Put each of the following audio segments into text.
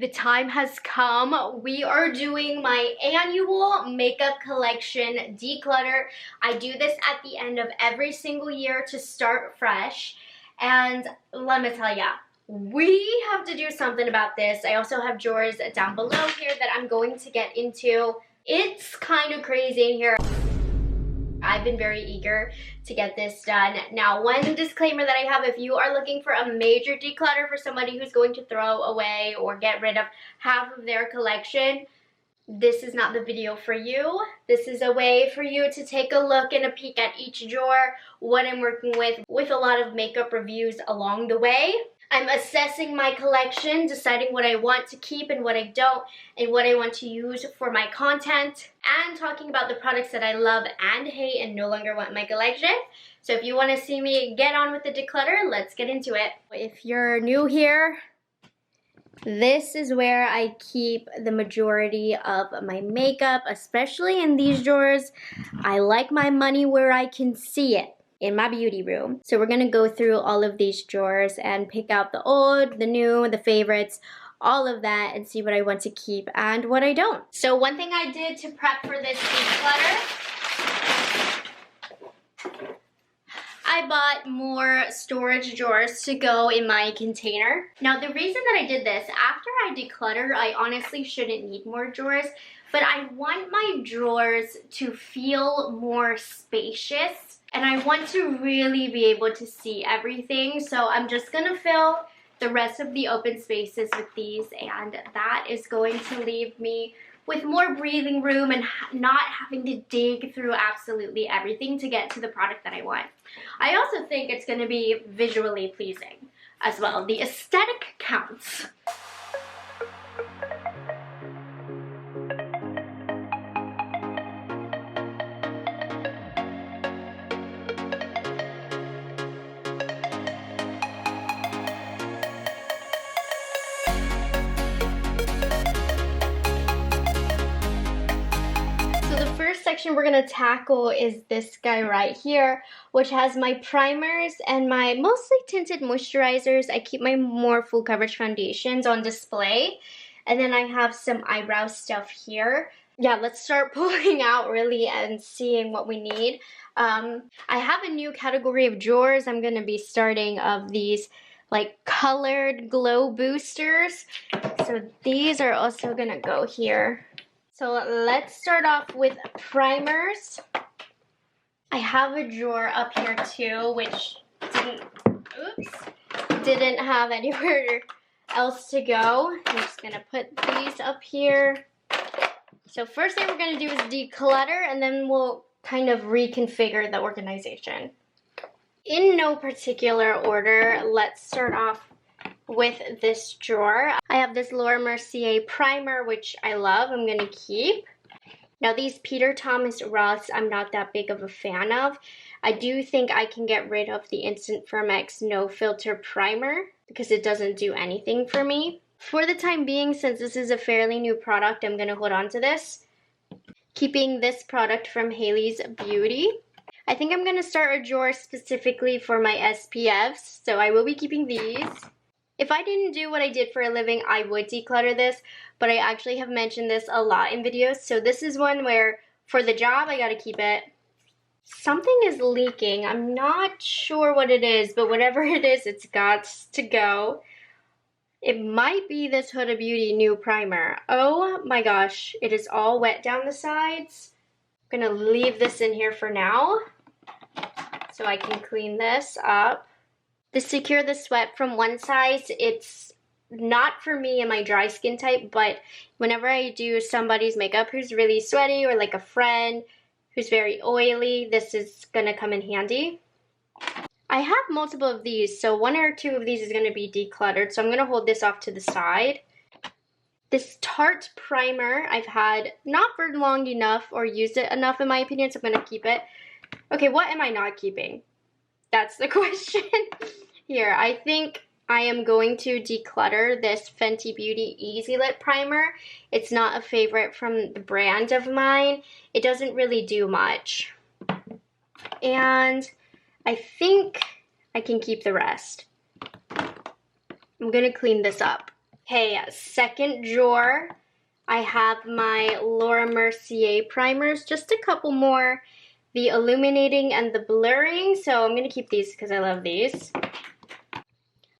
The time has come. We are doing my annual makeup collection declutter. I do this at the end of every single year to start fresh. And let me tell ya, we have to do something about this. I also have drawers down below here that I'm going to get into. It's kind of crazy in here. I've been very eager to get this done. Now, one disclaimer that I have, if you are looking for a major declutter for somebody who's going to throw away or get rid of half of their collection, this is not the video for you. This is a way for you to take a look and a peek at each drawer, what I'm working with a lot of makeup reviews along the way. I'm assessing my collection, deciding what I want to keep and what I don't, and what I want to use for my content, and talking about the products that I love and hate and no longer want in my collection. So if you want to see me get on with the declutter, let's get into it. If you're new here, this is where I keep the majority of my makeup, especially in these drawers. I like my money where I can see it. In my beauty room. So we're gonna go through all of these drawers and pick out the old, the new, the favorites, all of that, and see what I want to keep and what I don't. So one thing I did to prep for this declutter, I bought more storage drawers to go in my container. Now the reason that I did this, after I declutter, I honestly shouldn't need more drawers, but I want my drawers to feel more spacious. And I want to really be able to see everything. So I'm just gonna fill the rest of the open spaces with these, and that is going to leave me with more breathing room and not having to dig through absolutely everything to get to the product that I want. I also think it's gonna be visually pleasing as well. The aesthetic counts. Section we're going to tackle is this guy right here, which has my primers and my mostly tinted moisturizers. I keep my more full coverage foundations on display, and then I have some eyebrow stuff here. Yeah, let's start pulling out really and seeing what we need. I have a new category of drawers. I'm going to be starting of these like colored glow boosters, so these are also going to go here. So let's start off with primers. I have a drawer up here too, which didn't have anywhere else to go. I'm just gonna put these up here. So first thing we're gonna do is declutter, and then we'll kind of reconfigure the organization. In no particular order, let's start off with this drawer. I have this Laura Mercier primer, which I love. I'm gonna keep. Now these Peter Thomas Roths, I'm not that big of a fan of. I do think I can get rid of the Instant Firm X No Filter Primer because it doesn't do anything for me. For the time being, since this is a fairly new product, I'm gonna hold on to this. Keeping this product from Hailey's Beauty. I think I'm gonna start a drawer specifically for my SPFs, so I will be keeping these. If I didn't do what I did for a living, I would declutter this, but I actually have mentioned this a lot in videos. So this is one where, for the job, I gotta keep it. Something is leaking. I'm not sure what it is, but whatever it is, it's got to go. It might be this Huda Beauty new primer. Oh my gosh, it is all wet down the sides. I'm gonna leave this in here for now so I can clean this up. The Secure the Sweat from One Size, it's not for me and my dry skin type, but whenever I do somebody's makeup who's really sweaty, or like a friend who's very oily, this is gonna come in handy. I have multiple of these, so one or two of these is gonna be decluttered, so I'm gonna hold this off to the side. This Tarte primer I've had not for long enough or used it enough in my opinion, so I'm gonna keep it. Okay, what am I not keeping? That's the question. Here, I think I am going to declutter this Fenty Beauty Easy Lit Primer. It's not a favorite from the brand of mine. It doesn't really do much. And I think I can keep the rest. I'm gonna clean this up. Okay, second drawer, I have my Laura Mercier primers, just a couple more, the illuminating and the blurring, so I'm going to keep these because I love these.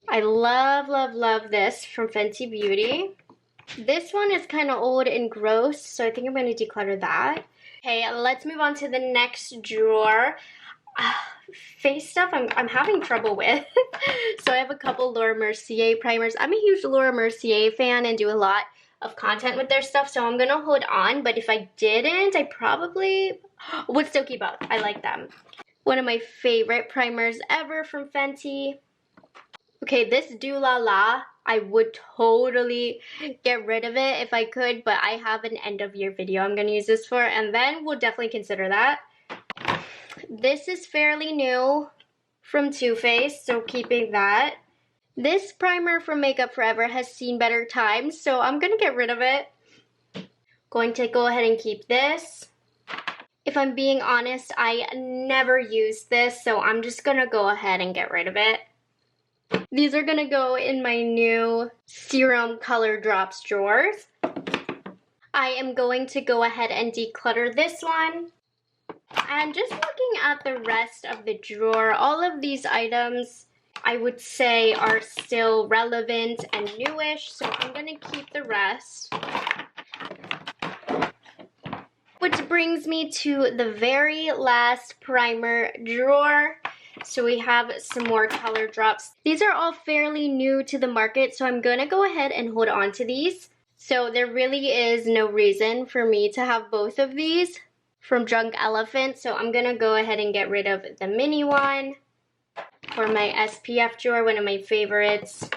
I love, love, love this from Fenty Beauty. This one is kind of old and gross, so I think I'm going to declutter that. Okay, let's move on to the next drawer. Face stuff I'm having trouble with. So I have a couple Laura Mercier primers. I'm a huge Laura Mercier fan and do a lot of content with their stuff, so I'm gonna hold on, but if I didn't, I probably would still keep up. I like them. One of my favorite primers ever from Fenty. Okay, this Do La La, I would totally get rid of it if I could, but I have an end of year video I'm gonna use this for, and then we'll definitely consider that. This is fairly new from Too Faced, so keeping that. This primer from Makeup Forever has seen better times, so I'm gonna get rid of it. Going to go ahead and keep this. If I'm being honest, I never used this, so I'm just gonna go ahead and get rid of it. These are gonna go in my new Serum Color Drops drawers. I am going to go ahead and declutter this one. And just looking at the rest of the drawer, all of these items I would say are still relevant and newish, so I'm gonna keep the rest. Which brings me to the very last primer drawer. So we have some more color drops. These are all fairly new to the market, so I'm gonna go ahead and hold on to these. So there really is no reason for me to have both of these from Drunk Elephant, so I'm gonna go ahead and get rid of the mini one. For my SPF drawer, one of my favorites.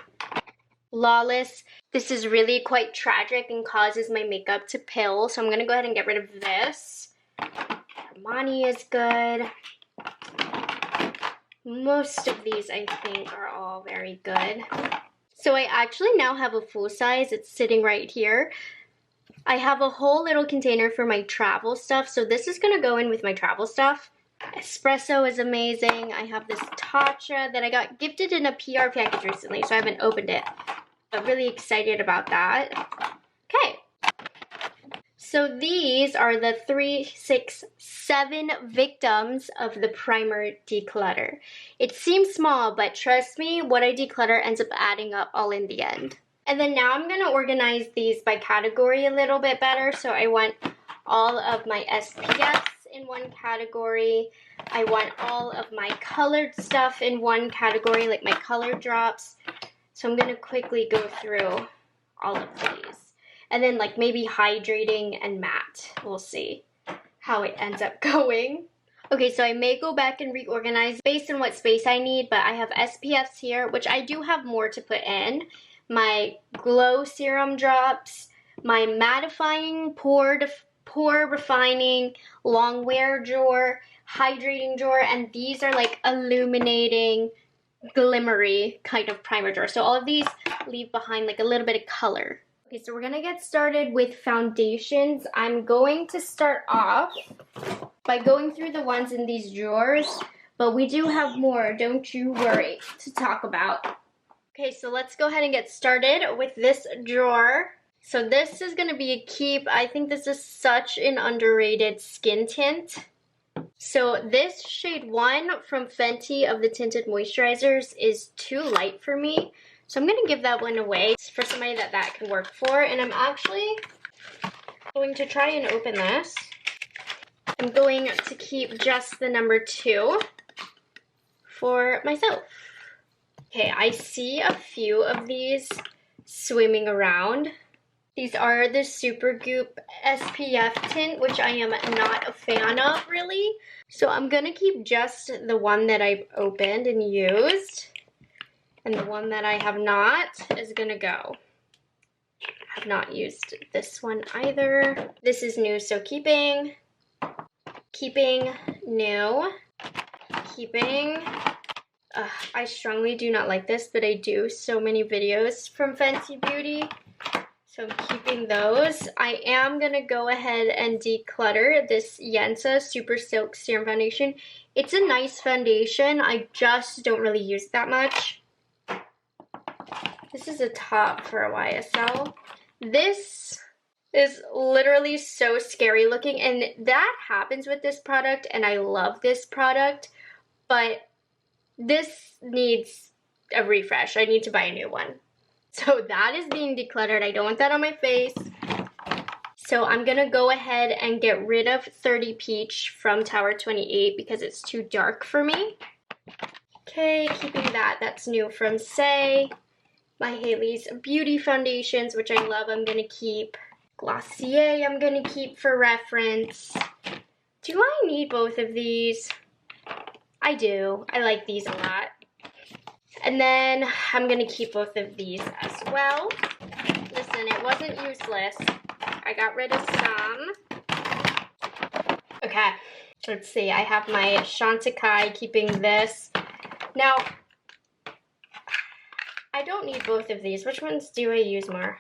Lawless. This is really quite tragic and causes my makeup to pill, so I'm gonna go ahead and get rid of this. Armani is good. Most of these, I think, are all very good. So I actually now have a full size. It's sitting right here. I have a whole little container for my travel stuff, so this is gonna go in with my travel stuff. Espresso is amazing. I have this Tatcha that I got gifted in a PR package recently, so I haven't opened it, but really excited about that. Okay. So these are the 3, 6, 7 victims of the primer declutter. It seems small, but trust me, what I declutter ends up adding up all in the end. And then now I'm gonna organize these by category a little bit better. So I want all of my SPFs in one category. I want all of my colored stuff in one category, like my color drops. So I'm gonna quickly go through all of these. And then like maybe hydrating and matte. We'll see how it ends up going. Okay, so I may go back and reorganize based on what space I need, but I have SPFs here, which I do have more to put in. My glow serum drops, my mattifying, pore refining, long wear drawer, hydrating drawer, and these are like illuminating, glimmery kind of primer drawer. So all of these leave behind like a little bit of color. Okay, so we're gonna get started with foundations. I'm going to start off by going through the ones in these drawers, but we do have more, don't you worry, to talk about. Okay, so let's go ahead and get started with this drawer. So this is gonna be a keep. I think this is such an underrated skin tint. So this shade 1 from Fenty of the tinted moisturizers is too light for me. So I'm gonna give that one away for somebody that can work for. And I'm actually going to try and open this. I'm going to keep just the number 2 for myself. Okay, I see a few of these swimming around. These are the Supergoop SPF tint, which I am not a fan of, really. So I'm gonna keep just the one that I've opened and used. And the one that I have not is gonna go. I have not used this one either. This is new, so keeping new, keeping. I strongly do not like this, but I do so many videos from Fenty Beauty. So I'm keeping those. I am gonna go ahead and declutter this Yensa Super Silk Serum Foundation. It's a nice foundation. I just don't really use it that much. This is a top for a YSL. This is literally so scary looking, and that happens with this product, and I love this product, but this needs a refresh. I need to buy a new one. So that is being decluttered. I don't want that on my face. So I'm gonna go ahead and get rid of 30 Peach from Tower 28 because it's too dark for me. Okay, keeping that. That's new from Say. My Haley's Beauty foundations, which I love, I'm gonna keep. Glossier I'm gonna keep for reference. Do I need both of these? I do. I like these a lot. And then I'm gonna keep both of these as well. Listen, it wasn't useless. I got rid of some. Okay, let's see. I have my Chantecaille, keeping this. Now, I don't need both of these. Which ones do I use more?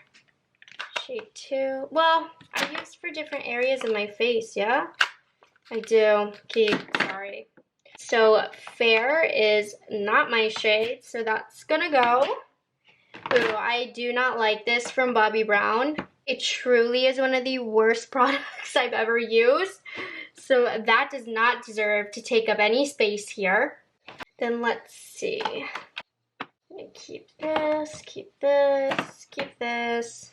Shade 2. Well, I use for different areas of my face, yeah? I do. Keep, sorry. So Fair is not my shade, so that's gonna go. Ooh, I do not like this from Bobbi Brown. It truly is one of the worst products I've ever used. So that does not deserve to take up any space here. Then let's see. I'm gonna keep this, keep this, keep this.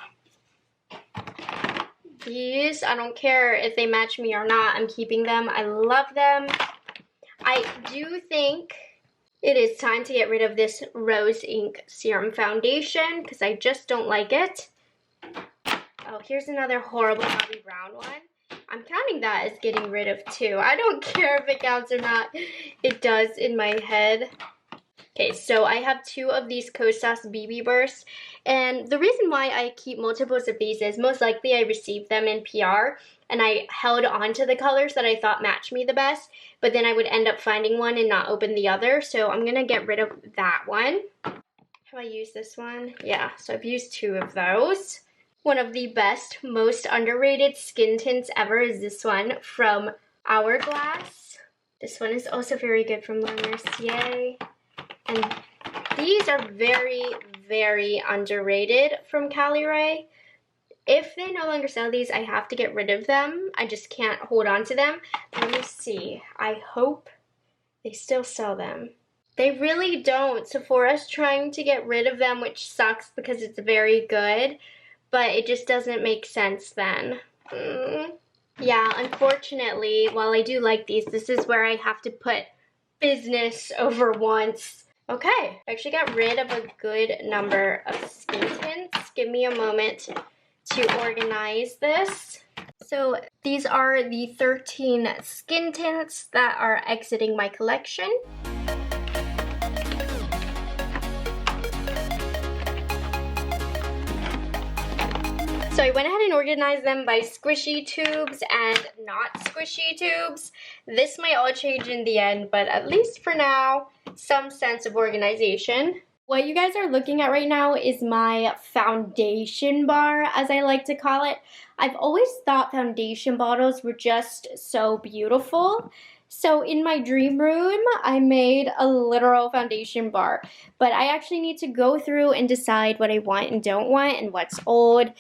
These, I don't care if they match me or not, I'm keeping them. I love them. I do think it is time to get rid of this Rose Ink Serum Foundation because I just don't like it. Oh, here's another horrible Bobbi Brown one. I'm counting that as getting rid of too. I don't care if it counts or not. It does in my head. Okay, so I have 2 of these Kosas BB Bursts, and the reason why I keep multiples of these is most likely I received them in PR, and I held on to the colors that I thought matched me the best, but then I would end up finding one and not open the other, so I'm gonna get rid of that one. Have I used this one? Yeah, so I've used 2 of those. One of the best, most underrated skin tints ever is this one from Hourglass. This one is also very good from Laura Mercier. And these are very, very underrated from Cali Ray. If they no longer sell these, I have to get rid of them. I just can't hold on to them. Let me see. I hope they still sell them. They really don't. Sephora's trying to get rid of them, which sucks because it's very good, but it just doesn't make sense then. Yeah, unfortunately, while I do like these, this is where I have to put business over wants. Okay, I actually got rid of a good number of skin tints. Give me a moment to organize this. So these are the 13 skin tints that are exiting my collection. So I went ahead and organized them by squishy tubes and not squishy tubes. This might all change in the end, but at least for now, some sense of organization. What you guys are looking at right now is my foundation bar, as I like to call it. I've always thought foundation bottles were just so beautiful. So in my dream room, I made a literal foundation bar. But I actually need to go through and decide what I want and don't want and what's old.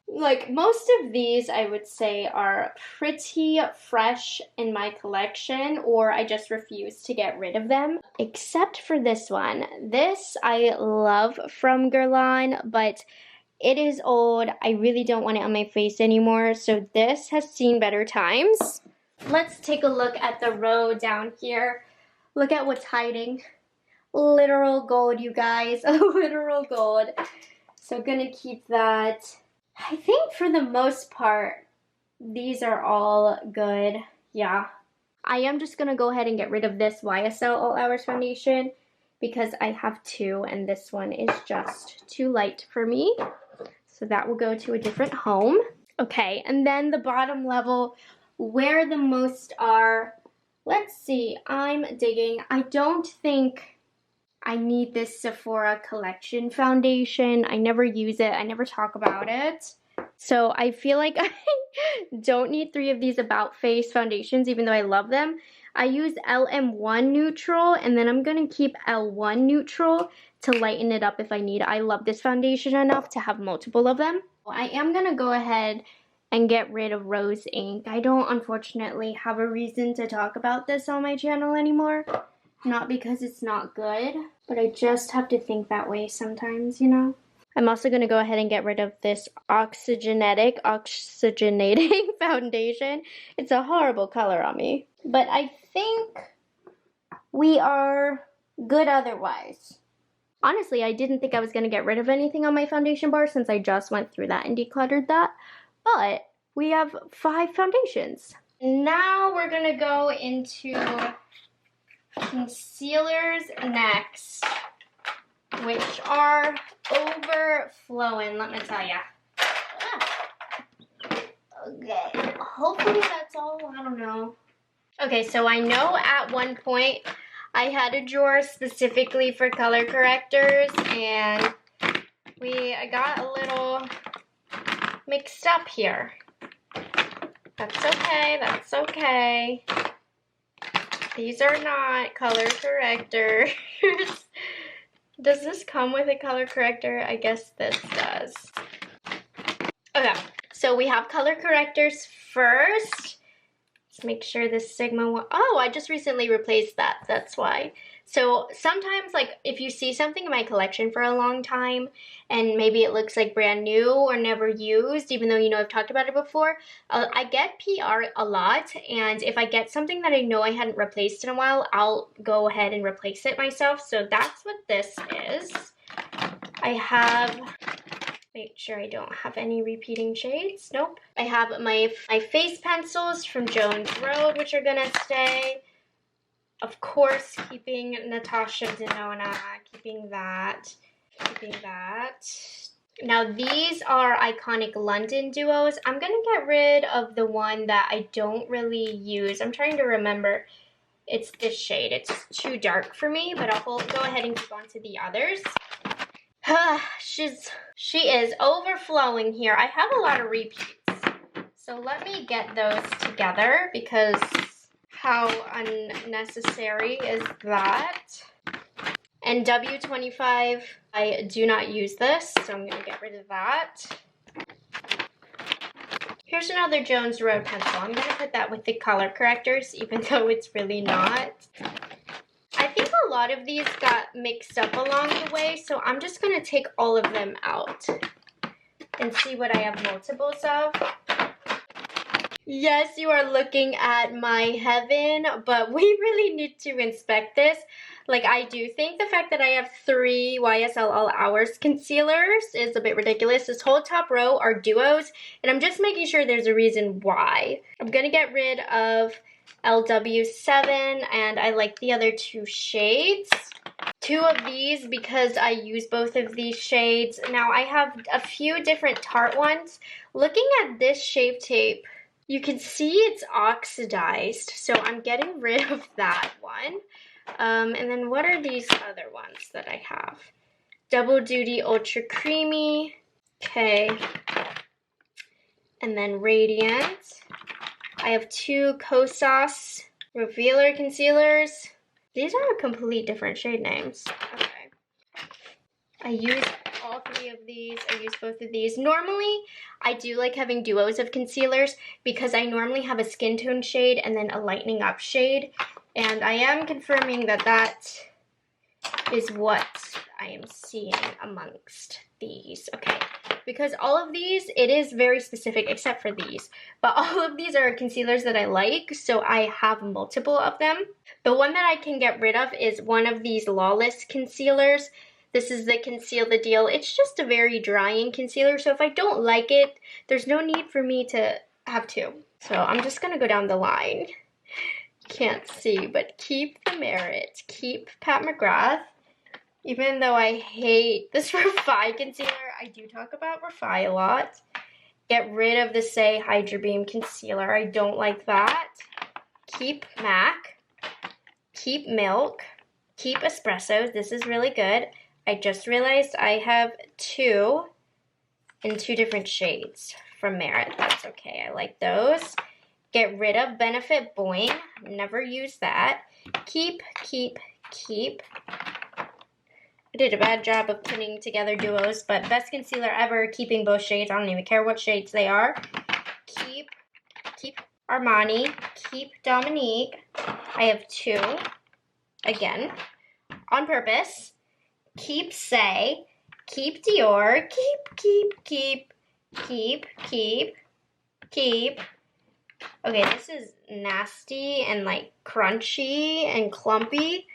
Like, most of these, I would say, are pretty fresh in my collection, or I just refuse to get rid of them. Except for this one. This I love from Guerlain, but it is old. I really don't want it on my face anymore, so this has seen better times. Let's take a look at the row down here. Look at what's hiding. Literal gold, you guys. Literal gold. So gonna keep that. I think for the most part, these are all good. Yeah. I am just going to go ahead and get rid of this YSL All Hours foundation because I have 2 and this one is just too light for me. So that will go to a different home. Okay, and then the bottom level, where the most are, let's see, I'm digging. I don't think I need this Sephora collection foundation. I never use it. I never talk about it. So I feel like I don't need 3 of these About Face foundations, even though I love them. I use LM1 neutral, and then I'm going to keep L1 neutral to lighten it up if I need. I love this foundation enough to have multiple of them. I am going to go ahead and get rid of rose ink. I don't, unfortunately, have a reason to talk about this on my channel anymore. Not because it's not good, but I just have to think that way sometimes, you know? I'm also going to go ahead and get rid of this oxygenating foundation. It's a horrible color on me. But I think we are good otherwise. Honestly, I didn't think I was going to get rid of anything on my foundation bar since I just went through that and decluttered that. But we have 5 foundations. Now we're going to go into concealers next, which are overflowing, let me tell ya. Okay, hopefully that's all, I don't know. Okay, so I know at one point I had a drawer specifically for color correctors, and I got a little mixed up here. That's okay, that's okay. These are not color correctors. Does this come with a color corrector? I guess this does. Okay, so we have color correctors first. Let's make sure this Sigma one. Oh, I just recently replaced that. That's why. So sometimes, like, if you see something in my collection for a long time and maybe it looks like brand new or never used, even though you know I've talked about it before, I get PR a lot, and if I get something that I know I hadn't replaced in a while, I'll go ahead and replace it myself. So that's what this is. I have, make sure I don't have any repeating shades. Nope. I have my face pencils from Jones Road, which are gonna stay. Of course, keeping Natasha Denona, keeping that. Now these are iconic London duos. I'm gonna get rid of the one that I don't really use. I'm trying to remember. It's this shade. It's too dark for me, but I'll go ahead and keep on to the others. She is overflowing here. I have a lot of repeats. So let me get those together because how unnecessary is that? And W25, I do not use this, so I'm going to get rid of that. Here's another Jones Road pencil. I'm going to put that with the color correctors, even though it's really not. I think a lot of these got mixed up along the way, so I'm just going to take all of them out and see what I have multiples of. Yes, you are looking at my heaven, but we really need to inspect this. Like, I do think the fact that I have 3 YSL All Hours concealers is a bit ridiculous. This whole top row are duos, and I'm just making sure there's a reason why. I'm going to get rid of LW7, and I like the other 2 shades. 2 of these because I use both of these shades. Now, I have a few different Tarte ones. Looking at this Shape Tape, you can see it's oxidized, so I'm getting rid of that one. And then what are these other ones that I have? Double Duty Ultra Creamy. Okay. And then Radiant. I have 2 Kosas Revealer Concealers. These are complete different shade names. Okay. I use all 3 of these. I use both of these. Normally, I do like having duos of concealers because I normally have a skin tone shade and then a lightening up shade. And I am confirming that that is what I am seeing amongst these. Okay, because all of these, it is very specific except for these. But all of these are concealers that I like, so I have multiple of them. The one that I can get rid of is one of these Lawless concealers. This is the Conceal the Deal. It's just a very drying concealer, so if I don't like it, there's no need for me to have 2. So I'm just going to go down the line. Can't see, but keep the Merit, keep Pat McGrath. Even though I hate this Rephr concealer, I do talk about Rephr a lot. Get rid of the Say Hydra Beam concealer. I don't like that. Keep MAC, keep Milk, keep Espressos. This is really good. I just realized I have 2 in 2 different shades from Merit. That's okay. I like those. Get rid of Benefit Boing. Never use that. Keep. I did a bad job of putting together duos, but best concealer ever, keeping both shades. I don't even care what shades they are. Keep Armani, keep Dominique. I have 2, again, on purpose. Keep Say, keep Dior, keep. Okay, this is nasty and like crunchy and clumpy.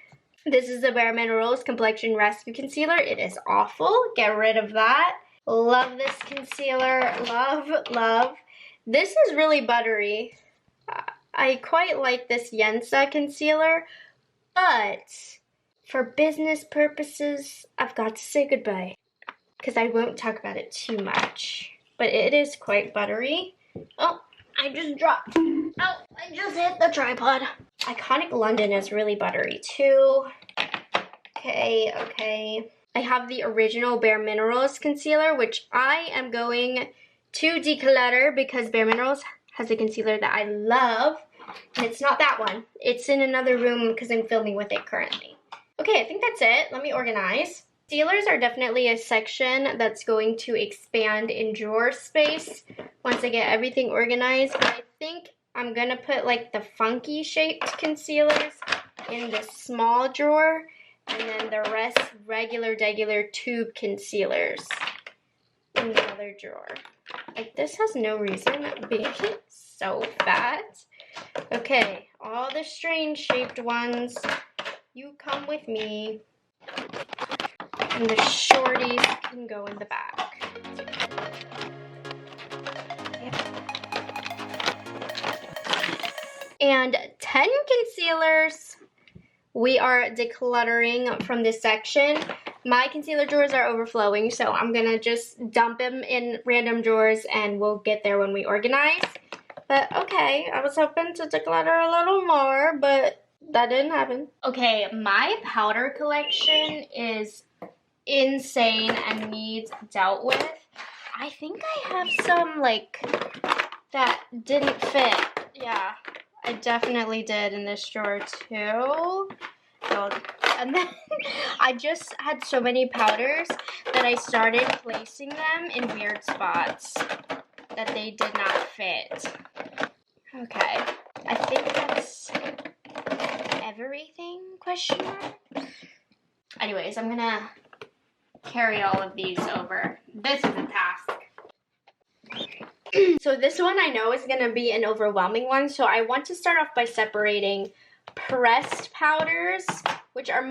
This is the Bare Minerals Complexion Rescue Concealer. It is awful. Get rid of that. Love this concealer. Love. This is really buttery. I quite like this Yensa concealer, but for business purposes, I've got to say goodbye because I won't talk about it too much. But it is quite buttery. Oh, I just dropped. Oh, I just hit the tripod. Iconic London is really buttery too. Okay. I have the original Bare Minerals concealer, which I am going to declutter because Bare Minerals has a concealer that I love. And it's not that one. It's in another room because I'm filming with it currently. Okay, I think that's it. Let me organize. Concealers are definitely a section that's going to expand in drawer space once I get everything organized. But I think I'm going to put like the funky shaped concealers in the small drawer and then the rest regular tube concealers in the other drawer. Like this has no reason being so fat. Okay, all the strange shaped ones, you come with me. And the shorties can go in the back. And 10 concealers. We are decluttering from this section. My concealer drawers are overflowing, so I'm gonna just dump them in random drawers and we'll get there when we organize. But okay, I was hoping to declutter a little more, but that didn't happen. Okay, my powder collection is insane and needs dealt with. I think I have some like that didn't fit. Yeah, I definitely did in this drawer too. So, and then I just had so many powders that I started placing them in weird spots that they did not fit. Okay, I think that's everything, question mark? Anyways, I'm gonna carry all of these over. This is a task. So this one I know is gonna be an overwhelming one, so I want to start off by separating pressed powders, which are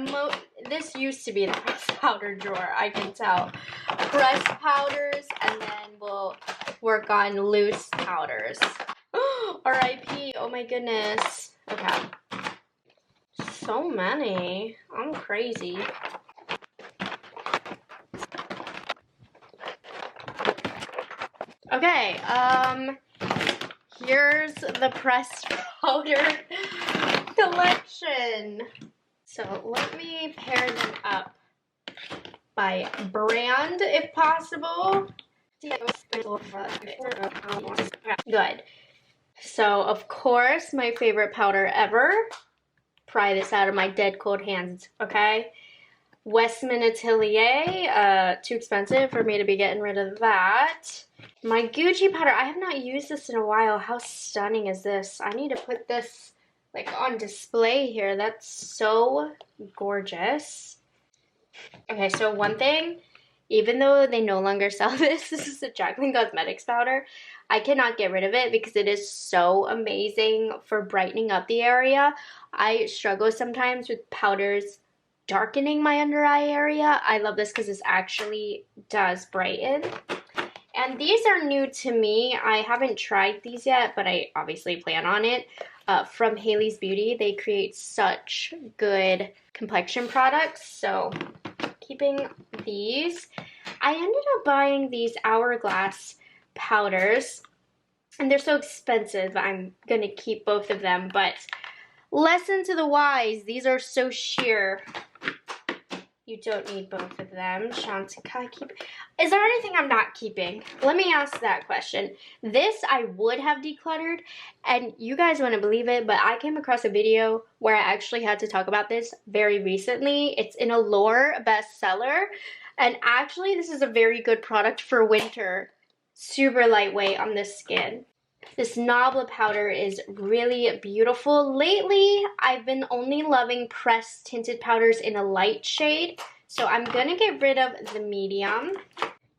this used to be the pressed powder drawer, I can tell. Pressed powders, and then we'll work on loose powders. R.I.P. Oh my goodness. Okay. So many. I'm crazy. Okay, here's the pressed powder collection. So let me pair them up by brand if possible. Good. So, of course, my favorite powder ever. Pry this out of my dead cold hands, okay? Westman Atelier, too expensive for me to be getting rid of that. My Gucci powder, I have not used this in a while. How stunning is this? I need to put this like on display here. That's so gorgeous. Okay, so one thing, even though they no longer sell this is a Jacqueline Cosmetics powder, I cannot get rid of it because it is so amazing for brightening up the area. I struggle sometimes with powders darkening my under eye area. I love this because this actually does brighten. And these are new to me. I haven't tried these yet, but I obviously plan on it. From Hailey's Beauty, they create such good complexion products. So keeping these. I ended up buying these Hourglass powders, and they're so expensive. I'm gonna keep both of them, but lesson to the wise, these are so sheer. You don't need both of them. Chance, can I keep? Is there anything I'm not keeping? Let me ask that question. This I would have decluttered, and you guys wouldn't believe it, but I came across a video where I actually had to talk about this very recently. It's in a Lure bestseller, and actually this is a very good product for winter. Super lightweight on the skin. This Nabla powder is really beautiful. Lately, I've been only loving pressed tinted powders in a light shade, so I'm gonna get rid of the medium.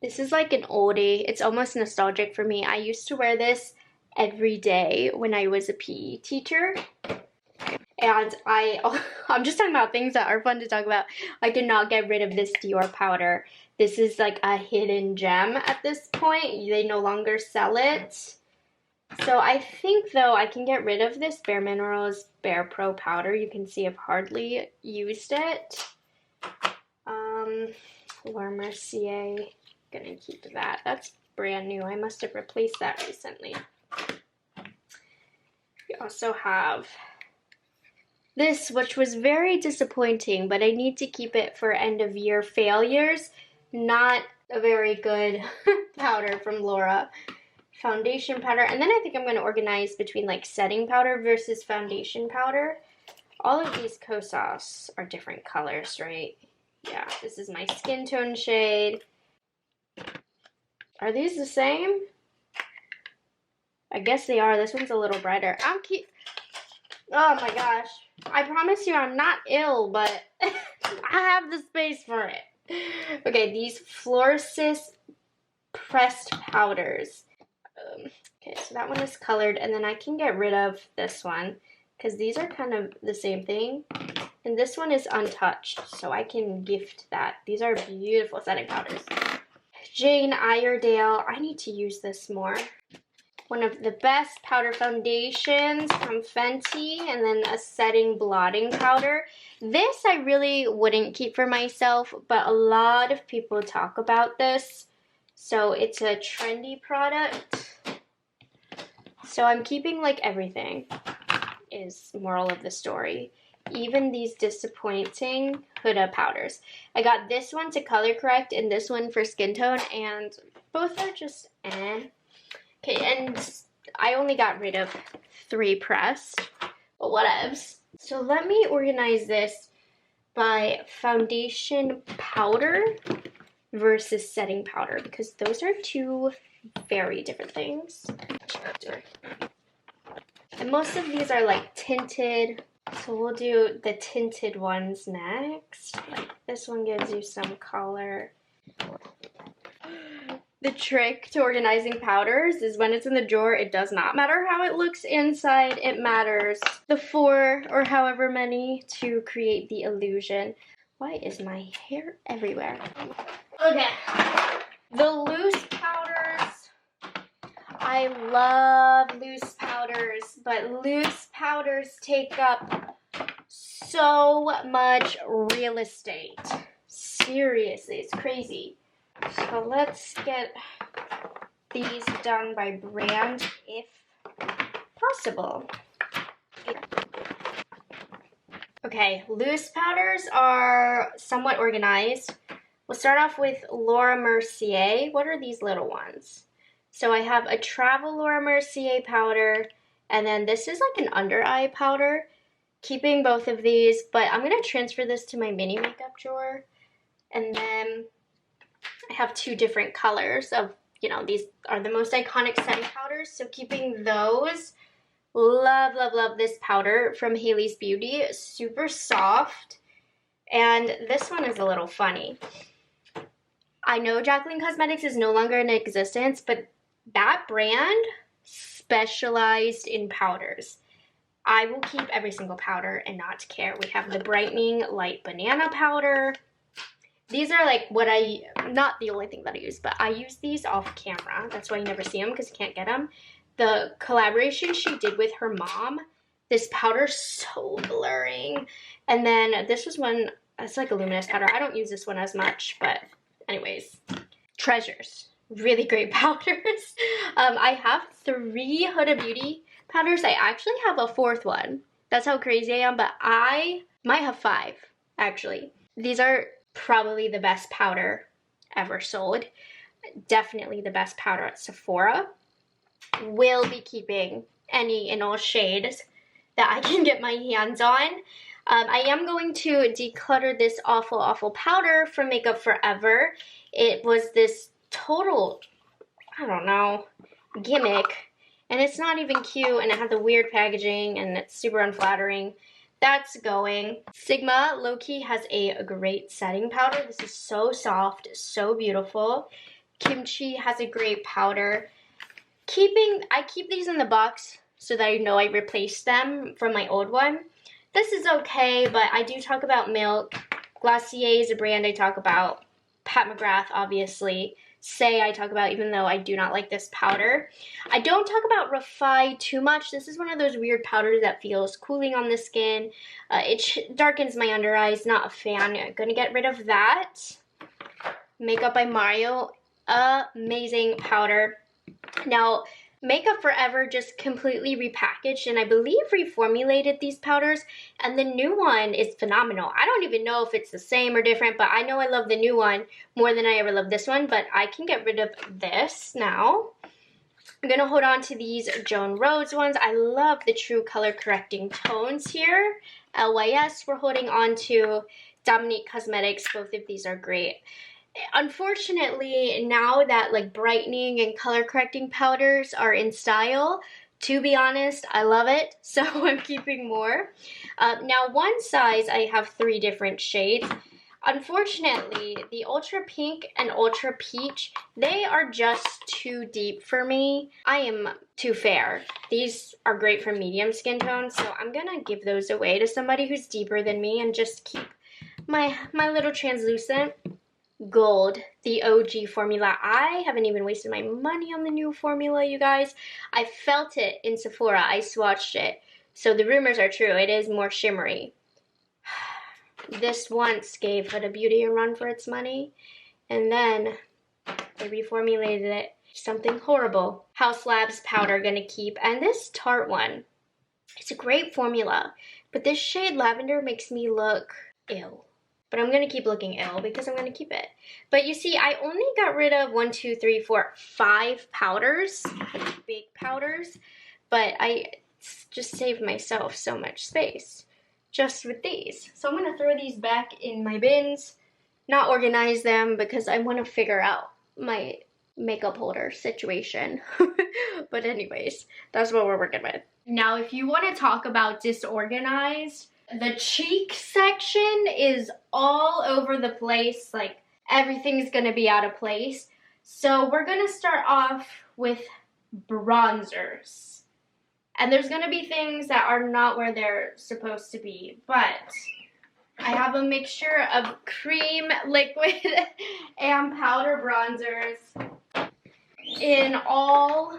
This is like an oldie. It's almost nostalgic for me. I used to wear this every day when I was a PE teacher. And I'm just talking about things that are fun to talk about. I could not get rid of this Dior powder. This is like a hidden gem at this point. They no longer sell it. So I think, though, I can get rid of this Bare Minerals Bare Pro powder. You can see I've hardly used it. Laura Mercier, gonna keep that. That's brand new. I must have replaced that recently. We also have this, which was very disappointing, but I need to keep it for end of year failures. Not a very good powder from Laura. Foundation powder, and then I think I'm going to organize between like setting powder versus foundation powder. All of these Kosas are different colors, right? Yeah, this is my skin tone shade. Are these the same? I guess they are. This one's a little brighter. Oh my gosh. I promise you I'm not ill, but I have the space for it. Okay, these Florsis pressed powders. Okay, so that one is colored, and then I can get rid of this one because these are kind of the same thing. And this one is untouched, so I can gift that. These are beautiful setting powders. Jane Iredale. I need to use this more. One of the best powder foundations from Fenty, and then a setting blotting powder. This I really wouldn't keep for myself, but a lot of people talk about this. So it's a trendy product. So I'm keeping like everything, is moral of the story. Even these disappointing Huda powders. I got this one to color correct and this one for skin tone, and both are just eh. Okay, and I only got rid of 3 pressed, but whatevs. So let me organize this by foundation powder versus setting powder, because those are 2 very different things. And most of these are like tinted, so we'll do the tinted ones next. Like this one gives you some color. The trick to organizing powders is when it's in the drawer, it does not matter how it looks inside. It matters the 4 or however many to create the illusion. Why is my hair everywhere? Okay, the loose powders. I love loose powders, but loose powders take up so much real estate. Seriously, it's crazy. So let's get these done by brand if possible. Okay, loose powders are somewhat organized. We'll start off with Laura Mercier. What are these little ones? So I have a Travel Laura Mercier powder, and then this is like an under eye powder. Keeping both of these, but I'm going to transfer this to my mini makeup drawer. And then I have 2 different colors of, you know, these are the most iconic setting powders. So keeping those. Love, love, love this powder from Hailey's Beauty. Super soft. And this one is a little funny. I know Jacqueline Cosmetics is no longer in existence, but that brand specialized in powders. I will keep every single powder and not care. We have the Brightening Light Banana powder. These are like what not the only thing that I use, but I use these off camera. That's why you never see them, because you can't get them. The collaboration she did with her mom, this powder's so blurring. And then this was one, it's like a luminous powder. I don't use this one as much, but anyways. Treasures. Really great powders. I have 3 Huda Beauty powders. I actually have a 4th one. That's how crazy I am, but I might have 5, actually. These are probably the best powder ever sold. Definitely the best powder at Sephora. Will be keeping any and all shades that I can get my hands on. I am going to declutter this awful powder from Makeup Forever. It was this total, I don't know, gimmick, and it's not even cute, and it had the weird packaging, and it's super unflattering. That's going. Sigma low-key has a great setting powder. This is so soft, so beautiful. Kimchi has a great powder. I keep these in the box so that I know I replaced them from my old one. This is okay, but I do talk about Milk. Glossier is a brand I talk about. Pat McGrath, obviously. Say I talk about, even though I do not like this powder. I don't talk about Rephr too much. This is one of those weird powders that feels cooling on the skin. It darkens my under eyes. Not a fan. I'm gonna get rid of that. Makeup by Mario. Amazing powder. Now, Makeup Forever just completely repackaged and I believe reformulated these powders, and the new one is phenomenal. I don't even know if it's the same or different, but I know I love the new one more than I ever loved this one, but I can get rid of this now. I'm gonna hold on to these Joan Rose ones. I love the true color correcting tones here. LYS we're holding on to. Dominique Cosmetics, both of these are great. Unfortunately, now that like brightening and color correcting powders are in style, to be honest, I love it, so I'm keeping more. Now, one size, I have 3 different shades. Unfortunately, the Ultra Pink and Ultra Peach, they are just too deep for me. I am too fair. These are great for medium skin tone, so I'm gonna give those away to somebody who's deeper than me and just keep my little translucent. Gold, the OG formula. I haven't even wasted my money on the new formula, you guys. I felt it in Sephora. I swatched it. So the rumors are true. It is more shimmery. This once gave Huda Beauty a run for its money, and then they reformulated it. Something horrible. House Labs powder gonna keep, and this Tarte one. It's a great formula, but this shade Lavender makes me look ill. But I'm going to keep looking ill because I'm going to keep it. But you see, I only got rid of 1, 2, 3, 4, 5 powders, big powders. But I just saved myself so much space just with these. So I'm going to throw these back in my bins, not organize them because I want to figure out my makeup holder situation. But anyways, that's what we're working with. Now, if you want to talk about disorganized, the cheek section is all over the place, like everything's gonna be out of place. So we're gonna start off with bronzers. And there's gonna be things that are not where they're supposed to be, but I have a mixture of cream, liquid, and powder bronzers in all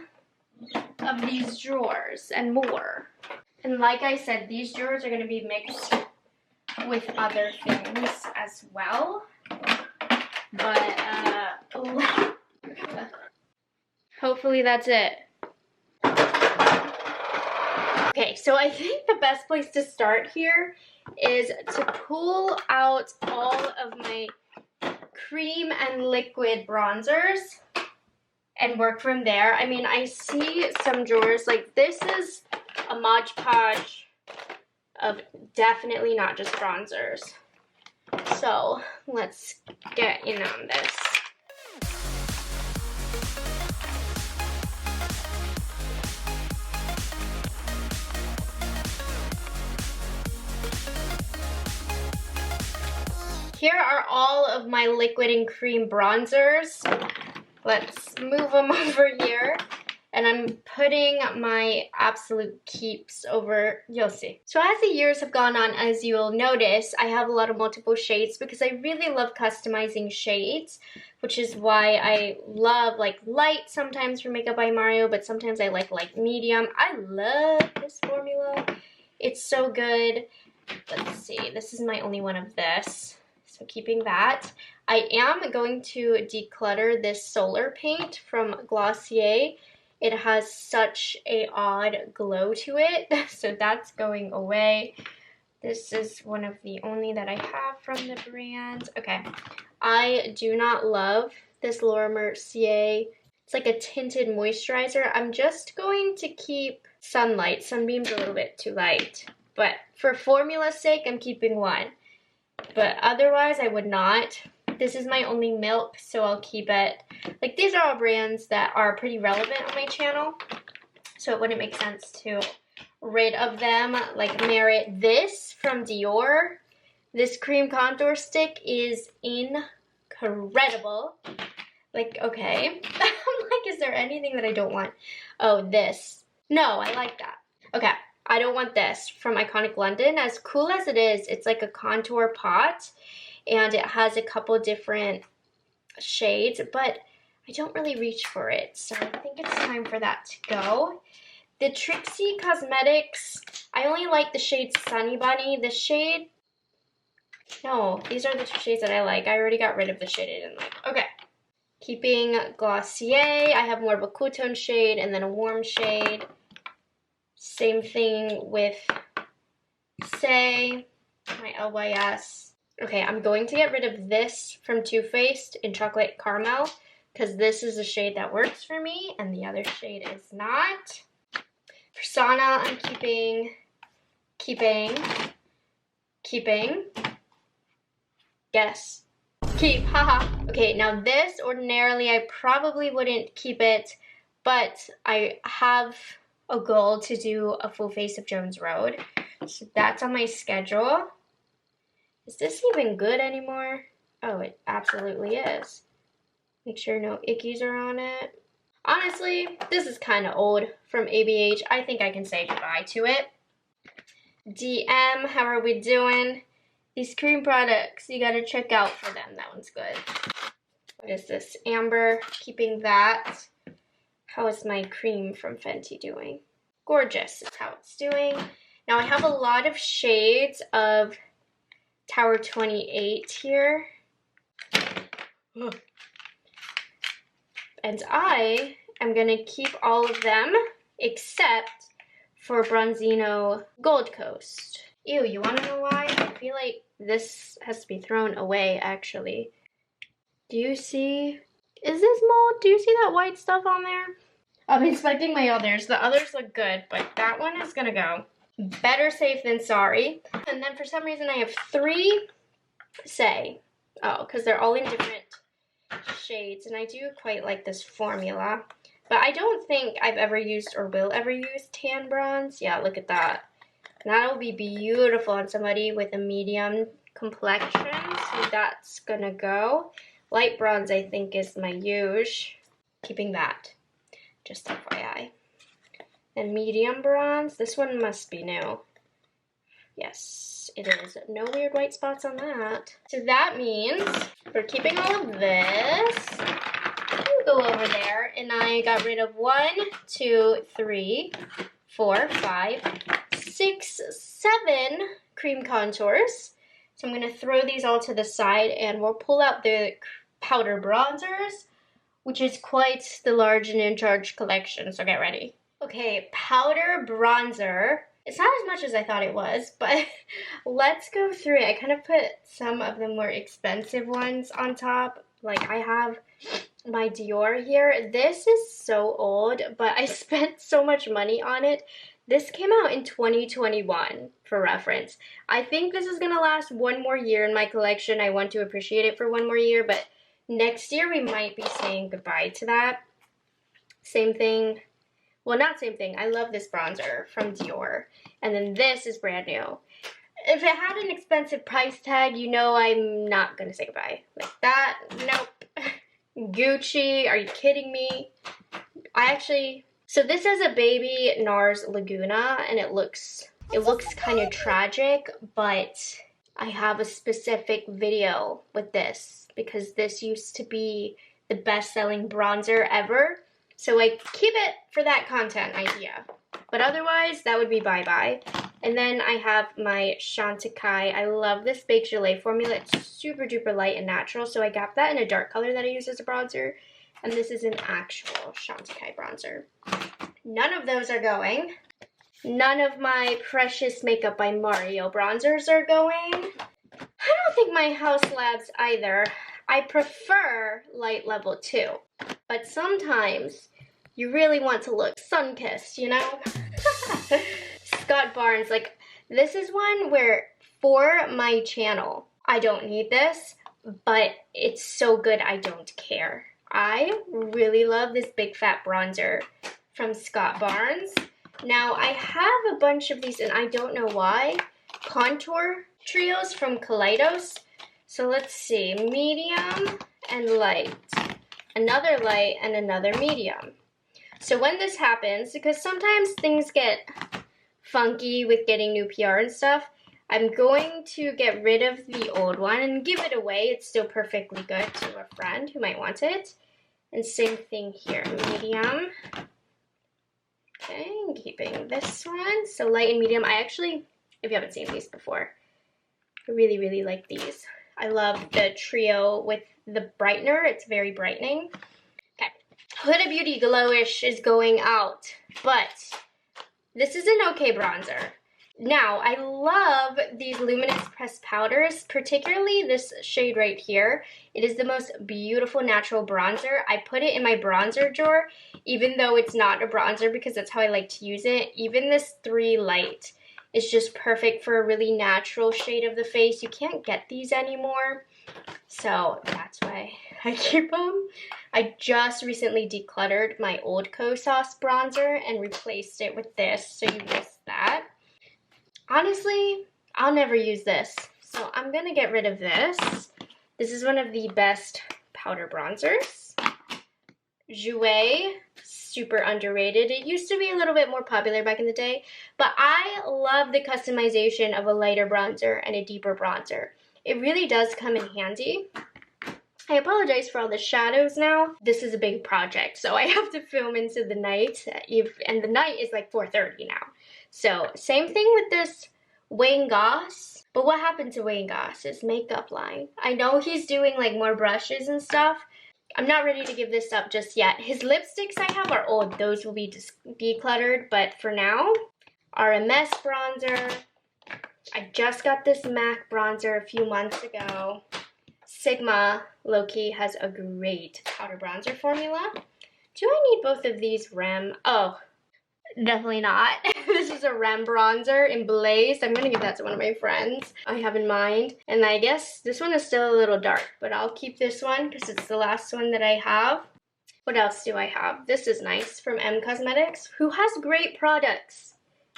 of these drawers and more. And like I said, these drawers are going to be mixed with other things as well. But, hopefully that's it. Okay, so I think the best place to start here is to pull out all of my cream and liquid bronzers and work from there. I mean, I see some drawers, like this is a Mod Podge of definitely not just bronzers. So let's get in on this. Here are all of my liquid and cream bronzers. Let's move them over here. And I'm putting my absolute keeps over, you'll see. So as the years have gone on, as you'll notice, I have a lot of multiple shades because I really love customizing shades, which is why I love like light sometimes for Makeup by Mario, but sometimes I like light medium. I love this formula. It's so good. Let's see, this is my only one of this. So keeping that. I am going to declutter this Solar Paint from Glossier. It has such a odd glow to it, so that's going away. This is one of the only that I have from the brand. Okay, I do not love this Laura Mercier. It's like a tinted moisturizer. I'm just going to keep Sunlight. Sunbeam's a little bit too light. But for formula's sake, I'm keeping one. But otherwise, I would not. This is my only milk, so I'll keep it. Like, these are all brands that are pretty relevant on my channel. So it wouldn't make sense to rid of them. Like Merit, this from Dior. This cream contour stick is incredible. Like, okay. I'm like, is there anything that I don't want? Oh, this. No, I like that. Okay, I don't want this from Iconic London. As cool as it is, it's like a contour pot. And it has a couple different shades. But I don't really reach for it. So I think it's time for that to go. The Trixie Cosmetics, I only like the shade Sunny Bunny. The shade, no, these are the two shades that I like. I already got rid of the shade I didn't like. Okay, keeping Glossier. I have more of a cool tone shade and then a warm shade. Same thing with Say, my LYS. Okay, I'm going to get rid of this from Too Faced in Chocolate Caramel because this is the shade that works for me and the other shade is not. Persona, I'm keeping. Yes. Keep, haha. Okay, now this, ordinarily, I probably wouldn't keep it, but I have a goal to do a full face of Jones Road. So that's on my schedule. Is this even good anymore? Oh, it absolutely is. Make sure no ickies are on it. Honestly, this is kind of old from ABH. I think I can say goodbye to it. DM, how are we doing? These cream products, you gotta check out for them. That one's good. What is this? Amber, keeping that. How is my cream from Fenty doing? Gorgeous is how it's doing. Now I have a lot of shades of Tower 28 here. And I am going to keep all of them except for Bronzino Gold Coast. Ew, you want to know why? I feel like this has to be thrown away, actually. Do you see? Is this mold? Do you see that white stuff on there? I'm inspecting my others. The others look good, but that one is going to go. Better safe than sorry. And then for some reason I have 3 Say. Oh, because they're all in different shades, and I do quite like this formula, but I don't think I've ever used or will ever use tan bronze. Yeah, look at that. That'll be beautiful on somebody with a medium complexion, so that's gonna go. Light bronze I think is my use. Keeping that, just FYI. And medium bronze, this one must be new. Yes, it is. No weird white spots on that. So that means we're keeping all of this. We'll go over there, and I got rid of 1, 2, 3, 4, 5, 6, 7 cream contours. So I'm going to throw these all to the side, and we'll pull out the powder bronzers, which is quite the large and in charge collection, so get ready. Okay, powder bronzer. It's not as much as I thought it was, but let's go through it. I kind of put some of the more expensive ones on top. Like I have my Dior here. This is so old, but I spent so much money on it. This came out in 2021 for reference. I think this is going to last 1 more year in my collection. I want to appreciate it for 1 more year, but next year we might be saying goodbye to that. Same thing. Well, not same thing. I love this bronzer from Dior. And then this is brand new. If it had an expensive price tag, you know I'm not going to say goodbye. Like that, nope. Gucci, are you kidding me? So this is a baby NARS Laguna, and it looks kind of tragic, but I have a specific video with this because this used to be the best-selling bronzer ever. So I keep it for that content idea. But otherwise, that would be bye-bye. And then I have my Chantecaille. I love this Baked Gelée formula. It's super duper light and natural. So I got that in a dark color that I use as a bronzer. And this is an actual Chantecaille bronzer. None of those are going. None of my Precious Makeup by Mario bronzers are going. I don't think my House Labs either. I prefer light level 2, but sometimes you really want to look sun-kissed, you know? Scott Barnes, like, this is one where for my channel, I don't need this, but it's so good I don't care. I really love this big fat bronzer from Scott Barnes. Now, I have a bunch of these, and I don't know why. Contour trios from Kaleidos. So let's see, medium and light. Another light and another medium. So when this happens, because sometimes things get funky with getting new PR and stuff, I'm going to get rid of the old one and give it away. It's still perfectly good to a friend who might want it. And same thing here, medium. Okay, I'm keeping this one. So light and medium. I actually, if you haven't seen these before, I really, really like these. I love the trio with the brightener. It's very brightening. Okay, Huda Beauty Glowish is going out, but this is an okay bronzer. Now, I love these Luminous Pressed Powders, particularly this shade right here. It is the most beautiful natural bronzer. I put it in my bronzer drawer, even though it's not a bronzer because that's how I like to use it. Even this 3 Light is just perfect for a really natural shade of the face. You can't get these anymore, so that's why I keep them. I just recently decluttered my old Sauce bronzer and replaced it with this, so you missed that. Honestly, I'll never use this, so I'm gonna get rid of this. This is one of the best powder bronzers. Jouer, super underrated. It used to be a little bit more popular back in the day, but I love the customization of a lighter bronzer and a deeper bronzer. It really does come in handy. I apologize for all the shadows now. This is a big project, so I have to film into the night, and the night is like 4:30 now. So same thing with this Wayne Goss. But what happened to Wayne Goss's makeup line? I know he's doing like more brushes and stuff. I'm not ready to give this up just yet. His lipsticks I have are old. Those will be decluttered, but for now, RMS bronzer. I just got this MAC bronzer a few months ago. Sigma low-key has a great powder bronzer formula. Do I need both of these Rem? Oh, definitely not. This is a Rem bronzer in Blaze. I'm gonna give that to one of my friends I have in mind. And I guess this one is still a little dark, but I'll keep this one because it's the last one that I have. What else do I have? This is nice from M Cosmetics, who has great products,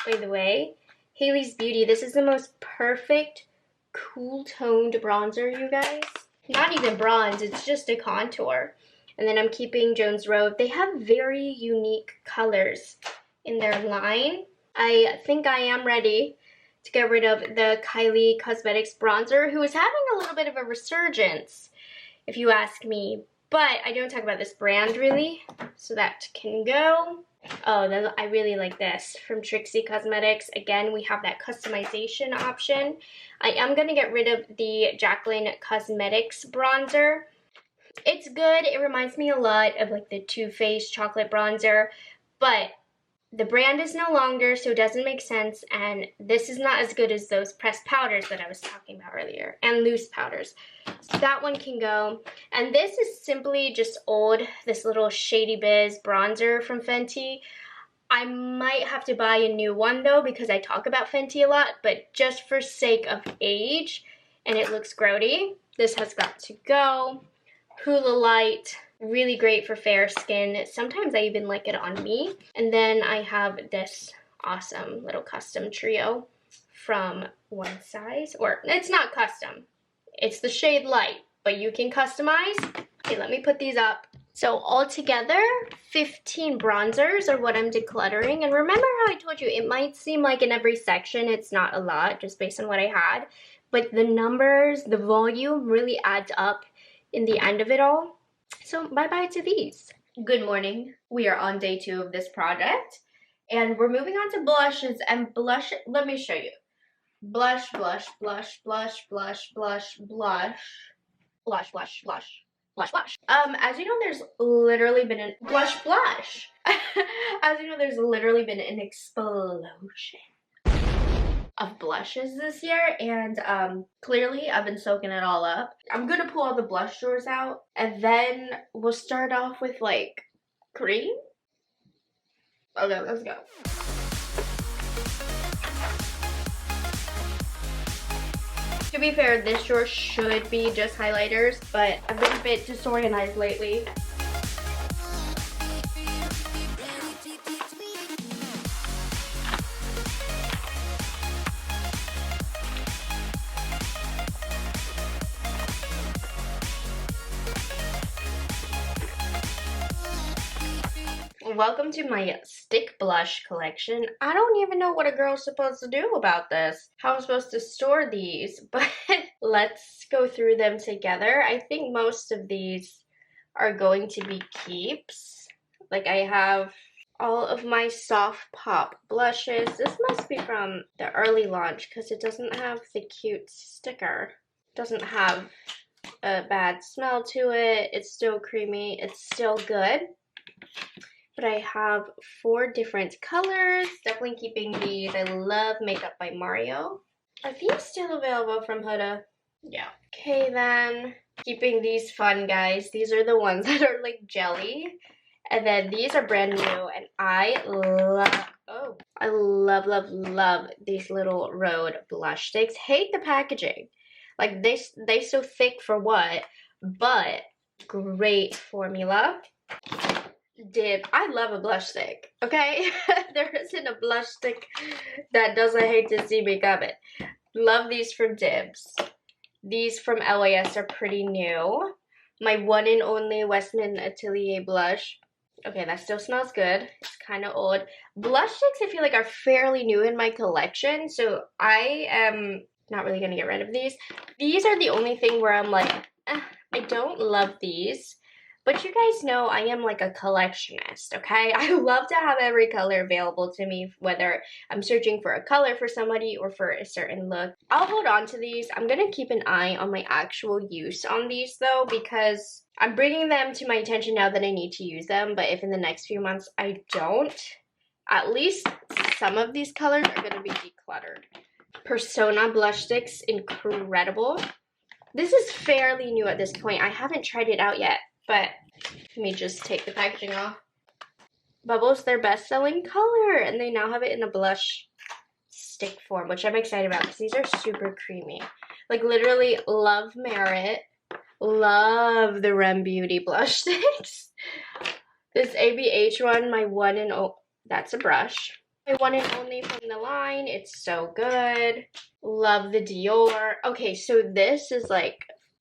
by the way. Hailey's Beauty. This is the most perfect cool toned bronzer, you guys. Not even bronze, it's just a contour. And then I'm keeping Jones Road. They have very unique colors in their line. I think I am ready to get rid of the Kylie Cosmetics bronzer, who is having a little bit of a resurgence, if you ask me. But I don't talk about this brand really, so that can go. Oh, I really like this from Trixie Cosmetics. Again, we have that customization option. I am going to get rid of the Jaclyn Cosmetics bronzer. It's good. It reminds me a lot of like the Too Faced chocolate bronzer, but the brand is no longer, so it doesn't make sense, and this is not as good as those pressed powders that I was talking about earlier, and loose powders. So that one can go. And this is simply just old, this little Shady Biz bronzer from Fenty. I might have to buy a new one though, because I talk about Fenty a lot, but just for sake of age, and it looks grody, this has got to go. Hula Light. Really great for fair skin. Sometimes I even like it on me. And then I have this awesome little custom trio from One Size. Or, it's not custom. It's the shade Light, but you can customize. Okay, let me put these up. So altogether, 15 bronzers are what I'm decluttering. And remember how I told you, it might seem like in every section it's not a lot, just based on what I had. But the numbers, the volume really adds up in the end of it all. So bye-bye to these. Good morning. We are on day 2 of this project. And we're moving on to blushes. And blush, let me show you. Blush, blush, blush, blush, blush, blush, blush, blush, blush, blush. blush. As you know, there's literally been an blush. As you know, there's literally been an explosion of blushes this year, and clearly I've been soaking it all up. I'm gonna pull all the blush drawers out, and then we'll start off with like cream. Okay, let's go. To be fair, this drawer should be just highlighters, but I've been a bit disorganized lately. Welcome to my stick blush collection. I don't even know what a girl's supposed to do about this. How I'm supposed to store these, but let's go through them together. I think most of these are going to be keeps. Like I have all of my soft pop blushes. This must be from the early launch because it doesn't have the cute sticker. It doesn't have a bad smell to it. It's still creamy. It's still good. But I have 4 different colors. Definitely keeping these. I love Makeup by Mario. Are these still available from Huda? Yeah. Okay then. Keeping these fun, guys. These are the ones that are like jelly. And then these are brand new. And I love these little Rhode blush sticks. Hate the packaging. Like they so thick for what? But great formula. Dib. I love a blush stick, okay? There isn't a blush stick that doesn't hate to see me coming. Love these from Dibs. These from LAS are pretty new. My one and only Westman Atelier blush. Okay, that still smells good. It's kind of old. Blush sticks, I feel like, are fairly new in my collection, so I am not really going to get rid of these. These are the only thing where I'm like, I don't love these. But you guys know I am like a collectionist, okay? I love to have every color available to me, whether I'm searching for a color for somebody or for a certain look. I'll hold on to these. I'm going to keep an eye on my actual use on these though, because I'm bringing them to my attention now that I need to use them. But if in the next few months I don't, at least some of these colors are going to be decluttered. Persona blush sticks, incredible. This is fairly new at this point. I haven't tried it out yet. But let me just take the packaging off. Bubble's their best-selling color, and they now have it in a blush stick form, which I'm excited about because these are super creamy. Like literally love Merit, love the Rem Beauty blush sticks. This ABH one, my one and only, that's a brush. My one and only from the line, it's so good. Love the Dior. Okay, so this is like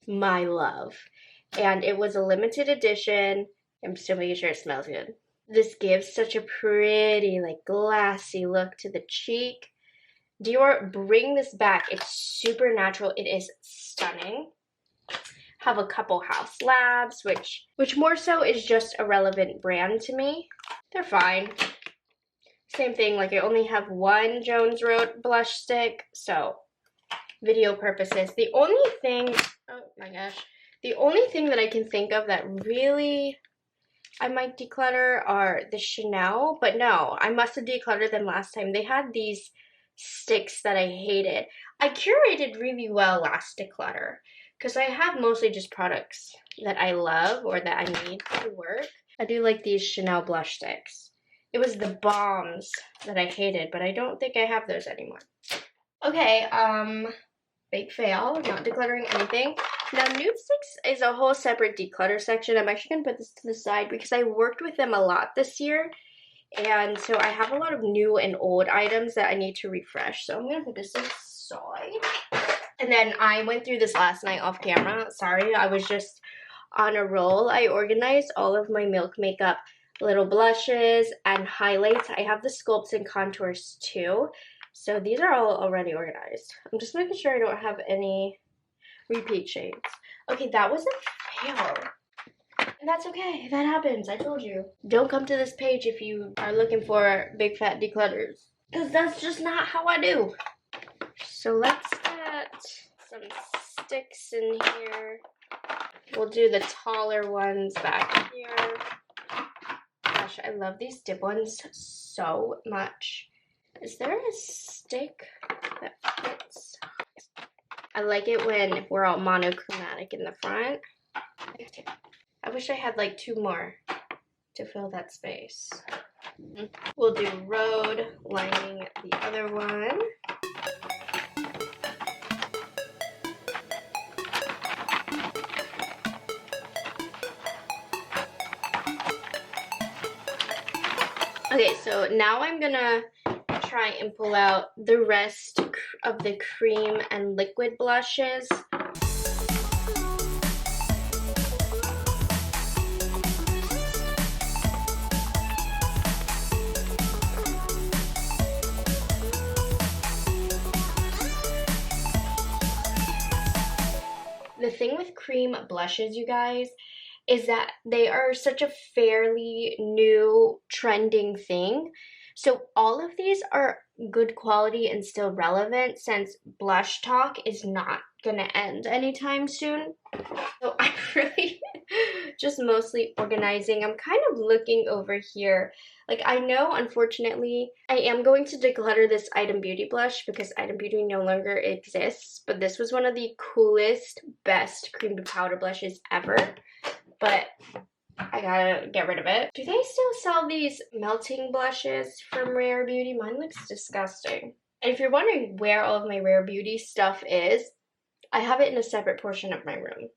my love. And it was a limited edition. I'm still making sure it smells good. This gives such a pretty, like, glassy look to the cheek. Dior, bring this back. It's super natural. It is stunning. Have a couple House Labs, which more so is just a relevant brand to me. They're fine. Same thing, like I only have one Jones Road blush stick, so video purposes. The only thing, oh my gosh. The only thing that I can think of that really I might declutter are the Chanel, but no, I must have decluttered them last time. They had these sticks that I hated. I curated really well last declutter because I have mostly just products that I love or that I need to work. I do like these Chanel blush sticks. It was the bombs that I hated, but I don't think I have those anymore. Okay, big fail, not decluttering anything. Now, nude sticks is a whole separate declutter section. I'm actually going to put this to the side because I worked with them a lot this year. And so I have a lot of new and old items that I need to refresh. So I'm going to put this to the side. And then I went through this last night off camera. Sorry, I was just on a roll. I organized all of my Milk Makeup little blushes and highlights. I have the sculpts and contours too. So these are all already organized. I'm just making sure I don't have any repeat shades. Okay, that was a fail. And that's okay. That happens. I told you. Don't come to this page if you are looking for big fat declutters. Because that's just not how I do. So let's get some sticks in here. We'll do the taller ones back here. Gosh, I love these dip ones so much. Is there a stick that fits? I like it when we're all monochromatic in the front. I wish I had like 2 more to fill that space. We'll do road lining the other one. Okay, so now I'm gonna try and pull out the rest of the cream and liquid blushes. The thing with cream blushes, you guys, is that they are such a fairly new trending thing. So all of these are good quality and still relevant, since blush talk is not gonna end anytime soon. So I'm really just mostly organizing. I'm kind of looking over here. Like, I know, unfortunately, I am going to declutter this Item Beauty blush because Item Beauty no longer exists, but this was one of the coolest, best cream to powder blushes ever. But I gotta get rid of it. Do they still sell these melting blushes from Rephr Beauty? Mine looks disgusting. And if you're wondering where all of my Rephr Beauty stuff is, I have it in a separate portion of my room.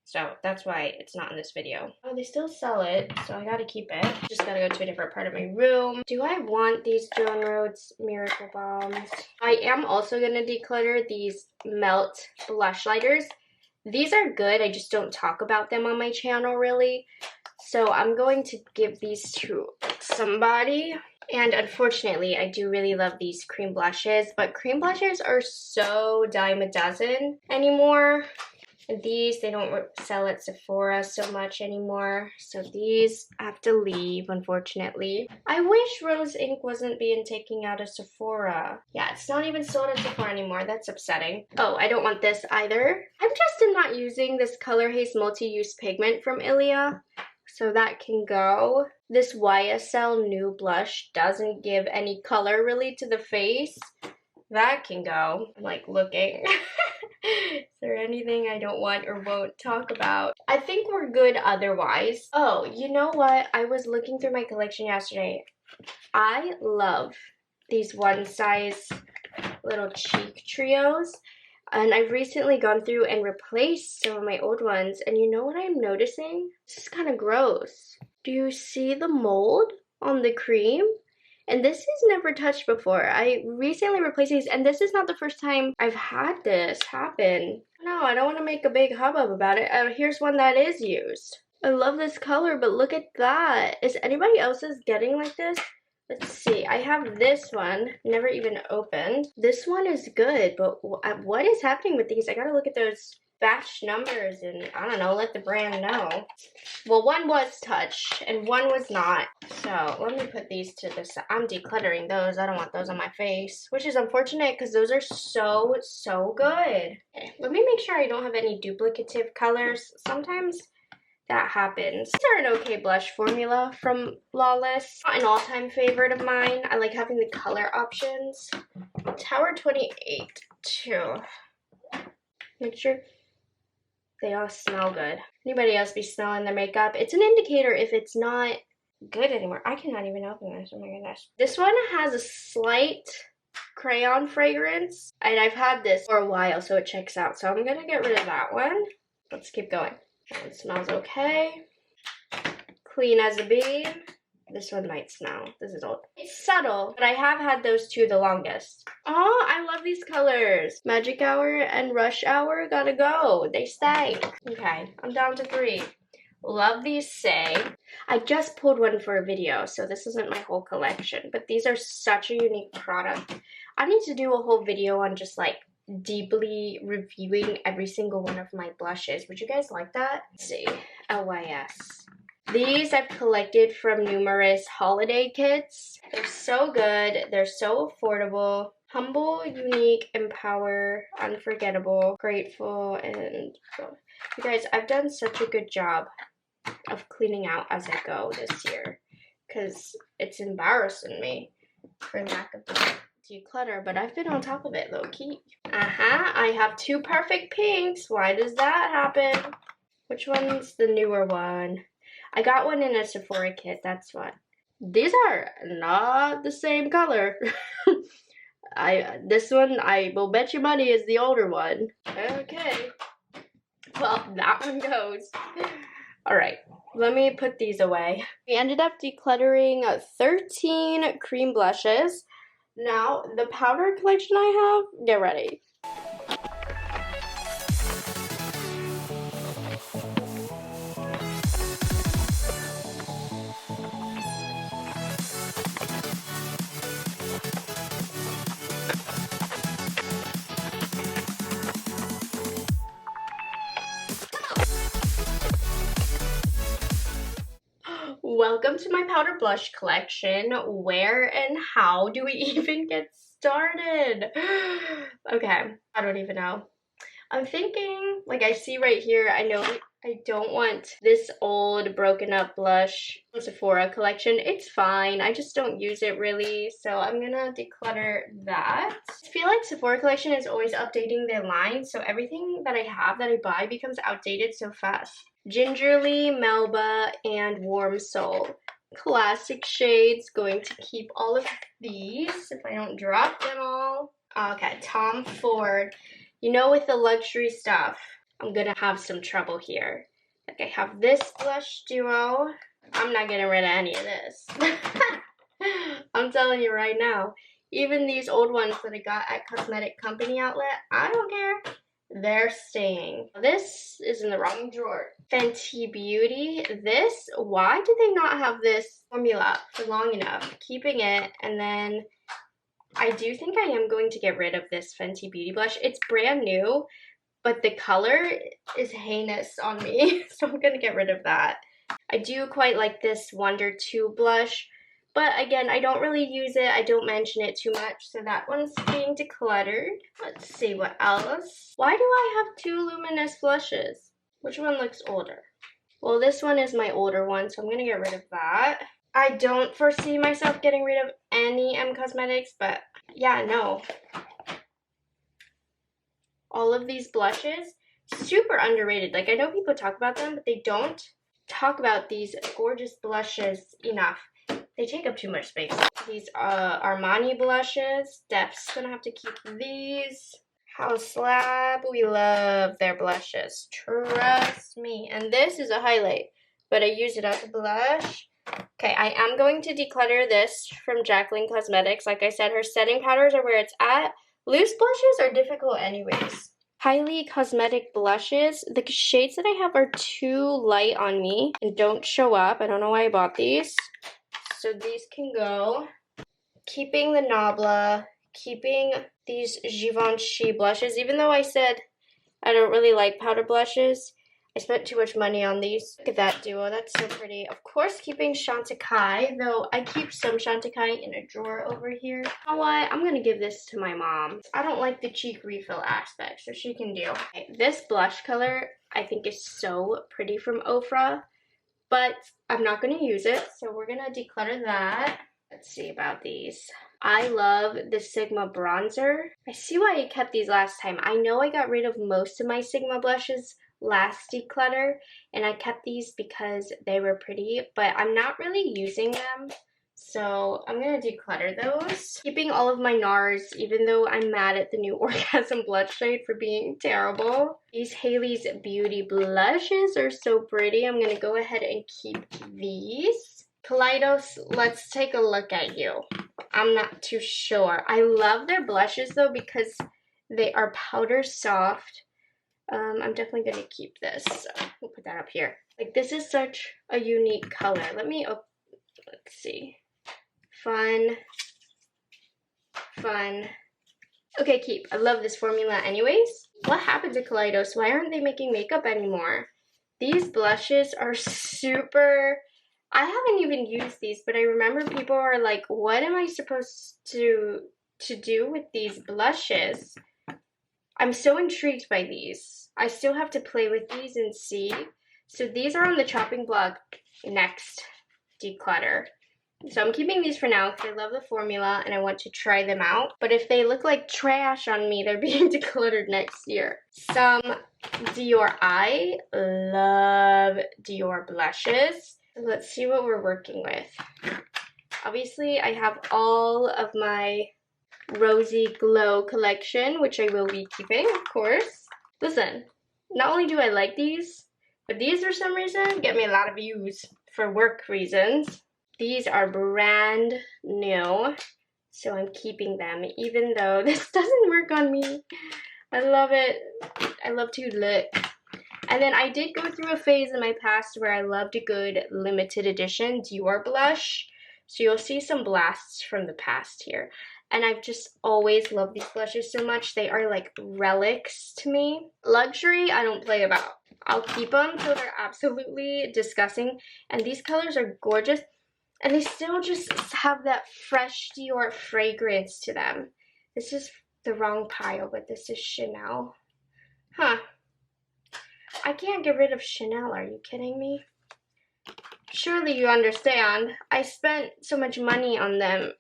So that's why it's not in this video. Oh, they still sell it, so I gotta keep it. Just gotta go to a different part of my room. Do I want these Joan Rhodes Miracle Bombs? I am also gonna declutter these Melt blush lighters. These are good, I just don't talk about them on my channel really. So I'm going to give these to somebody. And unfortunately, I do really love these cream blushes, but cream blushes are so dime a dozen anymore. These, they don't sell at Sephora so much anymore. So these have to leave, unfortunately. I wish Rose Ink wasn't being taken out of Sephora. Yeah, it's not even sold at Sephora anymore. That's upsetting. Oh, I don't want this either. I'm just not using this Color Haze Multi-Use Pigment from Ilia, so that can go. This YSL New Blush doesn't give any color really to the face. That can go. I'm like looking. Is there anything I don't want or won't talk about? I think we're good otherwise. Oh, you know what? I was looking through my collection yesterday. I love these one size little cheek trios. And I've recently gone through and replaced some of my old ones. And you know what I'm noticing? This is kind of gross. Do you see the mold on the cream? And this is never touched before. I recently replaced these, and this is not the first time I've had this happen. No, I don't want to make a big hubbub about it. Here's one that is used. I love this color, but look at that. Is anybody else's getting like this? Let's see. I have this one, never even opened. This one is good, but what is happening with these? I gotta look at those batch numbers and, I don't know, let the brand know. Well, one was touched and one was not. So let me put these to the side. I'm decluttering those. I don't want those on my face, which is unfortunate because those are so good. Okay, let me make sure I don't have any duplicative colors. Sometimes that happens. These are an okay blush formula from Lawless. Not an all-time favorite of mine. I like having the color options. Tower 28 too. Make sure they all smell good. Anybody else be smelling their makeup? It's an indicator if it's not good anymore. I cannot even open this. Oh my goodness. This one has a slight crayon fragrance, and I've had this for a while, so it checks out. So I'm gonna get rid of that one. Let's keep going. It smells okay. Clean as a bean. This one might smell. This is old. It's subtle, but I have had those two the longest. Oh, I love these colors. Magic Hour and Rush Hour gotta go. They stay. Okay, I'm down to 3. Love these Say. I just pulled one for a video, so this isn't my whole collection, but these are such a unique product. I need to do a whole video on just like deeply reviewing every single one of my blushes. Would you guys like that? Let's see. LYS. These I've collected from numerous holiday kits. They're so good. They're so affordable. Humble, unique, empower, unforgettable, grateful, and so. You guys, I've done such a good job of cleaning out as I go this year because it's embarrassing me for lack of declutter, but I've been on top of it low-key. I have 2 perfect pinks. Why does that happen? Which one's the newer one? I got one in a Sephora kit, that's what. These are not the same color. This one, I will bet you money, is the older one. Okay. Well, that one goes. Alright, let me put these away. We ended up decluttering 13 cream blushes. Now, the powder collection I have, get ready. Welcome to my powder blush collection. Where and how do we even get started? Okay, I don't even know. I'm thinking, like I see right here, I know I don't want this old broken up blush Sephora collection. It's fine, I just don't use it really, so I'm gonna declutter that. I feel like Sephora collection is always updating their line, so everything that I have that I buy becomes outdated so fast. Gingerly, Melba, and Warm Soul. Classic shades. Going to keep all of these if I don't drop them all. Okay, Tom Ford. You know, with the luxury stuff, I'm gonna have some trouble here. Like, I have this blush duo. I'm not getting rid of any of this. I'm telling you right now. Even these old ones that I got at Cosmetic Company outlet, I don't care. They're staying. This is in the wrong drawer. Fenty Beauty. This, why did they not have this formula for long enough? Keeping it, and then I do think I am going to get rid of this Fenty Beauty blush. It's brand new, but the color is heinous on me, so I'm gonna get rid of that. I do quite like this Wonder 2 blush, but again, I don't really use it. I don't mention it too much, so that one's being decluttered. Let's see what else. Why do I have 2 luminous blushes? Which one looks older? Well, this one is my older one, so I'm gonna get rid of that. I don't foresee myself getting rid of any M Cosmetics, but yeah, no. All of these blushes, super underrated. Like, I know people talk about them, but they don't talk about these gorgeous blushes enough. They take up too much space. These Armani blushes. Def's gonna have to keep these. House Lab. We love their blushes. Trust me. And this is a highlight, but I use it as a blush. Okay, I am going to declutter this from Jacqueline Cosmetics. Like I said, her setting powders are where it's at. Loose blushes are difficult anyways. Kylie Cosmetic blushes. The shades that I have are too light on me and don't show up. I don't know why I bought these. So these can go. Keeping the Nabla, keeping these Givenchy blushes. Even though I said I don't really like powder blushes, I spent too much money on these. Look at that duo, that's so pretty. Of course, keeping Chantecaille, though I keep some Chantecaille in a drawer over here. You know what? I'm gonna give this to my mom. I don't like the cheek refill aspect, so she can do. Okay, this blush color I think is so pretty from Ofra, but I'm not going to use it, so we're going to declutter that. Let's see about these. I love the Sigma bronzer. I see why I kept these last time. I know I got rid of most of my Sigma blushes last declutter, and I kept these because they were pretty, but I'm not really using them, so I'm going to declutter those. Keeping all of my NARS, even though I'm mad at the new Orgasm blush shade for being terrible. These Hailey's Beauty blushes are so pretty. I'm going to go ahead and keep these. Kaleidos, let's take a look at you. I'm not too sure. I love their blushes though because they are powder soft. I'm definitely going to keep this. So we'll put that up here. Like, this is such a unique color. Let's see. Fun. Okay, keep. I love this formula anyways. What happened to Kaleidos? Why aren't they making makeup anymore? These blushes are super... I haven't even used these, but I remember people are like, what am I supposed to to do with these blushes. I'm so intrigued by these. I still have to play with these and see. So these are on the chopping block next declutter. So I'm keeping these for now because I love the formula and I want to try them out. But if they look like trash on me, they're being decluttered next year. Some Dior. I love Dior blushes. Let's see what we're working with. Obviously, I have all of my Rosy Glow collection, which I will be keeping, of course. Listen, not only do I like these, but these for some reason get me a lot of views for work reasons. These are brand new, so I'm keeping them, even though this doesn't work on me. I love it. I love to look. And then I did go through a phase in my past where I loved a good limited edition Dior blush. So you'll see some blasts from the past here. And I've just always loved these blushes so much. They are like relics to me. Luxury, I don't play about. I'll keep them till they're absolutely disgusting. And these colors are gorgeous. And they still just have that fresh Dior fragrance to them. This is the wrong pile, but this is Chanel. Huh. I can't get rid of Chanel, are you kidding me? Surely you understand. I spent so much money on them.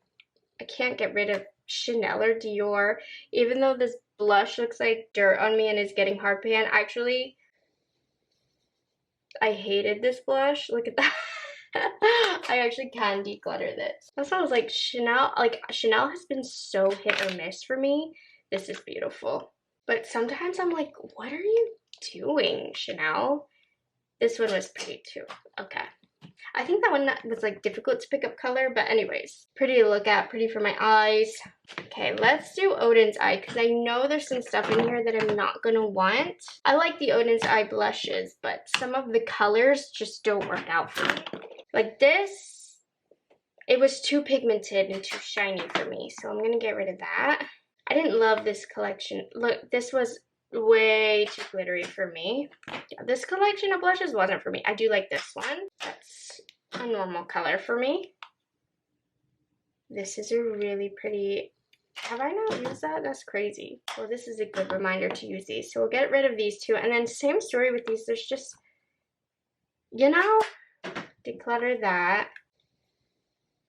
I can't get rid of Chanel or Dior. Even though this blush looks like dirt on me and is getting hard pan. Actually, I hated this blush. Look at that. I actually can declutter this. That sounds like Chanel. Like, Chanel has been so hit or miss for me. This is beautiful. But sometimes I'm like, what are you doing, Chanel? This one was pretty too. Okay. I think that one was like difficult to pick up color, but anyways, pretty to look at, pretty for my eyes. Okay, let's do Odin's Eye because I know there's some stuff in here that I'm not gonna want. I like the Odin's Eye blushes, but some of the colors just don't work out for me. Like this, it was too pigmented and too shiny for me, so I'm gonna get rid of that. I didn't love this collection. Look, this was way too glittery for me. Yeah, this collection of blushes wasn't for me. I do like this one. That's a normal color for me. This is a really pretty... Have I not used that? That's crazy. Well, this is a good reminder to use these. So we'll get rid of these two. And then same story with these. There's just, you know, declutter that.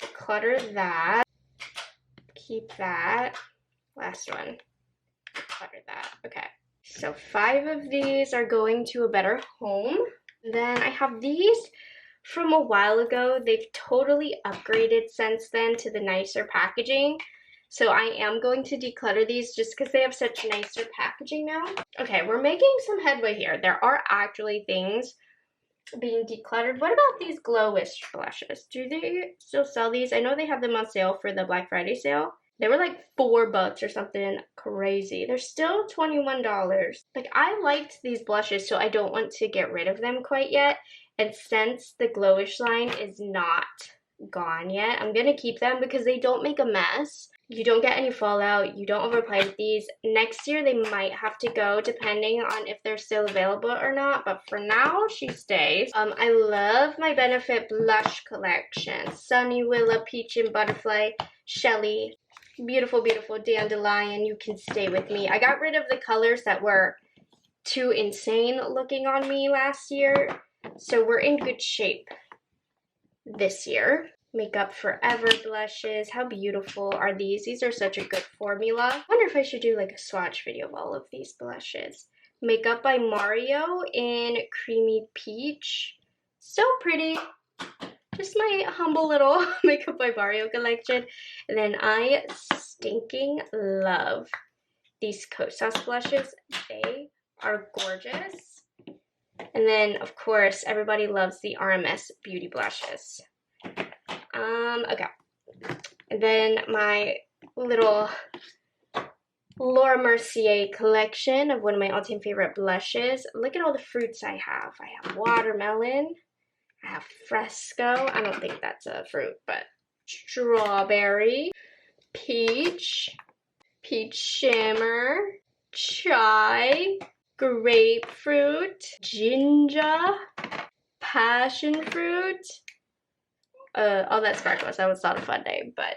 Declutter that. Keep that. Last one. Declutter that. Okay. So 5 of these are going to a better home. Then I have these from a while ago. They've totally upgraded since then to the nicer packaging. So I am going to declutter these just because they have such nicer packaging now. Okay, we're making some headway here. There are actually things being decluttered. What about these Glowish blushes? Do they still sell these? I know they have them on sale for the Black Friday sale. They were like $4 or something crazy. They're still $21. Like, I liked these blushes, so I don't want to get rid of them quite yet. And since the Glowish line is not gone yet, I'm gonna keep them because they don't make a mess. You don't get any fallout. You don't overapply with these. Next year, they might have to go depending on if they're still available or not. But for now, she stays. I love my Benefit blush collection. Sunny Willow, Peach and Butterfly, Shelly. Beautiful, beautiful Dandelion. You can stay with me. I got rid of the colors that were too insane looking on me last year. So we're in good shape this year. Makeup Forever blushes. How beautiful are these? These are such a good formula. I wonder if I should do like a swatch video of all of these blushes. Makeup by Mario in Creamy Peach. So pretty. Just my humble little Makeup by Mario collection. And then I stinking love these Kosas blushes. They are gorgeous. And then, of course, everybody loves the RMS Beauty blushes. Okay. And then my little Laura Mercier collection of one of my all-time favorite blushes. Look at all the fruits I have. I have watermelon. I have Fresco. I don't think that's a fruit, but strawberry, peach, peach shimmer, chai, grapefruit, ginger, passion fruit. Oh, that's sparkles. That was not a fun name, but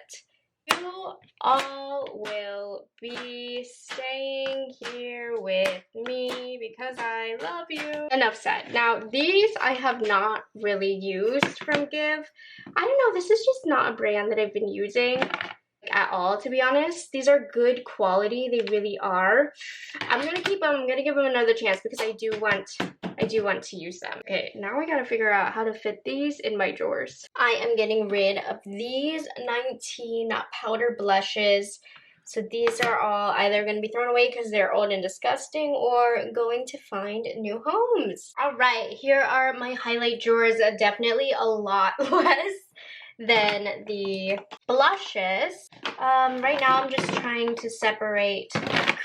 You all will be staying here with me because I love you. Enough said. Now, these I have not really used from Give. I don't know, this is just not a brand that I've been using at all, to be honest. These are good quality, they really are. I'm gonna keep them, I'm gonna give them another chance because I do want to use them. Okay, now I gotta figure out how to fit these in my drawers. I am getting rid of these 19 powder blushes. So these are all either going to be thrown away because they're old and disgusting or going to find new homes. All right, here are my highlight drawers. Definitely a lot less than the blushes. Right now I'm just trying to separate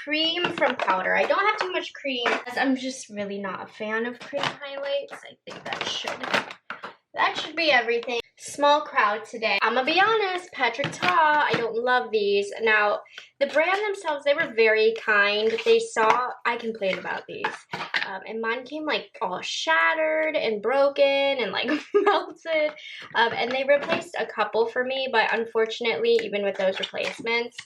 cream from powder. I don't have too much cream as I'm just really not a fan of cream highlights. I think that should be everything. Small crowd today. I'm gonna be honest, Patrick Ta, I don't love these. Now, the brand themselves, they were very kind. They saw I complained about these. And mine came like all shattered and broken and like melted. And they replaced a couple for me, but unfortunately, even with those replacements,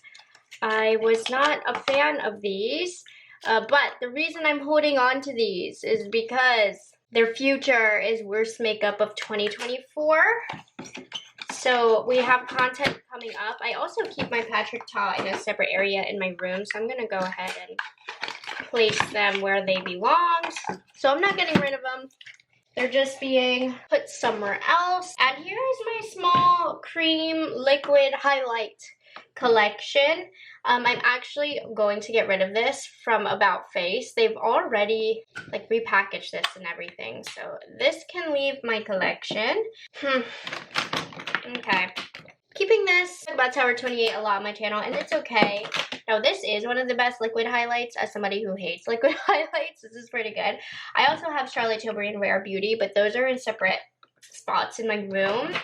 I was not a fan of these. But the reason I'm holding on to these is because their future is worst makeup of 2024. So we have content coming up. I also keep my Patrick Ta in a separate area in my room, so I'm gonna go ahead and place them where they belong. So I'm not getting rid of them. They're just being put somewhere else. And here is my small cream liquid highlight collection. I'm actually going to get rid of this from About Face. They've already like repackaged this and everything. So this can leave my collection. Okay. Keeping this about Tower 28 a lot on my channel, and it's okay. Now this is one of the best liquid highlights. As somebody who hates liquid highlights, this is pretty good. I also have Charlotte Tilbury and Rare Beauty, but those are in separate spots in my room.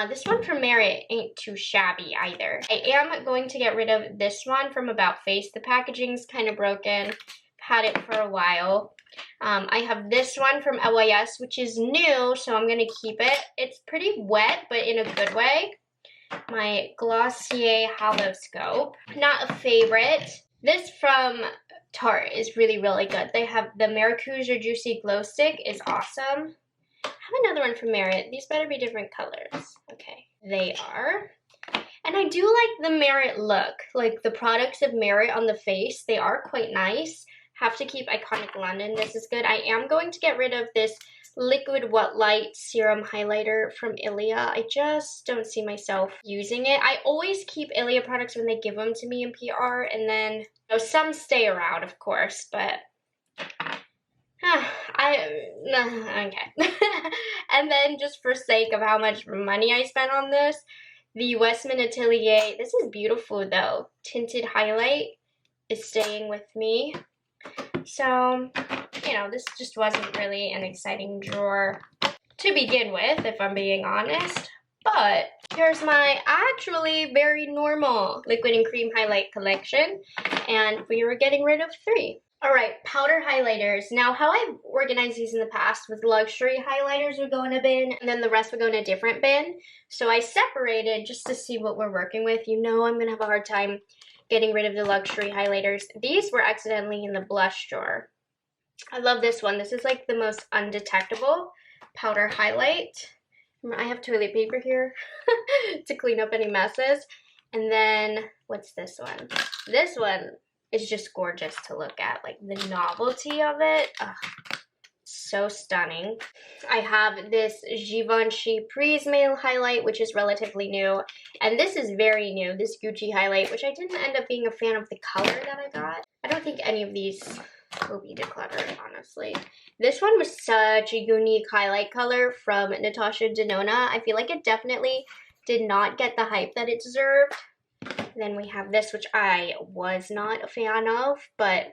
This one from Merit ain't too shabby either. I am going to get rid of this one from About Face. The packaging's kind of broken. Had it for a while. I have this one from LYS, which is new, so I'm going to keep it. It's pretty wet, but in a good way. My Glossier Hollow Scope. Not a favorite. This from Tarte is really, really good. They have the Maracuja Juicy Glow Stick is awesome. I have another one from Merit. These better be different colors. Okay, they are. And I do like the Merit look. Like the products of Merit on the face, they are quite nice. Have to keep Iconic London. This is good. I am going to get rid of this Liquid What Light Serum Highlighter from Ilia. I just don't see myself using it. I always keep Ilia products when they give them to me in PR, and then you know, some stay around, of course, but okay. And then just for sake of how much money I spent on this, the Westman Atelier, this is beautiful though, tinted highlight is staying with me. So, you know, this just wasn't really an exciting drawer to begin with, if I'm being honest. But here's my actually very normal liquid and cream highlight collection, and we were getting rid of 3. All right, powder highlighters. Now, how I've organized these in the past was luxury highlighters would go in a bin, and then the rest would go in a different bin. So I separated just to see what we're working with. You know I'm going to have a hard time getting rid of the luxury highlighters. These were accidentally in the blush drawer. I love this one. This is like the most undetectable powder highlight. I have toilet paper here to clean up any messes. And then, what's this one? This one is just gorgeous to look at. Like the novelty of it. Ugh, so stunning. I have this Givenchy Prise Mail highlight, which is relatively new. And this is very new, this Gucci highlight, which I didn't end up being a fan of the color that I got. I don't think any of these will be decluttered, honestly. This one was such a unique highlight color from Natasha Denona. I feel like it definitely did not get the hype that it deserved. Then we have this, which I was not a fan of, but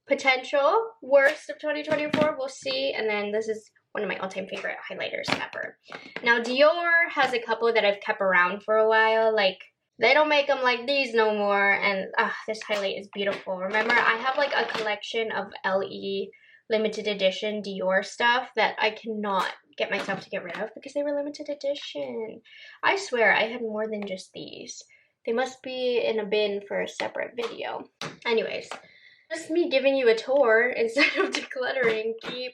potential worst of 2024, we'll see. And then this is one of my all-time favorite highlighters ever. Now, Dior has a couple that I've kept around for a while. Like, they don't make them like these no more. And this highlight is beautiful. Remember, I have like a collection of LE limited edition Dior stuff that I cannot get myself to get rid of because they were limited edition. I swear I had more than just these. They must be in a bin for a separate video. Anyways, just me giving you a tour instead of decluttering. Keep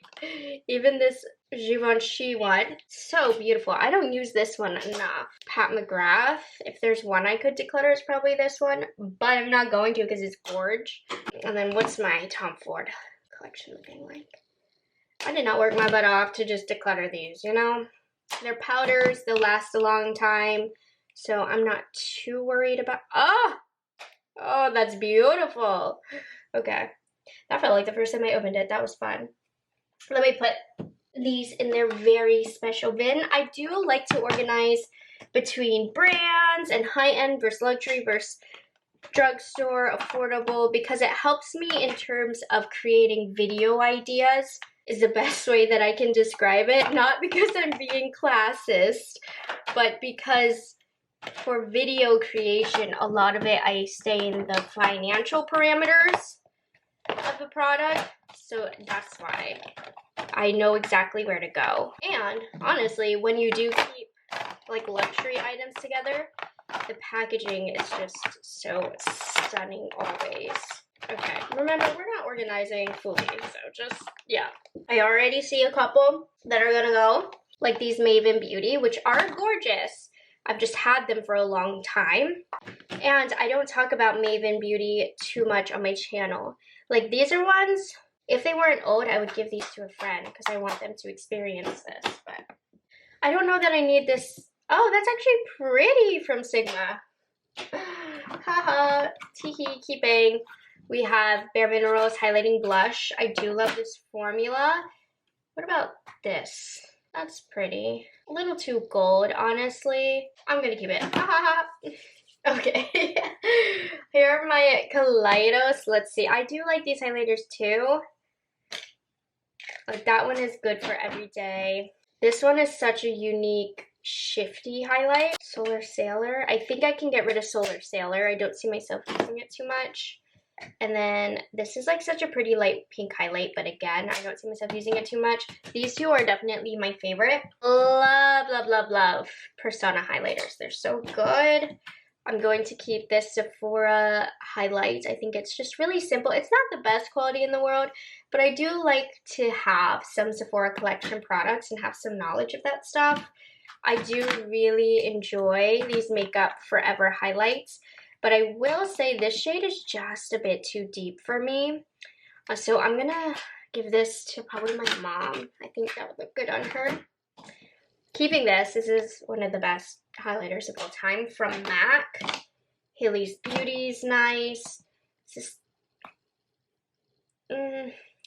even this Givenchy one. So beautiful. I don't use this one enough. Pat McGrath. If there's one I could declutter, it's probably this one. But I'm not going to because it's gorge. And then what's my Tom Ford collection looking like? I did not work my butt off to just declutter these, you know? They're powders. They'll last a long time. So I'm not too worried about... Oh, that's beautiful. Okay. That felt like the first time I opened it. That was fun. Let me put these in their very special bin. I do like to organize between brands and high-end versus luxury versus drugstore, affordable, because it helps me in terms of creating video ideas is the best way that I can describe it. Not because I'm being classist, but because for video creation, a lot of it I stay in the financial parameters of the product, so that's why I know exactly where to go. And honestly, when you do keep like luxury items together, the packaging is just so stunning always. Okay, remember, we're not organizing fully, so just, yeah. I already see a couple that are gonna go, like these Maven Beauty, which are gorgeous. I've just had them for a long time. And I don't talk about Maven Beauty too much on my channel. Like, these are ones, if they weren't old, I would give these to a friend because I want them to experience this. But I don't know that I need this. Oh, that's actually pretty from Sigma. Haha, teehee, keeping. We have Bare Minerals Highlighting Blush. I do love this formula. What about this? That's pretty. A little too gold, honestly. I'm gonna keep it. Okay. Here are my Kaleidos. Let's see. I do like these highlighters too. Like, that one is good for every day. This one is such a unique, shifty highlight. Solar Sailor. I think I can get rid of Solar Sailor. I don't see myself using it too much. And then this is like such a pretty light pink highlight, but again, I don't see myself using it too much. These two are definitely my favorite. Love, love, love, love Persona highlighters. They're so good. I'm going to keep this Sephora highlight. I think it's just really simple. It's not the best quality in the world, but I do like to have some Sephora collection products and have some knowledge of that stuff. I do really enjoy these Makeup Forever highlights. But I will say this shade is just a bit too deep for me. So I'm gonna give this to probably my mom. I think that would look good on her. Keeping this is one of the best highlighters of all time from MAC. Hailey's Beauty's nice. This is,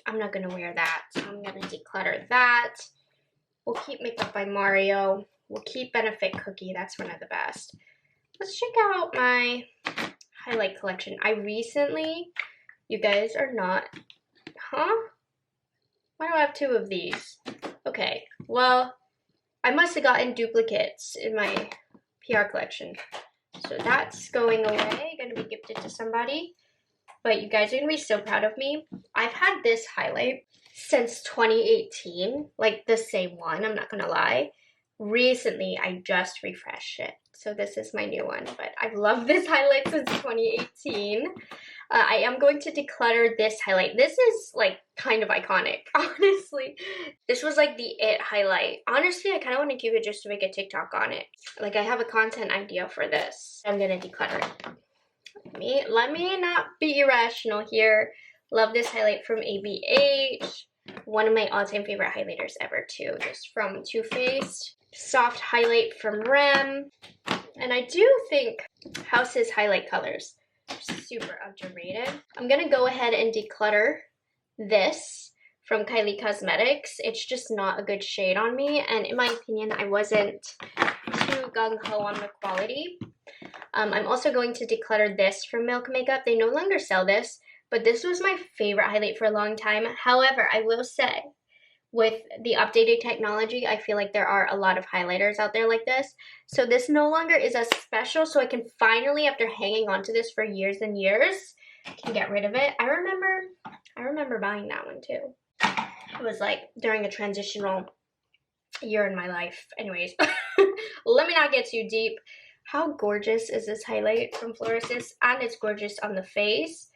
I'm not gonna wear that, so I'm gonna declutter that. We'll keep Makeup by Mario. We'll keep Benefit Cookie, that's one of the best. Let's check out my highlight collection. I recently, you guys are not, why do I have two of these? Okay, well, I must have gotten duplicates in my PR collection. So that's going away, gonna be gifted to somebody. But you guys are gonna be so proud of me. I've had this highlight since 2018, like the same one, I'm not gonna lie. Recently, I just refreshed it. So this is my new one, but I've loved this highlight since 2018. I am going to declutter this highlight. This is like kind of iconic, honestly. This was like the it highlight. Honestly, I kind of want to keep it just to make a TikTok on it. Like, I have a content idea for this. I'm gonna declutter it. Let me not be irrational here. Love this highlight from ABH. One of my all-time favorite highlighters ever too, just from Too Faced. Soft highlight from Rem. And I do think House's highlight colors are super underrated. I'm gonna go ahead and declutter this from Kylie Cosmetics. It's just not a good shade on me, and in my opinion, I wasn't too gung-ho on the quality. I'm also going to declutter this from Milk Makeup. They no longer sell this, but this was my favorite highlight for a long time. However, I will say, with the updated technology, I feel like there are a lot of highlighters out there like this. So this no longer is as special, so I can finally, after hanging on to this for years and years, can get rid of it. I remember buying that one too. It was like during a transitional year in my life. Anyways, let me not get too deep. How gorgeous is this highlight from Fluorescence? And it's gorgeous on the face.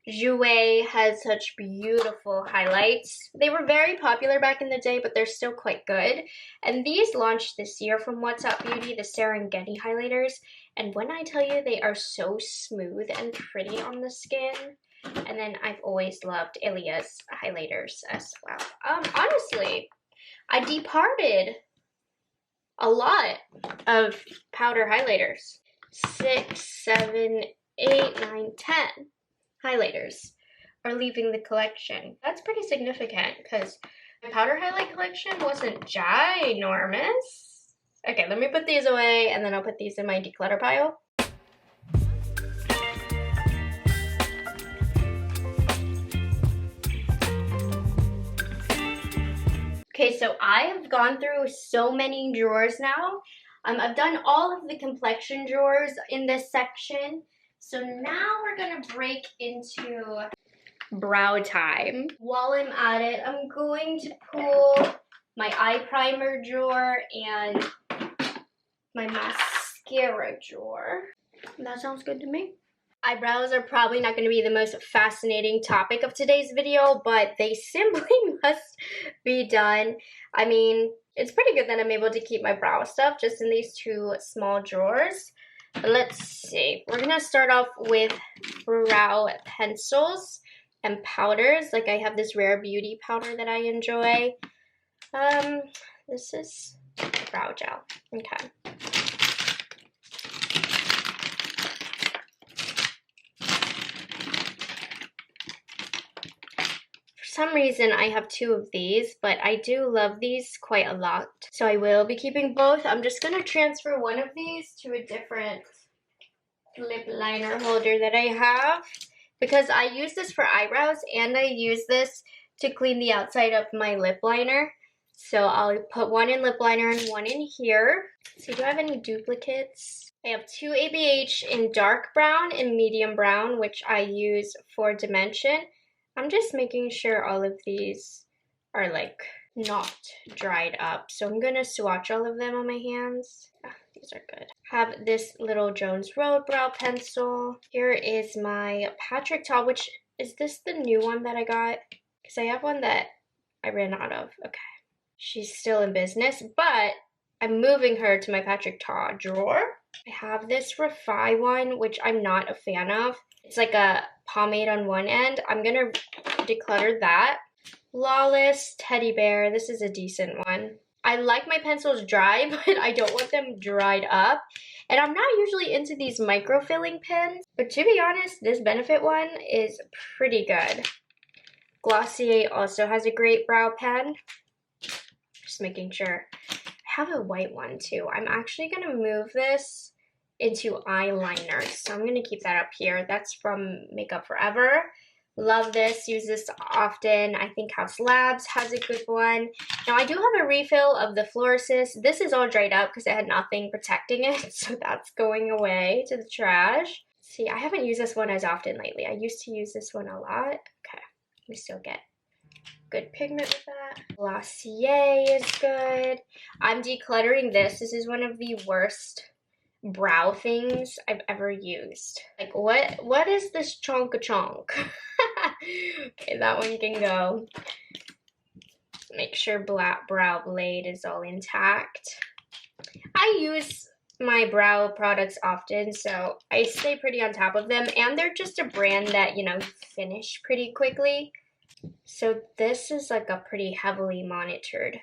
Jouer has such beautiful highlights. They were very popular back in the day, but they're still quite good. And these launched this year from What's Up Beauty, the Serengeti highlighters. And when I tell you, they are so smooth and pretty on the skin. And then I've always loved Ilia's highlighters as well. Honestly, I departed a lot of powder highlighters. 6, 7, 8, 9, 10 highlighters are leaving the collection. That's pretty significant because my powder highlight collection wasn't ginormous. Okay, let me put these away and then I'll put these in my declutter pile. Okay, so I have gone through so many drawers now. I've done all of the complexion drawers in this section. So now we're gonna break into brow time. While I'm at it, I'm going to pull my eye primer drawer and my mascara drawer. That sounds good to me. Eyebrows are probably not going to be the most fascinating topic of today's video, but they simply must be done. I mean, it's pretty good that I'm able to keep my brow stuff just in these two small drawers. But let's see. We're going to start off with brow pencils and powders. Like I have this Rare Beauty powder that I enjoy. This is brow gel. Okay. For some reason I have two of these, but I do love these quite a lot. So I will be keeping both. I'm just going to transfer one of these to a different lip liner holder that I have because I use this for eyebrows and I use this to clean the outside of my lip liner. So I'll put one in lip liner and one in here. So do I have any duplicates? I have two ABH in dark brown and medium brown, which I use for dimension. I'm just making sure all of these are like not dried up. So I'm gonna swatch all of them on my hands. These are good. Have this little Jones Road brow pencil. Here is my Patrick Ta, which is this the new one that I got? Because I have one that I ran out of. Okay. She's still in business, but I'm moving her to my Patrick Ta drawer. I have this Rephr one, which I'm not a fan of. It's like a pomade on one end. I'm gonna declutter that. Flawless Teddy Bear. This is a decent one. I like my pencils dry, but I don't want them dried up. And I'm not usually into these micro-filling pens, but to be honest, this Benefit one is pretty good. Glossier also has a great brow pen. Just making sure. I have a white one too. I'm actually gonna move this into eyeliner, so I'm gonna keep that up here. That's from Makeup Forever. Love this, use this often. I think House Labs has a good one. Now I do have a refill of the Fluorescence. This is all dried up because it had nothing protecting it, so that's going away to the trash. See, I haven't used this one as often lately. I used to use this one a lot. Okay, we still get good pigment with that. Glossier is good. I'm decluttering this. This is one of the worst brow things I've ever used. Like what is this chonk-a-chonk? Okay, that one can go. Make sure black brow blade is all intact. I use my brow products often, so I stay pretty on top of them, and they're just a brand that, you know, finish pretty quickly. So this is like a pretty heavily monitored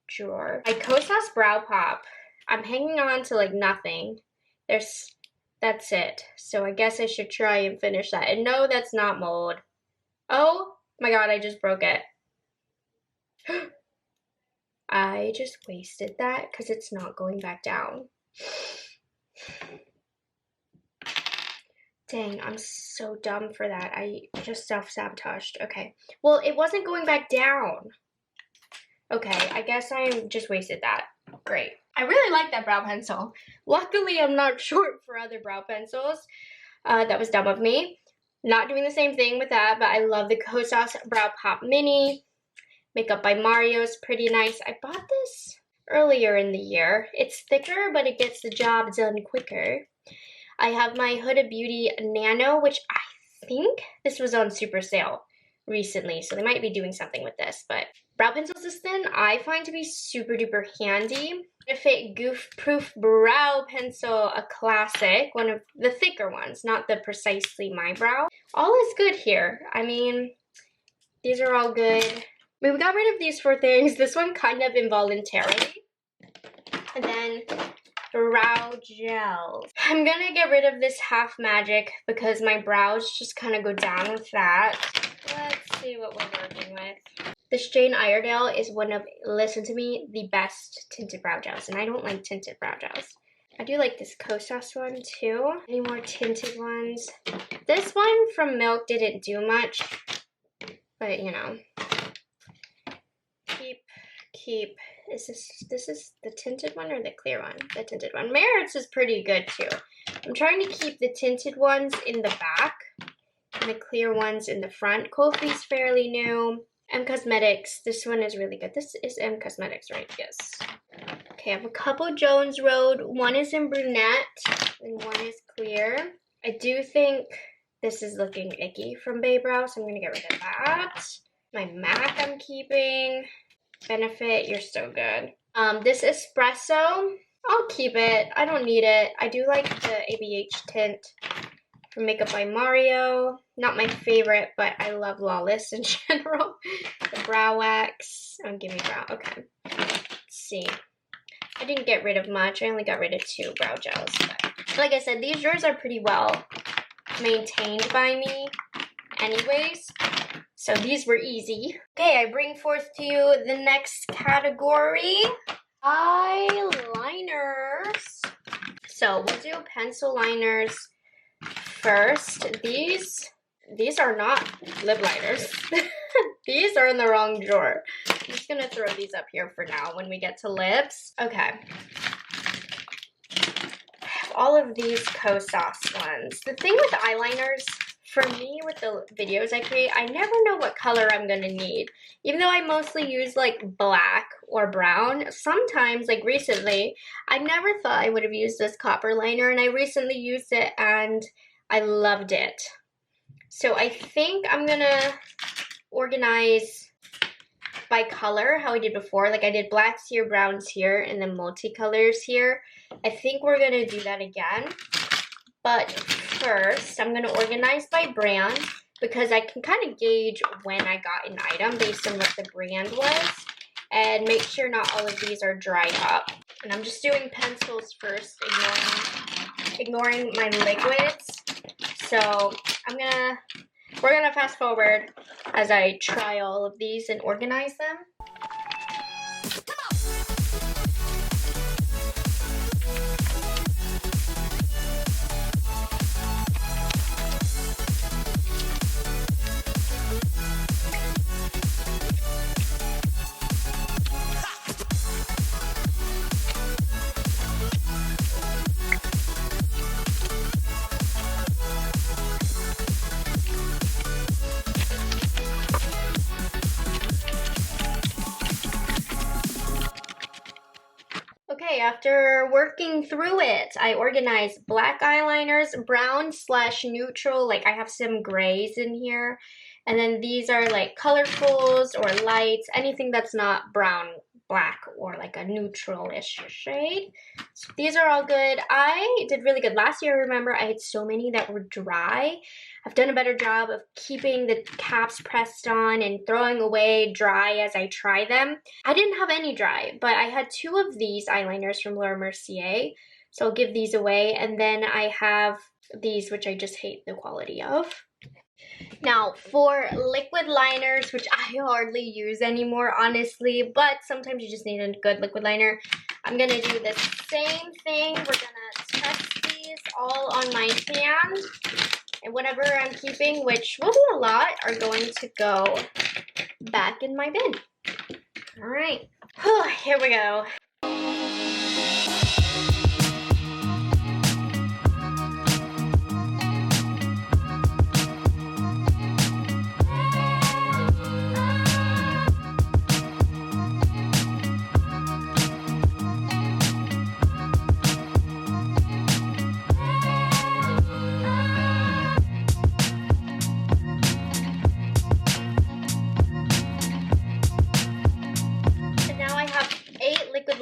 drawer. My Kosas Brow Pop. I'm hanging on to like nothing. That's it. So I guess I should try and finish that. And no, that's not mold. Oh my god, I just broke it. I just wasted that because it's not going back down. Dang, I'm so dumb for that. I just self-sabotaged. Okay. Well, it wasn't going back down. Okay, I guess I just wasted that. Great. I really like that brow pencil. Luckily, I'm not short for other brow pencils. That was dumb of me. Not doing the same thing with that, but I love the Kosas Brow Pop Mini. Makeup by Mario is pretty nice. I bought this earlier in the year. It's thicker, but it gets the job done quicker. I have my Huda Beauty Nano, which I think this was on super sale recently, so they might be doing something with this. But brow pencils this thin, I find to be super duper handy. Fit Goof Proof Brow Pencil, a classic, one of the thicker ones, not the Precisely My Brow. All is good here. I mean, these are all good. We got rid of these 4 things. This one kind of involuntarily. And then brow gels. I'm gonna get rid of this Half Magic because my brows just kind of go down with that. Let's see what we're working with. This Jane Iredale is one of, listen to me, the best tinted brow gels. And I don't like tinted brow gels. I do like this Kosas one too. Any more tinted ones? This one from Milk didn't do much. But you know. Keep. This is the tinted one or the clear one? The tinted one. Merritt's is pretty good too. I'm trying to keep the tinted ones in the back and the clear ones in the front. Kofi's fairly new. M Cosmetics, this one is really good. This is M Cosmetics, right? Yes. Okay, I have a couple Jones Road. One is in brunette and one is clear. I do think this is looking icky from Bay Brow, so I'm gonna get rid of that. My MAC I'm keeping. Benefit, you're so good. This Espresso, I'll keep it. I don't need it. I do like the ABH tint from Makeup by Mario. Not my favorite, but I love Lawless in general. The brow wax. Oh, give me brow. Okay. Let's see. I didn't get rid of much. I only got rid of 2 brow gels. But like I said, these drawers are pretty well maintained by me anyways. So these were easy. Okay, I bring forth to you the next category. Eyeliners. So we'll do pencil liners first. These are not lip liners. These are in the wrong drawer. I'm just gonna throw these up here for now when we get to lips. Okay. I have all of these Kosas ones. The thing with eyeliners, for me, with the videos I create, I never know what color I'm gonna need. Even though I mostly use like black or brown, sometimes, like recently, I never thought I would have used this copper liner, and I recently used it and I loved it. So I think I'm gonna organize by color, how I did before. Like I did blacks here, browns here, and then multicolors here. I think we're gonna do that again. But first, I'm going to organize by brand because I can kind of gauge when I got an item based on what the brand was, and make sure not all of these are dried up. And I'm just doing pencils first, ignoring my liquids. So we're gonna fast forward as I try all of these and organize them. After working through it, I organized black eyeliners, brown/neutral, like I have some grays in here, and then these are like colorfuls or lights, anything that's not brown, black, or like a neutral-ish shade. So these are all good. I did really good. Last year, remember, I had so many that were dry. I've done a better job of keeping the caps pressed on and throwing away dry as I try them. I didn't have any dry, but I had 2 of these eyeliners from Laura Mercier, so I'll give these away. And then I have these, which I just hate the quality of. Now, for liquid liners, which I hardly use anymore, honestly, but sometimes you just need a good liquid liner, I'm going to do the same thing. We're going to test these all on my hand. And whatever I'm keeping, which will be a lot, are going to go back in my bin. All right, here we go.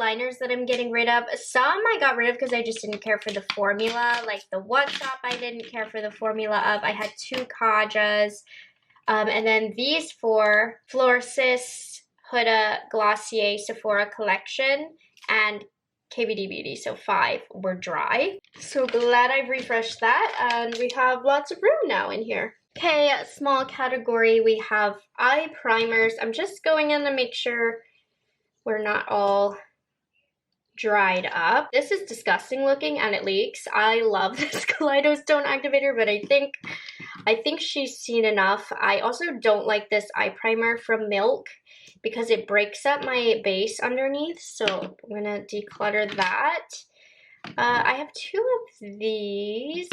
eyeliners that I'm getting rid of. Some I got rid of because I just didn't care for the formula. Like the What's Up, I didn't care for the formula of. I had 2 Kajas. And then these 4, Florsis, Huda, Glossier, Sephora Collection, and KVD Beauty, so 5 were dry. So glad I've refreshed that, and we have lots of room now in here. Okay, small category, we have eye primers. I'm just going in to make sure we're not all dried up. This is disgusting looking and it leaks. I love this Kaleido Stone Activator, but I think she's seen enough. I also don't like this eye primer from Milk because it breaks up my base underneath, so I'm gonna declutter that. I have 2 of these.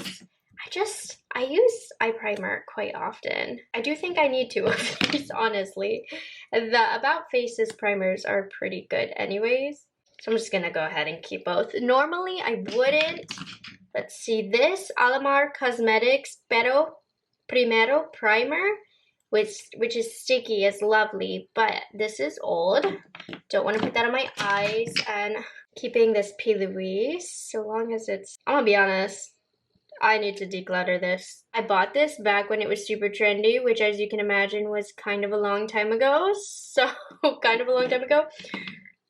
I use eye primer quite often. I do think I need 2 of these, honestly. The About Faces primers are pretty good anyways, so I'm just gonna go ahead and keep both. Normally I wouldn't. Let's see, this Alamar Cosmetics Pero Primero primer, which is sticky, is lovely, but this is old. Don't want to put that on my eyes. And keeping this P. Louise, so long as it's, I'm gonna be honest, I need to declutter this. I bought this back when it was super trendy, which as you can imagine was kind of a long time ago. So, kind of a long time ago.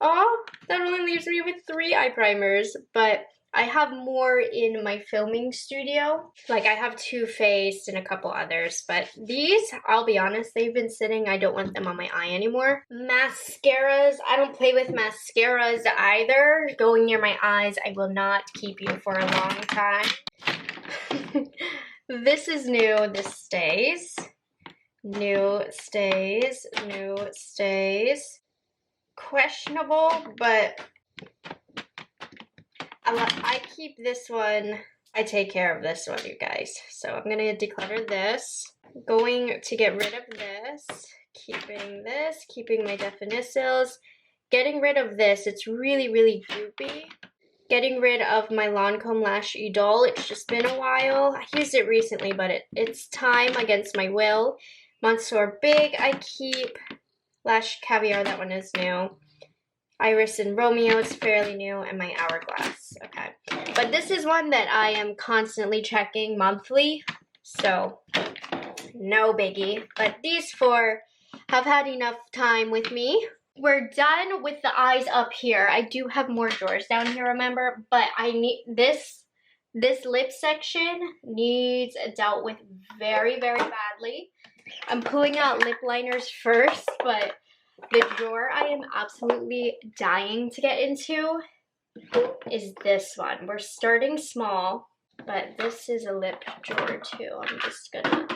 Oh, that only leaves me with 3 eye primers, but I have more in my filming studio. Like I have Too Faced and a couple others, but these, I'll be honest, they've been sitting. I don't want them on my eye anymore. Mascaras, I don't play with mascaras either. Going near my eyes, I will not keep you for a long time. This is new, this stays. New stays, new stays. Questionable, but I keep this one. I take care of this one, you guys. So I'm gonna declutter this. Going to get rid of this. Keeping my Definicils. Getting rid of this. It's really, really droopy. Getting rid of my Lancome Lash Idol. It's just been a while. I used it recently, but it's time against my will. Monsieur Big, I keep. Lash Caviar, that one is new. Iris and Romeo is fairly new, and my Hourglass. Okay. But this is one that I am constantly checking monthly, so no biggie. But these 4 have had enough time with me. We're done with the eyes up here. I do have more drawers down here, remember, but I need this lip section needs dealt with very, very badly. I'm pulling out lip liners first, but the drawer I am absolutely dying to get into is this one. We're starting small, but this is a lip drawer too. I'm just gonna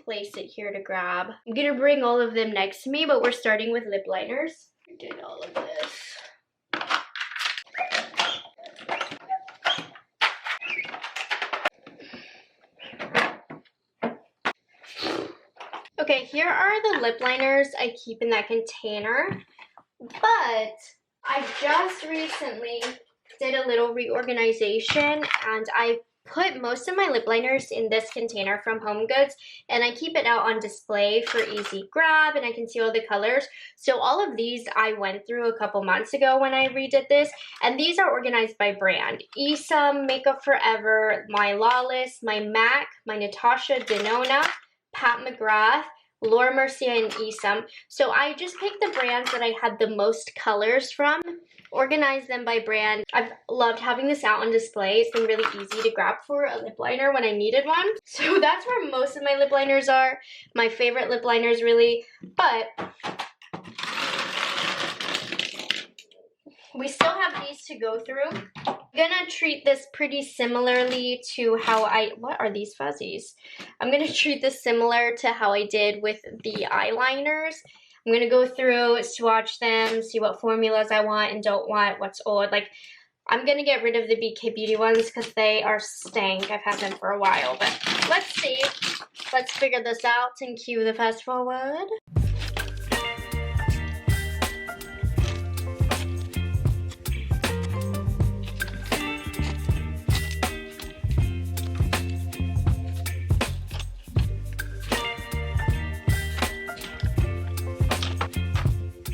place it here to grab. I'm gonna bring all of them next to me, but we're starting with lip liners. I did all of this. Okay, here are the lip liners I keep in that container, but I just recently did a little reorganization and I put most of my lip liners in this container from HomeGoods, and I keep it out on display for easy grab and I can see all the colors. So all of these I went through a couple months ago when I redid this, and these are organized by brand. Esam, Makeup Forever, My Lawless, My MAC, My Natasha Denona, Pat McGrath, Laura Mercier, and Esam. So I just picked the brands that I had the most colors from, organized them by brand. I've loved having this out on display. It's been really easy to grab for a lip liner when I needed one. So that's where most of my lip liners are. My favorite lip liners, really. But we still have these to go through. I'm gonna treat this pretty similarly to how what are these fuzzies? I'm gonna treat this similar to how I did with the eyeliners. I'm gonna go through, swatch them, see what formulas I want and don't want, what's old. Like, I'm gonna get rid of the BK Beauty ones because they are stank. I've had them for a while, but let's see. Let's figure this out and cue the fast forward.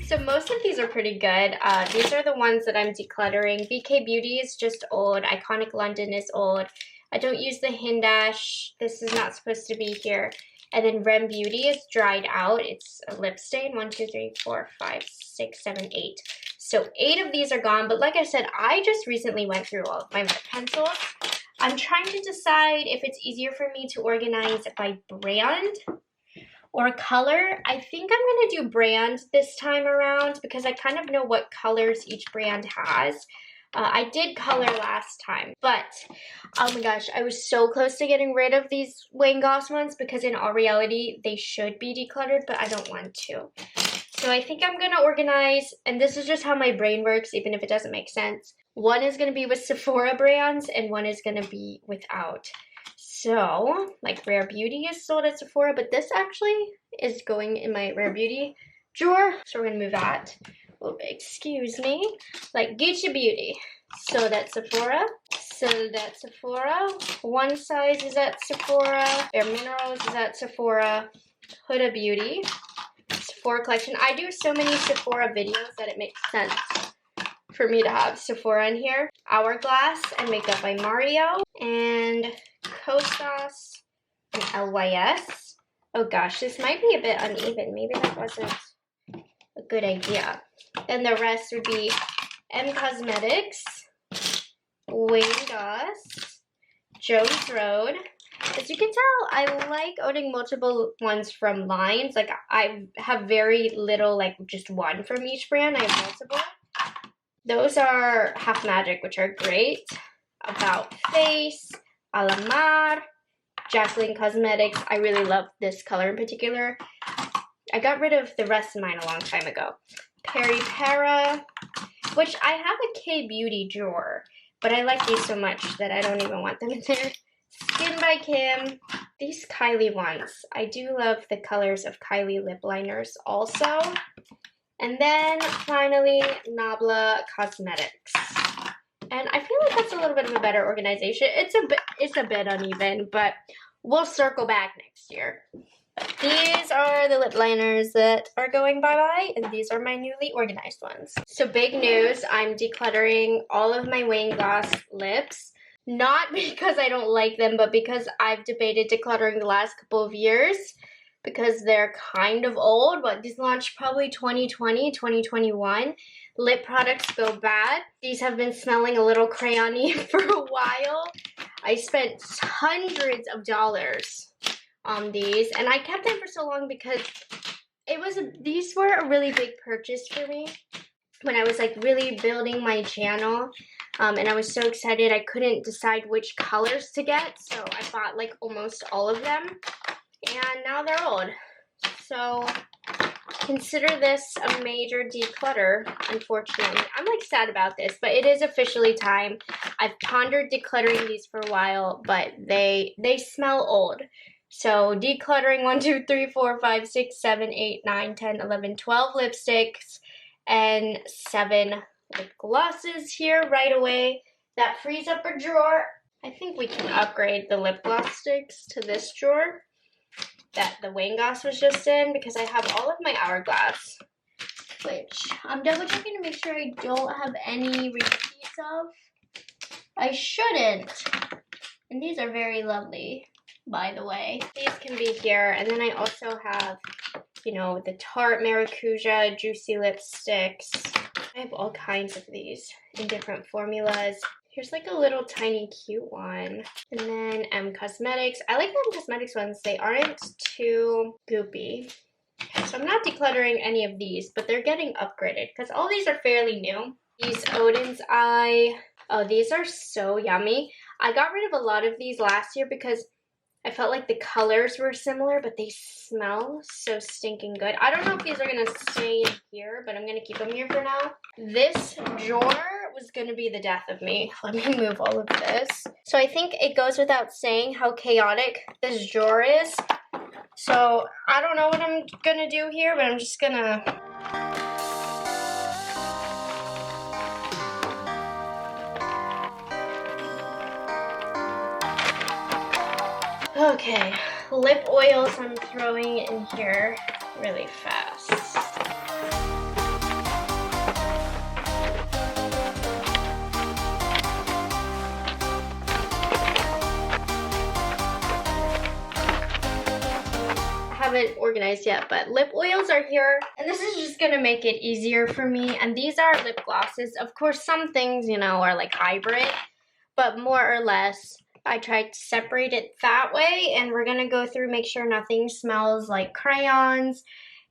So most of these are pretty good. These are the ones that I'm decluttering. BK Beauty is just old. Iconic London is old. I don't use the Hindash. This is not supposed to be here. And then Rem Beauty is dried out. It's a lip stain. 1, 2, 3, 4, 5, 6, 7, 8. So 8 of these are gone. But like I said, I just recently went through all of my lip pencils. I'm trying to decide if it's easier for me to organize by brand or color. I think I'm going to do brand this time around because I kind of know what colors each brand has. I did color last time, but oh my gosh, I was so close to getting rid of these Wayne Goss ones because in all reality, they should be decluttered, but I don't want to. So I think I'm going to organize, and this is just how my brain works, even if it doesn't make sense. One is going to be with Sephora brands, and one is going to be without. So, like Rare Beauty is sold at Sephora, but this actually is going in my Rare Beauty drawer, so we're going to move that. Oh, excuse me. Like Gucci Beauty, so that's Sephora. So that's Sephora. One Size is at Sephora. Bare Minerals is at Sephora. Huda Beauty. Sephora collection. I do so many Sephora videos that it makes sense for me to have Sephora in here. Hourglass and Makeup by Mario. And Kosas and LYS. Oh gosh, this might be a bit uneven. Maybe that wasn't a good idea. Then the rest would be M Cosmetics, Wayne Goss, Jones Road. As you can tell, I like owning multiple ones from lines. Like I have very little, like just one from each brand. I have multiple. Those are Half Magic, which are great. About Face, Alamar, Jacqueline Cosmetics. I really love this color in particular. I got rid of the rest of mine a long time ago. Peri Para, which I have a K-Beauty drawer, but I like these so much that I don't even want them in there. Skin by Kim. These Kylie ones. I do love the colors of Kylie lip liners also. And then finally, Nabla Cosmetics. And I feel like that's a little bit of a better organization. It's a bit uneven, but we'll circle back next year. These are the lip liners that are going bye-bye, and these are my newly organized ones. So big news, I'm decluttering all of my Wayne Goss lips. Not because I don't like them, but because I've debated decluttering the last couple of years because they're kind of old, but these launched probably 2020, 2021. Lip products go bad. These have been smelling a little crayony for a while. I spent hundreds of dollars on these, and I kept them for so long because these were a really big purchase for me when I was like really building my channel, and I was so excited I couldn't decide which colors to get, so I bought like almost all of them, and now they're old. So consider this a major declutter, unfortunately. I'm like sad about this, but it is officially time. I've pondered decluttering these for a while, but they smell old. So decluttering 1, 2, 3, 4, 5, 6, 7, 8, 9, 10, 11, 12 lipsticks and 7 lip glosses here right away. That frees up a drawer. I think we can upgrade the lip gloss sticks to this drawer that the Wayne Goss was just in because I have all of my Hourglass, which I'm double checking to make sure I don't have any repeats of. I shouldn't. And these are very lovely, by the way. These can be here. And then I also have, you know, the Tarte Maracuja Juicy Lipsticks. I have all kinds of these in different formulas. Here's like a little tiny cute one. And then M Cosmetics. I like the M Cosmetics ones. They aren't too goopy. So I'm not decluttering any of these, but they're getting upgraded because all these are fairly new. These Odin's Eye. Oh, these are so yummy. I got rid of a lot of these last year because I felt like the colors were similar, but they smell so stinking good. I don't know if these are going to stay in here, but I'm going to keep them here for now. This drawer was going to be the death of me. Let me move all of this. So I think it goes without saying how chaotic this drawer is. So I don't know what I'm going to do here, but I'm just going to... Okay, lip oils I'm throwing in here really fast. haven't organized yet, but lip oils are here. And this is just gonna make it easier for me. And these are lip glosses. Of course, some things, you know, are like hybrid, but more or less, I tried to separate it that way. And we're gonna go through, make sure nothing smells like crayons,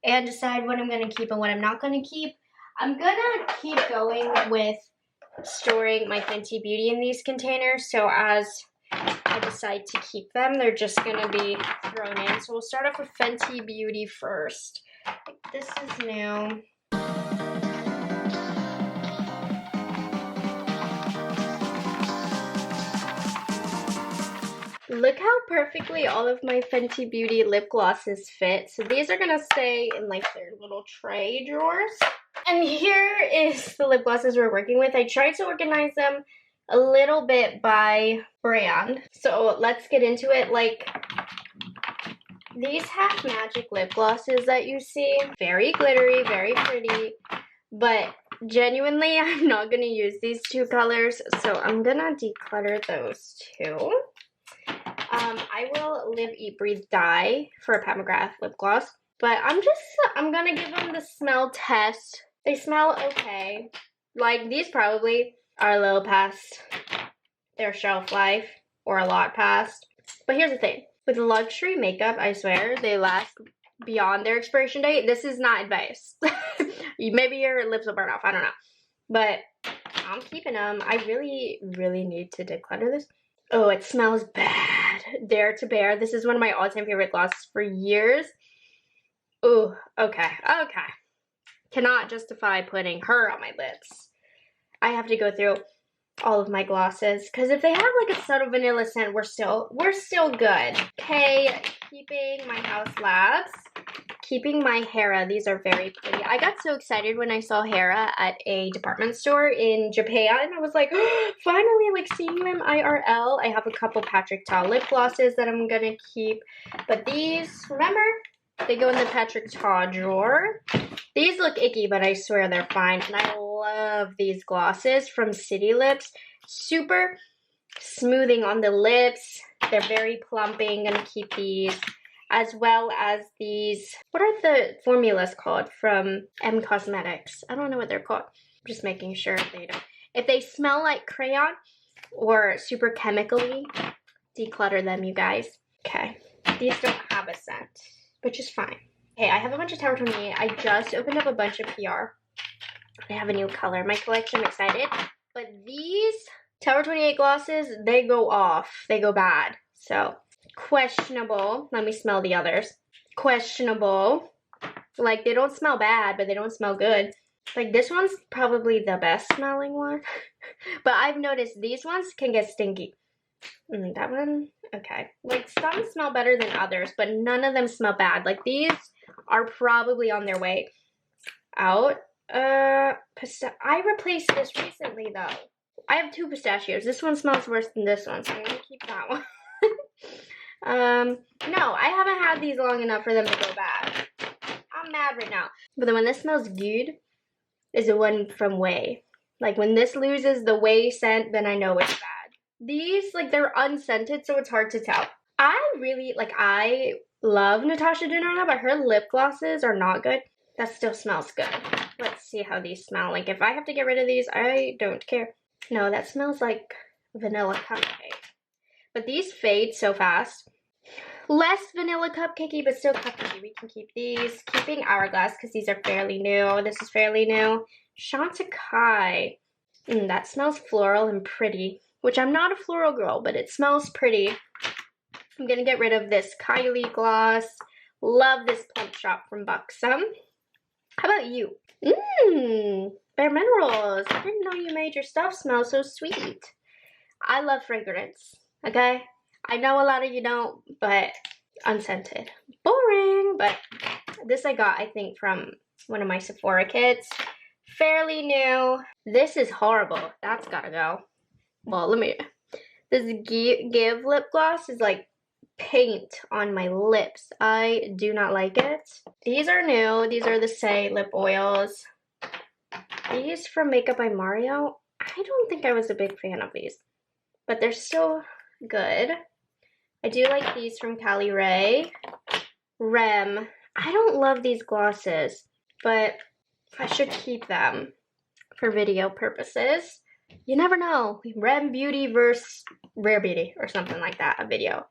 and decide what I'm gonna keep and what I'm not gonna keep. I'm gonna keep going with storing my Fenty Beauty in these containers, so as I decide to keep them, they're just gonna be thrown in. So we'll start off with Fenty Beauty first. This is new. Look how perfectly all of my Fenty Beauty lip glosses fit. So these are gonna stay in like their little tray drawers. And here is the lip glosses we're working with. I tried to organize them a little bit by brand. So let's get into it. Like, these half magic lip glosses that you see, very glittery, very pretty, but genuinely I'm not gonna use these two colors, so I'm gonna declutter those two. I will Live, Eat, Breathe, Die for a Pat McGrath lip gloss, but I'm gonna give them the smell test. They smell okay. Like, these probably are a little past their shelf life, or a lot past. But here's the thing. With luxury makeup, I swear, they last beyond their expiration date. This is not advice. Maybe your lips will burn off, I don't know. But I'm keeping them. I really, really need to declutter this. Oh, it smells bad. Dare to Bear. This is one of my all-time favorite glosses for years. Ooh, okay. Cannot justify putting her on my lips. I have to go through all of my glosses, because if they have like a subtle vanilla scent, we're still good. Okay, keeping my House Labs, keeping my Hera. These are very pretty. I got so excited when I saw Hera at a department store in Japan. I was like, oh, finally, like seeing them IRL. I have a couple Patrick Ta lip glosses that I'm gonna keep, but these, remember, they go in the Patrick Ta drawer. These look icky, but I swear they're fine. And I love these glosses from City Lips. Super smoothing on the lips. They're very plumping. Gonna keep these. As well as these, what are the formulas called from M Cosmetics? I don't know what they're called. I'm just making sure they don't. If they smell like crayon or super chemically, declutter them, you guys. Okay, these don't have a scent, which is fine. Okay, I have a bunch of Tower 28. I just opened up a bunch of PR. I have a new color in my collection. I'm excited. But these Tower 28 glosses, they go off. They go bad. So, questionable. Let me smell the others. Questionable. Like, they don't smell bad, but they don't smell good. Like, this one's probably the best smelling one. But I've noticed these ones can get stinky. That one, okay. Like, some smell better than others, but none of them smell bad. Like, these are probably on their way out. I replaced this recently, though. I have two pistachios. This one smells worse than this one, so I'm gonna keep that one. No, I haven't had these long enough for them to go bad. I'm mad right now. But the one that smells good is the one from Way. Like, when this loses the Way scent, then I know it's bad. These, like, they're unscented, so it's hard to tell. I love Natasha Denona, but her lip glosses are not good. That still smells good. Let's see how these smell. Like, if I have to get rid of these, I don't care. No, that smells like vanilla cupcake. But these fade so fast. Less vanilla cupcakey, but still cupcakey. We can keep these. Keeping Hourglass, because these are fairly new. This is fairly new. Chantecaille. That smells floral and pretty. Which, I'm not a floral girl, but it smells pretty. I'm going to get rid of this Kylie gloss. Love this Plump Shop from Buxom. How about you? Bare Minerals. I didn't know you made your stuff smell so sweet. I love fragrance, okay? I know a lot of you don't, but unscented. Boring, but this I got, I think, from one of my Sephora kits. Fairly new. This is horrible. That's gotta go. Well, this Give lip gloss is like paint on my lips. I do not like it. These are new. These are the Say lip oils. These from Makeup by Mario. I don't think I was a big fan of these, but they're still good. I do like these from Cali Ray. Rem. I don't love these glosses, but I should keep them for video purposes. You never know. Rem Beauty versus Rare Beauty or something like that, a video.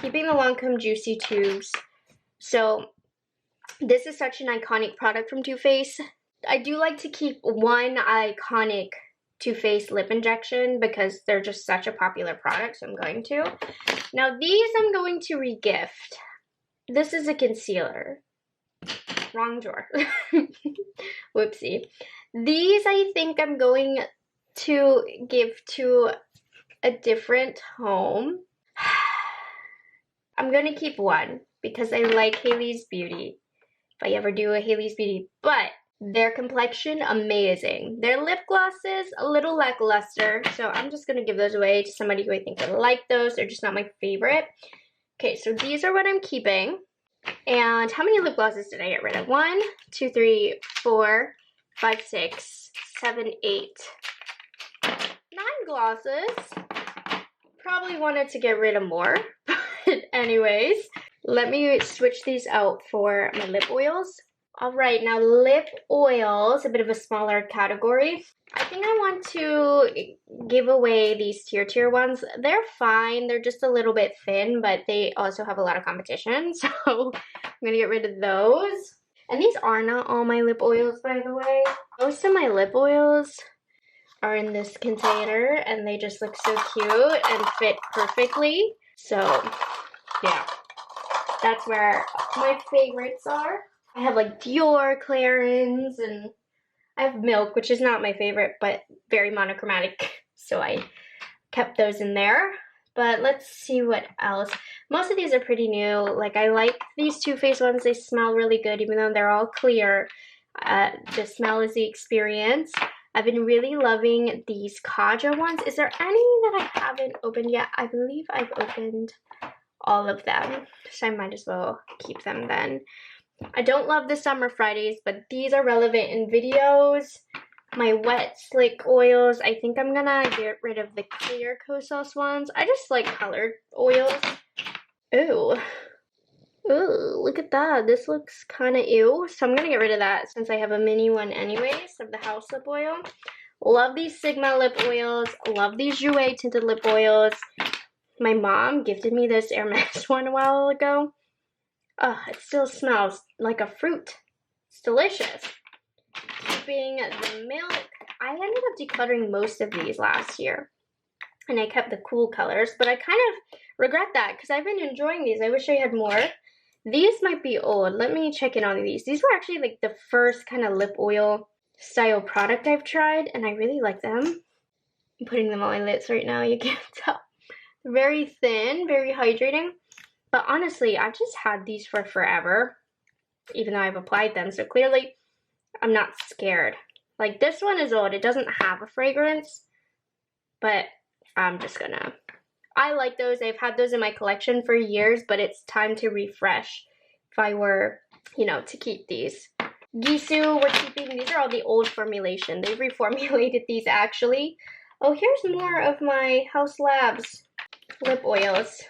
Keeping the Lancome Juicy Tubes. So this is such an iconic product from Too Faced. I do like to keep one iconic Too Faced lip injection because they're just such a popular product, so I'm going to. Now these I'm going to regift. This is a concealer. Wrong drawer. Whoopsie. These I think I'm going to give to a different home. I'm going to keep one because I like Hailey's Beauty. If I ever do a Hailey's Beauty, but their complexion, amazing. Their lip glosses, a little lackluster, so I'm just going to give those away to somebody who I think would like those. They're just not my favorite. Okay, so these are what I'm keeping. And how many lip glosses did I get rid of? 1, 2, 3, 4, 5, 6, 7, 8. 9 glosses. Probably wanted to get rid of more. But anyways, let me switch these out for my lip oils. Alright, now lip oils, a bit of a smaller category. I think I want to give away these tier ones. They're fine, they're just a little bit thin, but they also have a lot of competition, so I'm gonna get rid of those. And these are not all my lip oils, by the way. Most of my lip oils are in this container, and they just look so cute and fit perfectly. So, yeah, that's where my favorites are. I have like Dior, Clarins, and I have Milk, which is not my favorite, but very monochromatic, so I kept those in there. But let's see what else. Most of these are pretty new. Like, I like these Too Faced ones. They smell really good, even though they're all clear. The smell is the experience. I've been really loving these Kaja ones. Is there any that I haven't opened yet? I believe I've opened all of them, so I might as well keep them then. I don't love the Summer Fridays, but these are relevant in videos. My wet slick oils, I think I'm gonna get rid of the clear Kosas ones. I just like colored oils. Ooh. Ooh, look at that. This looks kind of ew. So I'm gonna get rid of that since I have a mini one anyways of the house lip oil. Love these Sigma lip oils. Love these Jouer tinted lip oils. My mom gifted me this Hermes one a while ago. It still smells like a fruit. It's delicious. Keeping the Milk. I ended up decluttering most of these last year. And I kept the cool colors. But I kind of regret that because I've been enjoying these. I wish I had more. These might be old. Let me check in on these. These were actually like the first kind of lip oil style product I've tried. And I really like them. I'm putting them on my lips right now. You can't tell. Very thin. Very hydrating. But honestly, I've just had these for forever, even though I've applied them. So clearly, I'm not scared. Like, this one is old. It doesn't have a fragrance, but I'm just gonna... I like those. I've had those in my collection for years, but it's time to refresh if I were, you know, to keep these. Gisou, we're keeping... These are all the old formulation. They reformulated these, actually. Oh, here's more of my House Labs lip oils.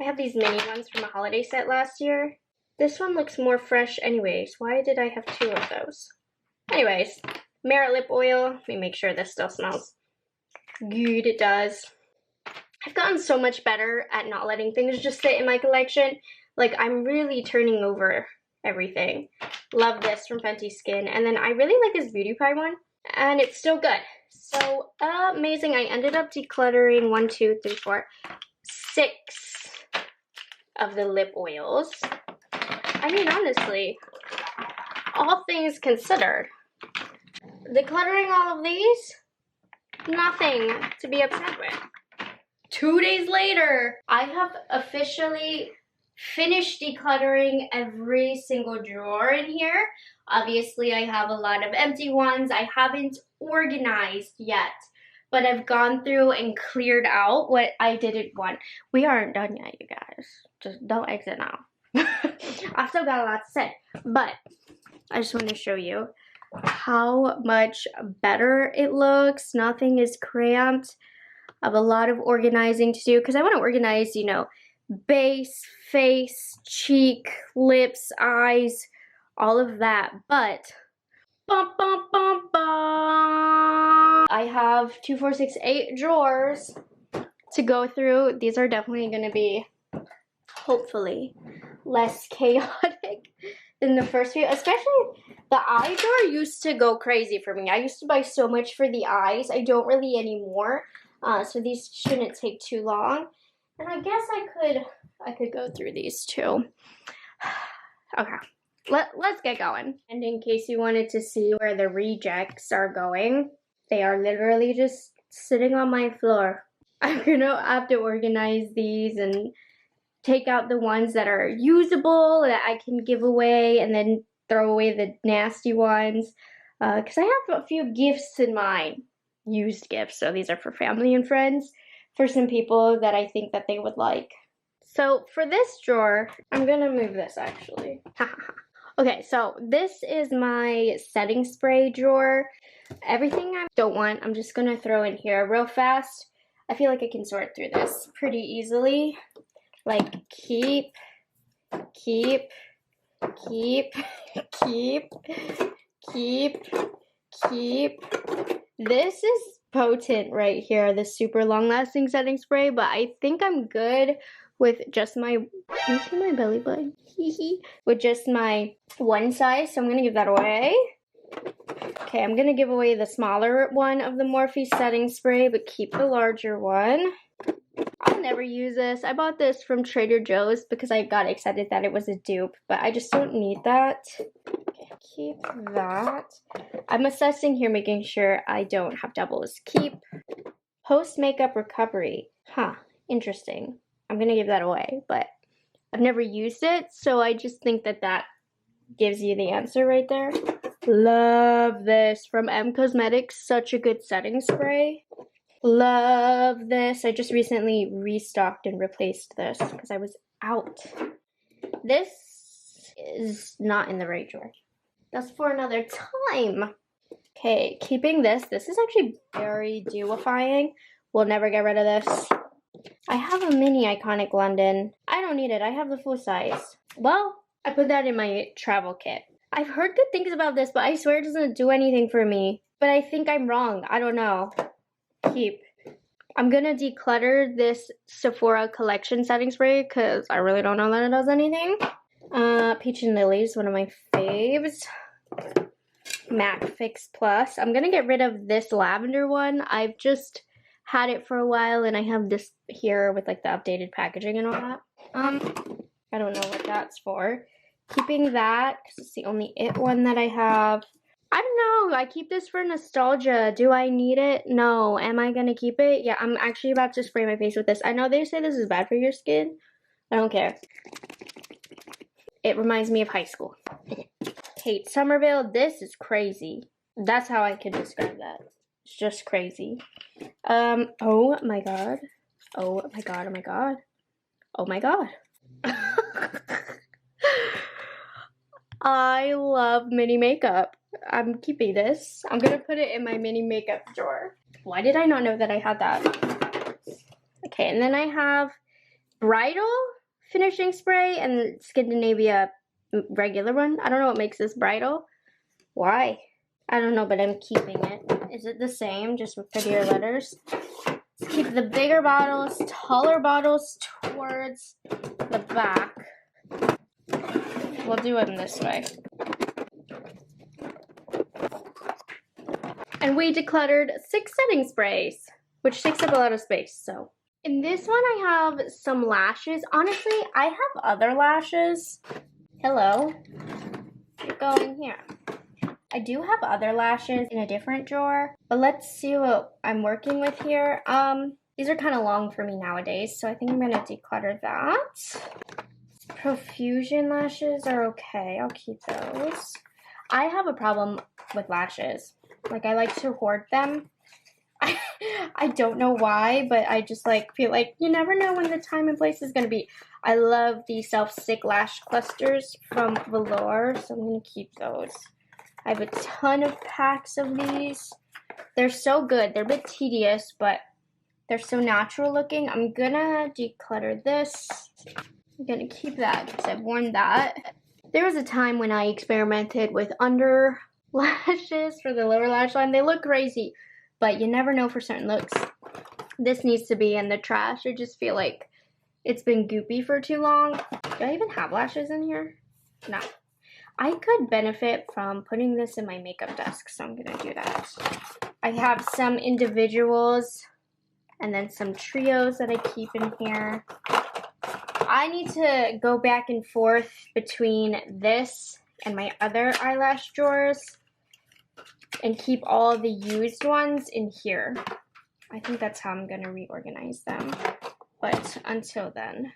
I have these mini ones from a holiday set last year. This one looks more fresh anyways. Why did I have 2 of those? Anyways, Merit lip oil. Let me make sure this still smells good. It does. I've gotten so much better at not letting things just sit in my collection. Like, I'm really turning over everything. Love this from Fenty Skin. And then I really like this Beauty Pie one. And it's still good. So amazing. I ended up decluttering 1, 2, 3, 4, 6 of the lip oils. I mean, honestly, all things considered, decluttering all of these, nothing to be upset with. 2 days later, I have officially finished decluttering every single drawer in here. Obviously, I have a lot of empty ones. I haven't organized yet, but I've gone through and cleared out what I didn't want. We aren't done yet, you guys. Just don't exit now. I still got a lot to say, but I just want to show you how much better it looks. Nothing is cramped. I have a lot of organizing to do because I want to organize, you know, base, face, cheek, lips, eyes, all of that. But bum, bum, bum, bum, I have 2, 4, 6, 8 drawers to go through. These are definitely going to be, hopefully, less chaotic than the first few. Especially the eye drawer used to go crazy for me. I used to buy so much for the eyes. I don't really anymore. So these shouldn't take too long. And I guess I could go through these too. Okay, let's get going. And in case you wanted to see where the rejects are going, they are literally just sitting on my floor. I'm gonna have to organize these and take out the ones that are usable that I can give away, and then throw away the nasty ones. Because I have a few gifts in mind, used gifts. So these are for family and friends, for some people that I think that they would like. So for this drawer, I'm gonna move this actually. Okay, so this is my setting spray drawer. Everything I don't want, I'm just gonna throw in here real fast. I feel like I can sort through this pretty easily. Like keep. This is potent right here, the super long lasting setting spray, but I think I'm good with just my, can you see my belly button? With just my one size, so I'm gonna give that away. Okay, I'm gonna give away the smaller one of the Morphe setting spray, but keep the larger one. I'll never use this. I bought this from Trader Joe's because I got excited that it was a dupe, but I just don't need that. Okay, keep that. I'm assessing here, making sure I don't have doubles. Keep post makeup recovery. Huh, interesting. I'm gonna give that away, but I've never used it, so I just think that that gives you the answer right there. Love this from M Cosmetics. Such a good setting spray. Love this. I just recently restocked and replaced this because I was out. This is not in the right drawer. That's for another time. Okay, keeping this. This is actually very dewifying. We'll never get rid of this. I have a mini Iconic London. I don't need it. I have the full size. Well, I put that in my travel kit. I've heard good things about this, but I swear it doesn't do anything for me. But I think I'm wrong. I don't know. Keep. I'm gonna declutter this Sephora collection setting spray because I really don't know that it does anything. Peach and Lily is one of my faves. MAC Fix Plus. I'm gonna get rid of this lavender one. I've just had it for a while, and I have this here with like the updated packaging and all that. I don't know what that's for. Keeping that because it's the only it one that I have. I don't know. I keep this for nostalgia. Do I need it? No. Am I gonna keep it? Yeah, I'm actually about to spray my face with this. I know they say this is bad for your skin. I don't care. It reminds me of high school. Kate Somerville. This is crazy. That's how I could describe that. It's just crazy. Oh my god. Oh my god. Oh my god. Oh my god. I love mini makeup. I'm keeping this. I'm gonna put it in my mini makeup drawer. Why did I not know that I had that? Okay, and then I have bridal finishing spray and Scandinavia regular one. I don't know what makes this bridal. Why? I don't know, but I'm keeping it. Is it the same, just with prettier letters? Let's keep the bigger bottles, taller bottles towards the back. We'll do them this way. And we decluttered 6 setting sprays, which takes up a lot of space, so. In this one, I have some lashes. Honestly, I have other lashes. Hello. You're going here. I do have other lashes in a different drawer, but let's see what I'm working with here. These are kind of long for me nowadays, so I think I'm going to declutter that. Profusion lashes are okay. I'll keep those. I have a problem with lashes. Like, I like to hoard them. I don't know why, but I just like feel like you never know when the time and place is going to be. I love the self-stick lash clusters from Velour, so I'm going to keep those. I have a ton of packs of these. They're so good. They're a bit tedious, but They're so natural looking. I'm gonna declutter this. I'm gonna keep that because I've worn that. There was a time when I experimented with under lashes for the lower lash line. They look crazy, but you never know for certain looks. This needs to be in the trash. I just feel like it's been goopy for too long. Do I even have lashes in here? No. I could benefit from putting this in my makeup desk, so I'm gonna do that. I have some individuals and then some trios that I keep in here. I need to go back and forth between this and my other eyelash drawers and keep all the used ones in here. I think that's how I'm gonna reorganize them. But until then,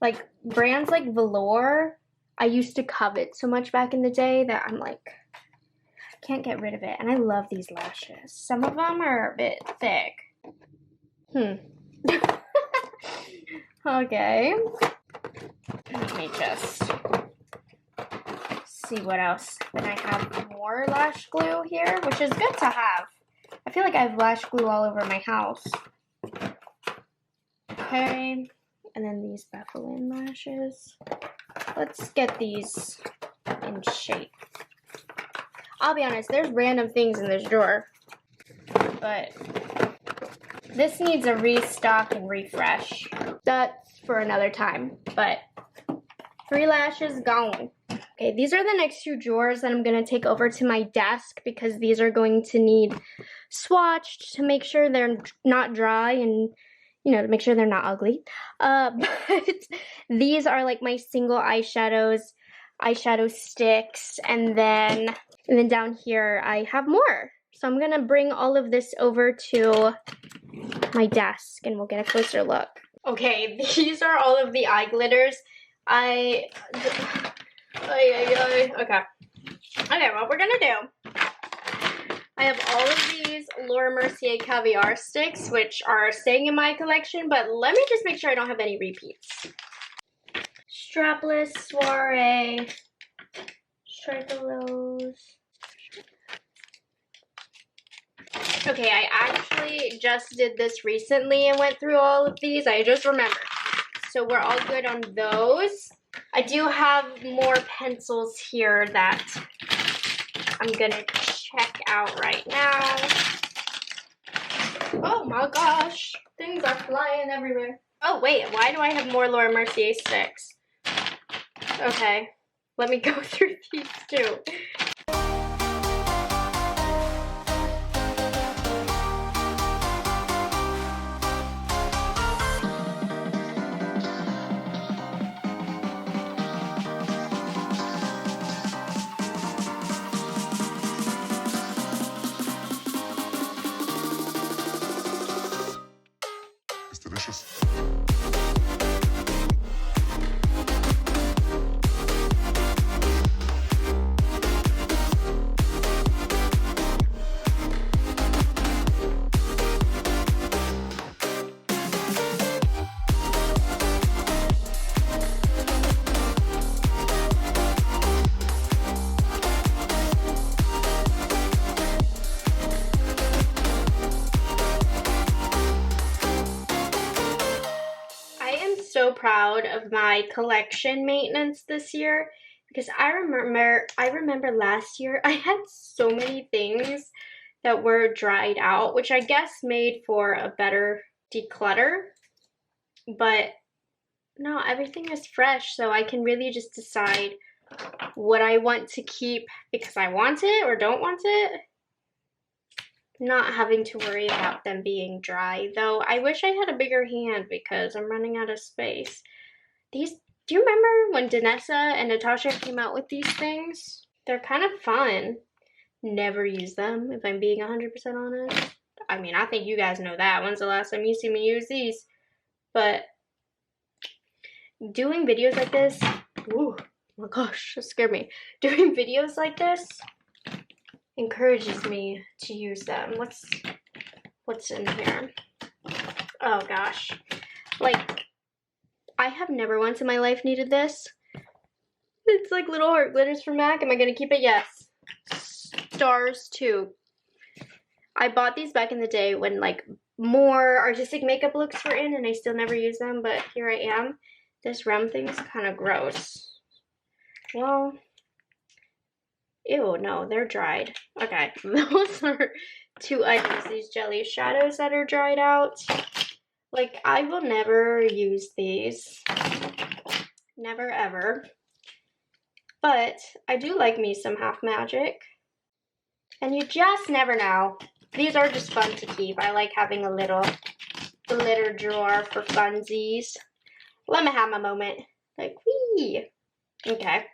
like brands like Velour, I used to covet so much back in the day that I'm like, I can't get rid of it. And I love these lashes. Some of them are a bit thick. Okay. Let me just see what else. Then I have more lash glue here, which is good to have. I feel like I have lash glue all over my house. Okay. And then these Bethlehem lashes. Let's get these in shape. I'll be honest, there's random things in this drawer, but this needs a restock and refresh. That's for another time, but 3 lashes gone. Okay, these are the next 2 drawers that I'm going to take over to my desk because these are going to need swatched to make sure they're not dry and, you know, to make sure they're not ugly. But these are like my single eyeshadows, eyeshadow sticks, and then down here I have more. So I'm gonna bring all of this over to my desk and we'll get a closer look. Okay, these are all of the eye glitters. Okay, what we're gonna do, I have all of these Laura Mercier Caviar sticks, which are staying in my collection, but let me just make sure I don't have any repeats. Strapless Soiree, Strigolos. Okay, I actually just did this recently and went through all of these. I just remembered. So we're all good on those. I do have more pencils here that I'm gonna check out right now. Oh my gosh, things are flying everywhere. Oh wait, why do I have more Laura Mercier sticks? Okay, let me go through these too. Delicious. So proud of my collection maintenance this year because I remember last year I had so many things that were dried out, which I guess made for a better declutter, but no, everything is fresh, so I can really just decide what I want to keep because I want it or don't want it. Not having to worry about them being dry, though I wish I had a bigger hand because I'm running out of space. Do you remember when Danessa and Natasha came out with these things? They're kind of fun. Never use them, if I'm being 100% honest. I mean, I think you guys know that. When's the last time you see me use these? But doing videos like this, ooh, oh my gosh, that scared me. Doing videos like this encourages me to use them. What's in here? Oh gosh. Like, I have never once in my life needed this. It's like little heart glitters from MAC. Am I gonna keep it? Yes. Stars too. I bought these back in the day when like more artistic makeup looks were in and I still never use them, but here I am. This REM thing is kind of gross. Well, ew, no, they're dried. Okay, those are 2 items, these jelly shadows that are dried out. Like, I will never use these. Never ever. But I do like me some Half Magic. And you just never know. These are just fun to keep. I like having a little glitter drawer for funsies. Let me have my moment. Like, wee. Okay.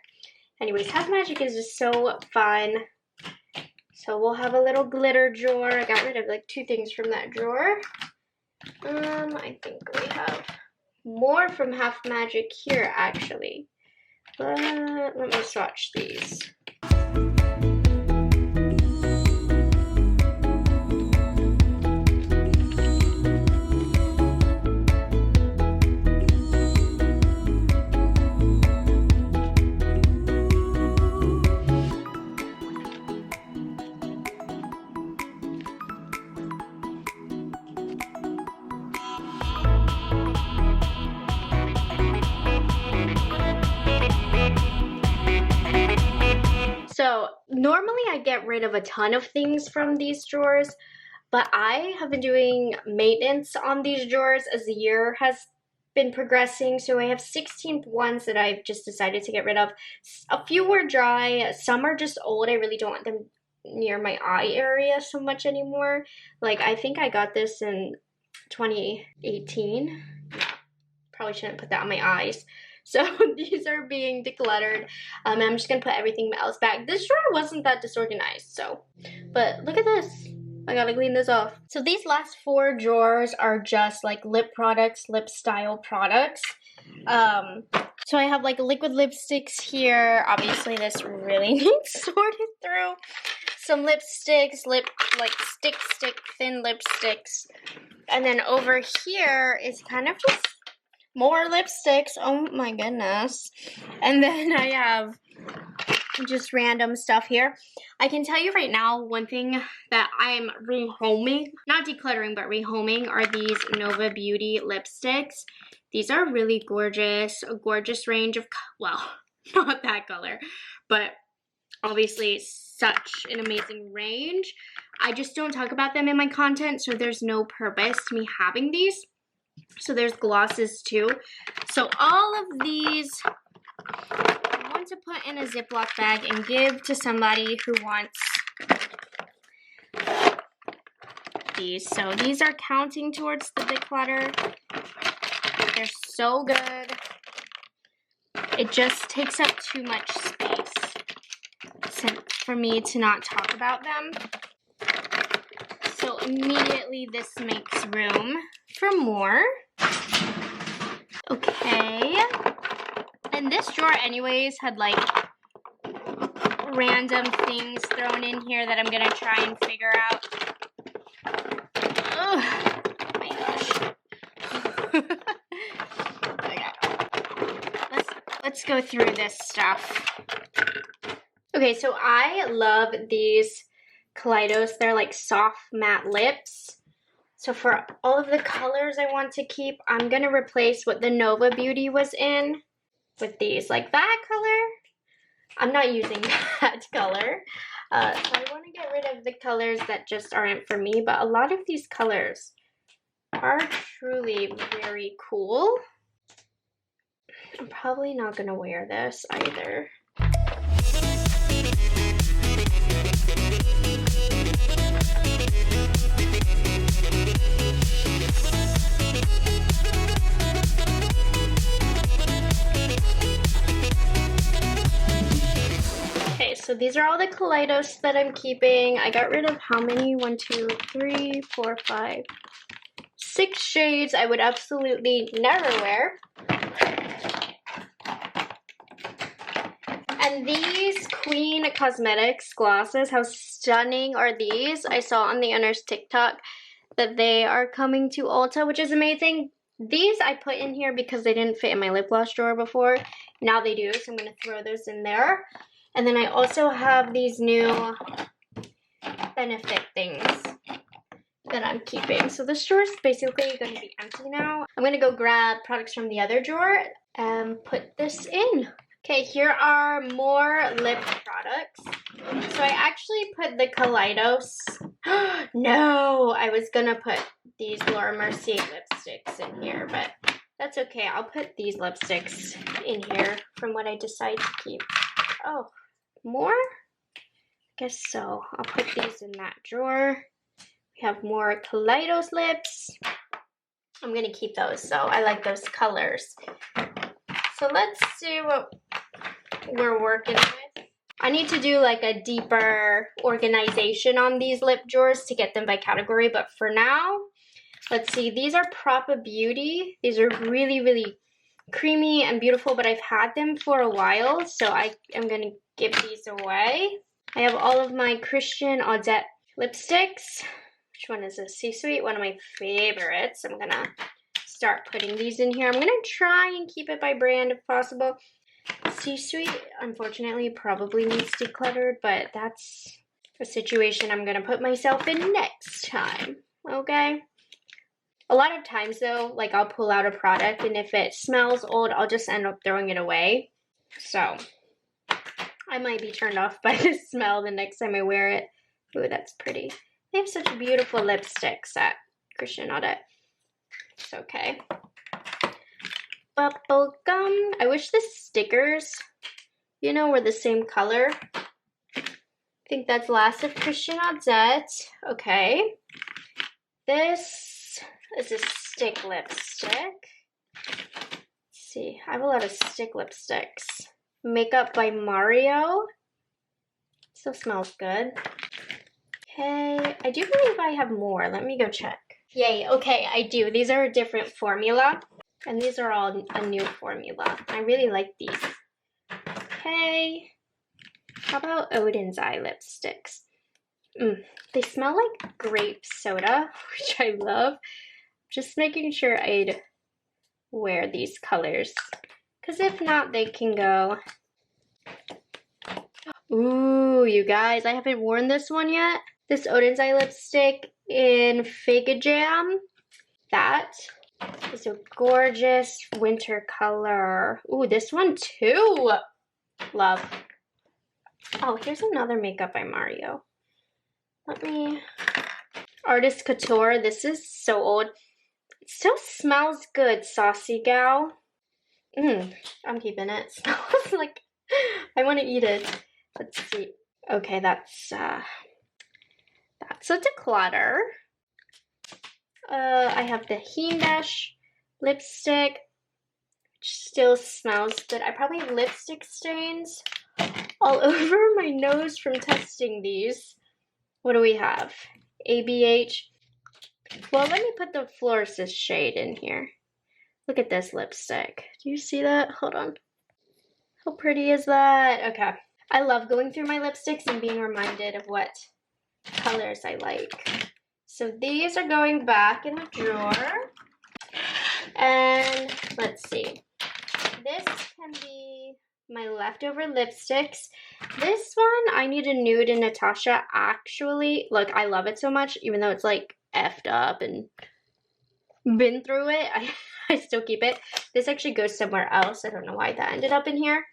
Anyways, Half Magic is just so fun. So we'll have a little glitter drawer. I got rid of like 2 things from that drawer. I think we have more from Half Magic here actually. But let me swatch these. So normally I get rid of a ton of things from these drawers, but I have been doing maintenance on these drawers as the year has been progressing. So I have 16 ones that I've just decided to get rid of. A few were dry, some are just old. I really don't want them near my eye area so much anymore. Like, I think I got this in 2018. Probably shouldn't put that on my eyes. So these are being decluttered. I'm just gonna put everything else back. This drawer wasn't that disorganized, so. But look at this. I gotta clean this off. So these last 4 drawers are just like lip products, lip style products. So I have like liquid lipsticks here. Obviously this really needs sorted through. Some lipsticks, stick, thin lipsticks. And then over here is kind of just more lipsticks. Oh my goodness. And then I have just random stuff here. I can tell you right now, one thing that I'm rehoming, not decluttering, but rehoming, are these Nova Beauty lipsticks. These are really gorgeous, a gorgeous range of, well, not that color, but obviously such an amazing range. I just don't talk about them in my content, so there's no purpose to me having these. So there's glosses too. So all of these I want to put in a Ziploc bag and give to somebody who wants these. So these are counting towards the declutter. They're so good. It just takes up too much space for me to not talk about them. So immediately this makes room for more. Okay. And this drawer anyways had like random things thrown in here that I'm gonna try and figure out. Ugh. Oh my gosh. Okay. Let's go through this stuff. Okay, so I love these Kaleidos. They're like soft matte lips. So for all of the colors I want to keep, I'm going to replace what the Nova Beauty was in with these. Like that color, I'm not using that color. So I want to get rid of the colors that just aren't for me. But a lot of these colors are truly very cool. I'm probably not going to wear this either. So these are all the Kaleidos that I'm keeping. I got rid of how many? 1, 2, 3, 4, 5, 6 shades I would absolutely never wear. And these Queen Cosmetics glosses, how stunning are these? I saw on the owner's TikTok that they are coming to Ulta, which is amazing. These I put in here because they didn't fit in my lip gloss drawer before. Now they do, so I'm going to throw those in there. And then I also have these new Benefit things. that I'm keeping. So this drawer is basically going to be empty now. I'm going to go grab products from the other drawer and put this in. Okay, here are more lip products. So I actually put the Kaleidos. No, I was going to put these Laura Mercier lipsticks in here, but that's okay. I'll put these lipsticks in here from what I decide to keep. Oh, more? I guess so. I'll put these in that drawer. We have more Kaleidos lips. I'm going to keep those, so I like those colors. So let's see what we're working with. I need to do like a deeper organization on these lip drawers to get them by category, but for now, let's see. These are Propa Beauty. These are really, really creamy and beautiful, but I've had them for a while, so I am going to give these away. I have all of my Christian Audette lipsticks. Which one is this? C-Sweet, one of my favorites. I'm going to start putting these in here. I'm going to try and keep it by brand if possible. C-Sweet, unfortunately, probably needs decluttered, but that's a situation I'm going to put myself in next time, okay? A lot of times, though, like I'll pull out a product, and if it smells old, I'll just end up throwing it away. So I might be turned off by the smell the next time I wear it. Ooh, that's pretty. They have such beautiful lipsticks at Christian Audette. It's okay. Bubble gum. I wish the stickers, you know, were the same color. I think that's last of Christian Audette. Okay. This is a stick lipstick. Let's see. I have a lot of stick lipsticks. Makeup by Mario. Still smells good. Okay, I do believe I have more. Let me go check. Yay, okay, I do. These are a different formula, and these are all a new formula. I really like these. Okay, how about Odin's Eye lipsticks? They smell like grape soda, which I love. Just making sure I'd wear these colors, because if not, they can go. Ooh, you guys, I haven't worn this one yet. This Odin's Eye lipstick in Fig Jam. That is a gorgeous winter color. Ooh, this one too. Love. Oh, here's another makeup by Mario. Let me... Artist Couture. This is so old. It still smells good, Saucy Gal. I'm keeping it. It smells like I want to eat it. Let's see. Okay, that's a declutter. I have the Dash lipstick, which still smells good. I probably have lipstick stains all over my nose from testing these. What do we have? ABH. Well, let me put the Florist shade in here. Look at this lipstick. Do you see that? Hold on. How pretty is that? Okay. I love going through my lipsticks and being reminded of what colors I like. So these are going back in the drawer. And let's see. This can be my leftover lipsticks. This one, I need a nude in Natasha. Actually, look, I love it so much, even though it's like effed up and been through it. I still keep it. This actually goes somewhere else. I don't know why that ended up in here.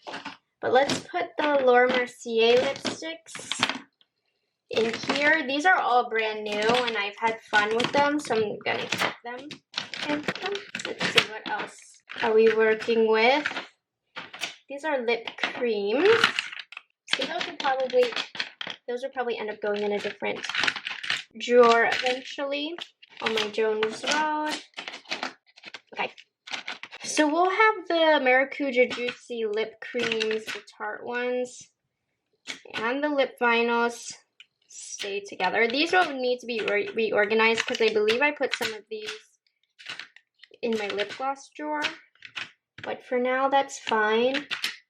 But let's put the Laura Mercier lipsticks in here. These are all brand new and I've had fun with them, so I'm gonna keep them. And let's see, what else are we working with? These are lip creams. So those will probably end up going in a different drawer eventually on my Jones Road. Okay. So we'll have the Maracuja Juicy lip creams, the Tarte ones, and the lip vinyls stay together. These will need to be reorganized because I believe I put some of these in my lip gloss drawer. But for now, that's fine.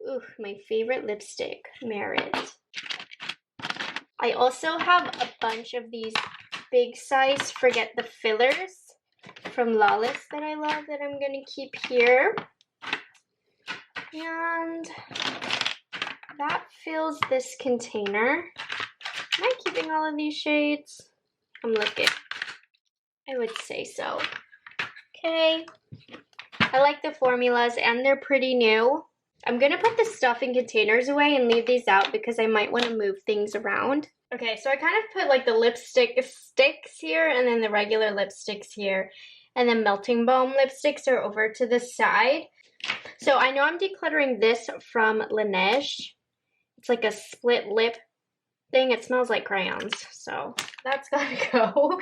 Ooh, my favorite lipstick, Merit. I also have a bunch of these big size Forget the Fillers from Lawless that I love that I'm going to keep here. And that fills this container. Am I keeping all of these shades? I'm looking. I would say so. Okay. I like the formulas and they're pretty new. I'm gonna put the stuff in containers away and leave these out because I might want to move things around. Okay, so I kind of put like the lipstick sticks here and then the regular lipsticks here. And then Melting Balm lipsticks are over to the side. So I know I'm decluttering this from Laneige. It's like a split lip thing. It smells like crayons, so that's gotta go.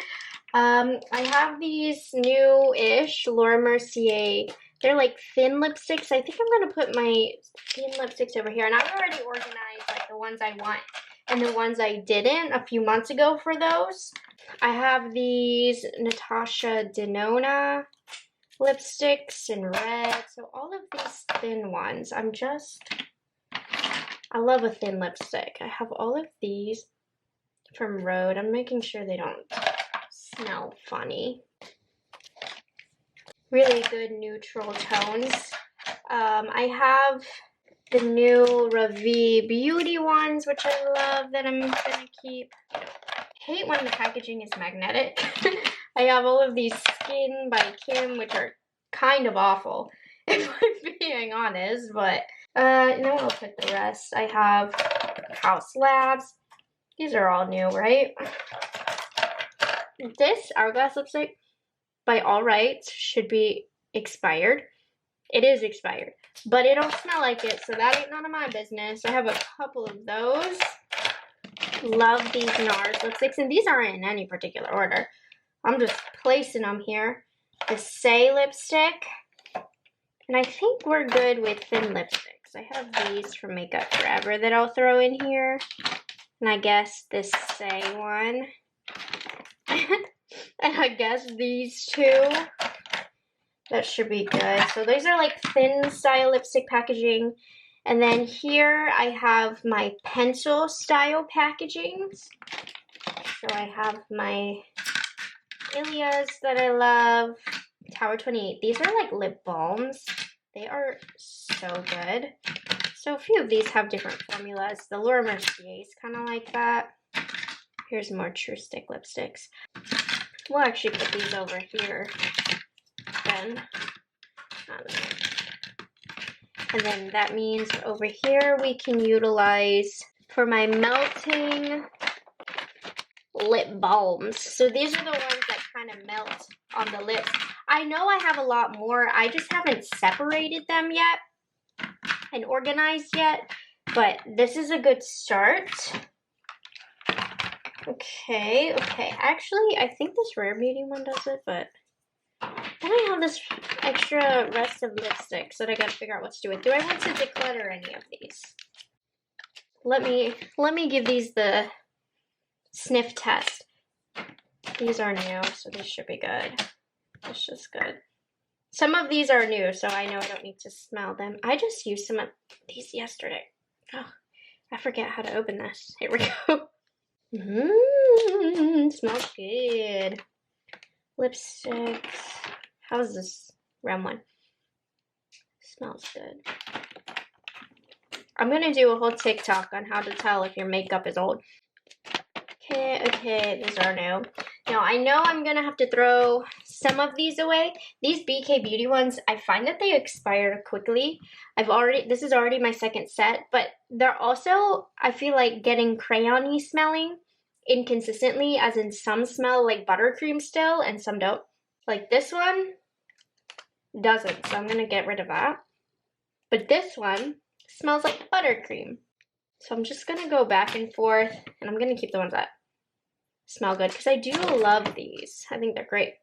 I have these new-ish Laura Mercier. They're like thin lipsticks. I think I'm gonna put my thin lipsticks over here. And I've already organized like the ones I want and the ones I didn't a few months ago for those. I have these Natasha Denona lipsticks in red. So all of these thin ones. I love a thin lipstick. I have all of these from Rhode. I'm making sure they don't smell funny. Really good neutral tones. I have the new Rephr Beauty ones, which I love, that I'm gonna keep. I hate when the packaging is magnetic. I have all of these Skin by Kim, which are kind of awful, if I'm being honest, but no, I'll put the rest. I have House Labs. These are all new, right? This Hourglass lipstick, by all rights, should be expired. It is expired, but it don't smell like it, so that ain't none of my business. I have a couple of those. Love these NARS lipsticks, and these aren't in any particular order. I'm just placing them here. The Say lipstick, and I think we're good with thin lipsticks. I have these from Makeup Forever that I'll throw in here, and I guess this Say one. And I guess these two. That should be good. So these are like thin style lipstick packaging. And then here I have my pencil style packagings. So I have my Ilias that I love. Tower 28. These are like lip balms. They are so good. So a few of these have different formulas. The Laura Mercier is kind of like that. Here's more True Stick lipsticks. We'll actually put these over here then. And then that means over here we can utilize for my melting lip balms. So these are the ones that kind of melt on the lips. I know I have a lot more. I just haven't separated them yet and organized yet. But this is a good start. Okay. Actually, I think this Rare Beauty one does it, but then I have this extra rest of lipsticks that I gotta figure out what to do with. Do I want to declutter any of these? Let me give these the sniff test. These are new, so these should be good. It's just good. Some of these are new, so I know I don't need to smell them. I just used some of these yesterday. Oh, I forget how to open this. Here we go. Smells good. Lipsticks. How's this round one? Smells good. I'm gonna do a whole TikTok on how to tell if your makeup is old. Okay, these are new. Now, I know I'm gonna have to throw some of these away. These BK Beauty ones, I find that they expire quickly. This is already my second set, but they're also, I feel like, getting crayon-y smelling inconsistently, as in some smell like buttercream still and some don't. Like this one doesn't, so I'm gonna get rid of that. But this one smells like buttercream. So I'm just gonna go back and forth, and I'm gonna keep the ones that smell good, because I do love these. I think they're great.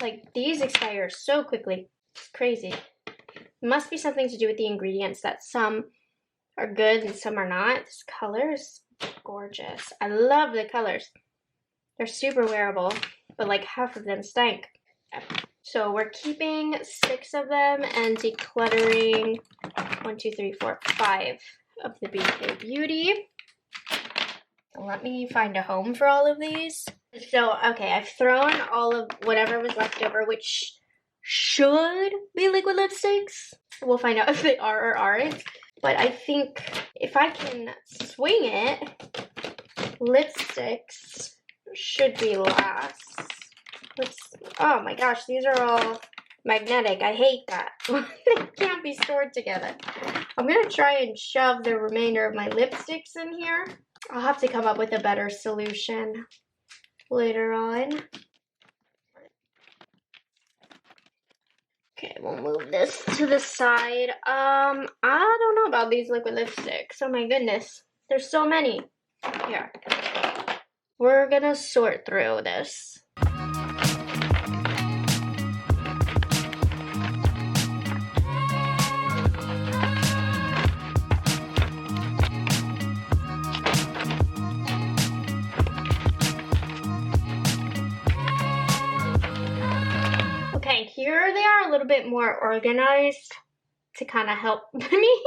Like, these expire so quickly. It's crazy. It must be something to do with the ingredients, that some are good and some are not. This color is gorgeous. I love the colors. They're super wearable, but like half of them stank. So we're keeping 6 of them and decluttering 1, 2, 3, 4, 5 of the BK Beauty. Let me find a home for all of these. So, okay, I've thrown all of whatever was left over, which should be liquid lipsticks. We'll find out if they are or aren't. But I think if I can swing it, lipsticks should be last. Oh my gosh, these are all magnetic. I hate that. They can't be stored together. I'm gonna try and shove the remainder of my lipsticks in here. I'll have to come up with a better solution later on. Okay, we'll move this to the side. I don't know about these liquid lipsticks. Oh my goodness, there's so many. Here, we're gonna sort through this. Okay, here they are a little bit more organized to kind of help me.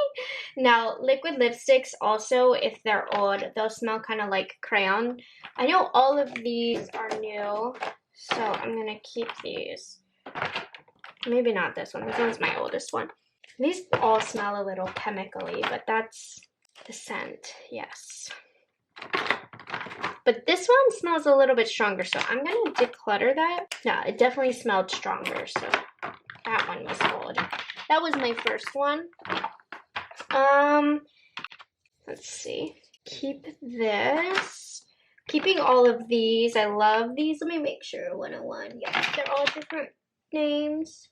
Now, liquid lipsticks also, if they're old, they'll smell kind of like crayon. I know all of these are new, so I'm gonna keep these. Maybe not this one. This one's my oldest one. These all smell a little chemically, but that's the scent, yes. But this one smells a little bit stronger, so I'm going to declutter that. No, it definitely smelled stronger, so that one was old. That was my first one. Let's see. Keep this. Keeping all of these. I love these. Let me make sure. 101. Yeah, they're all different names.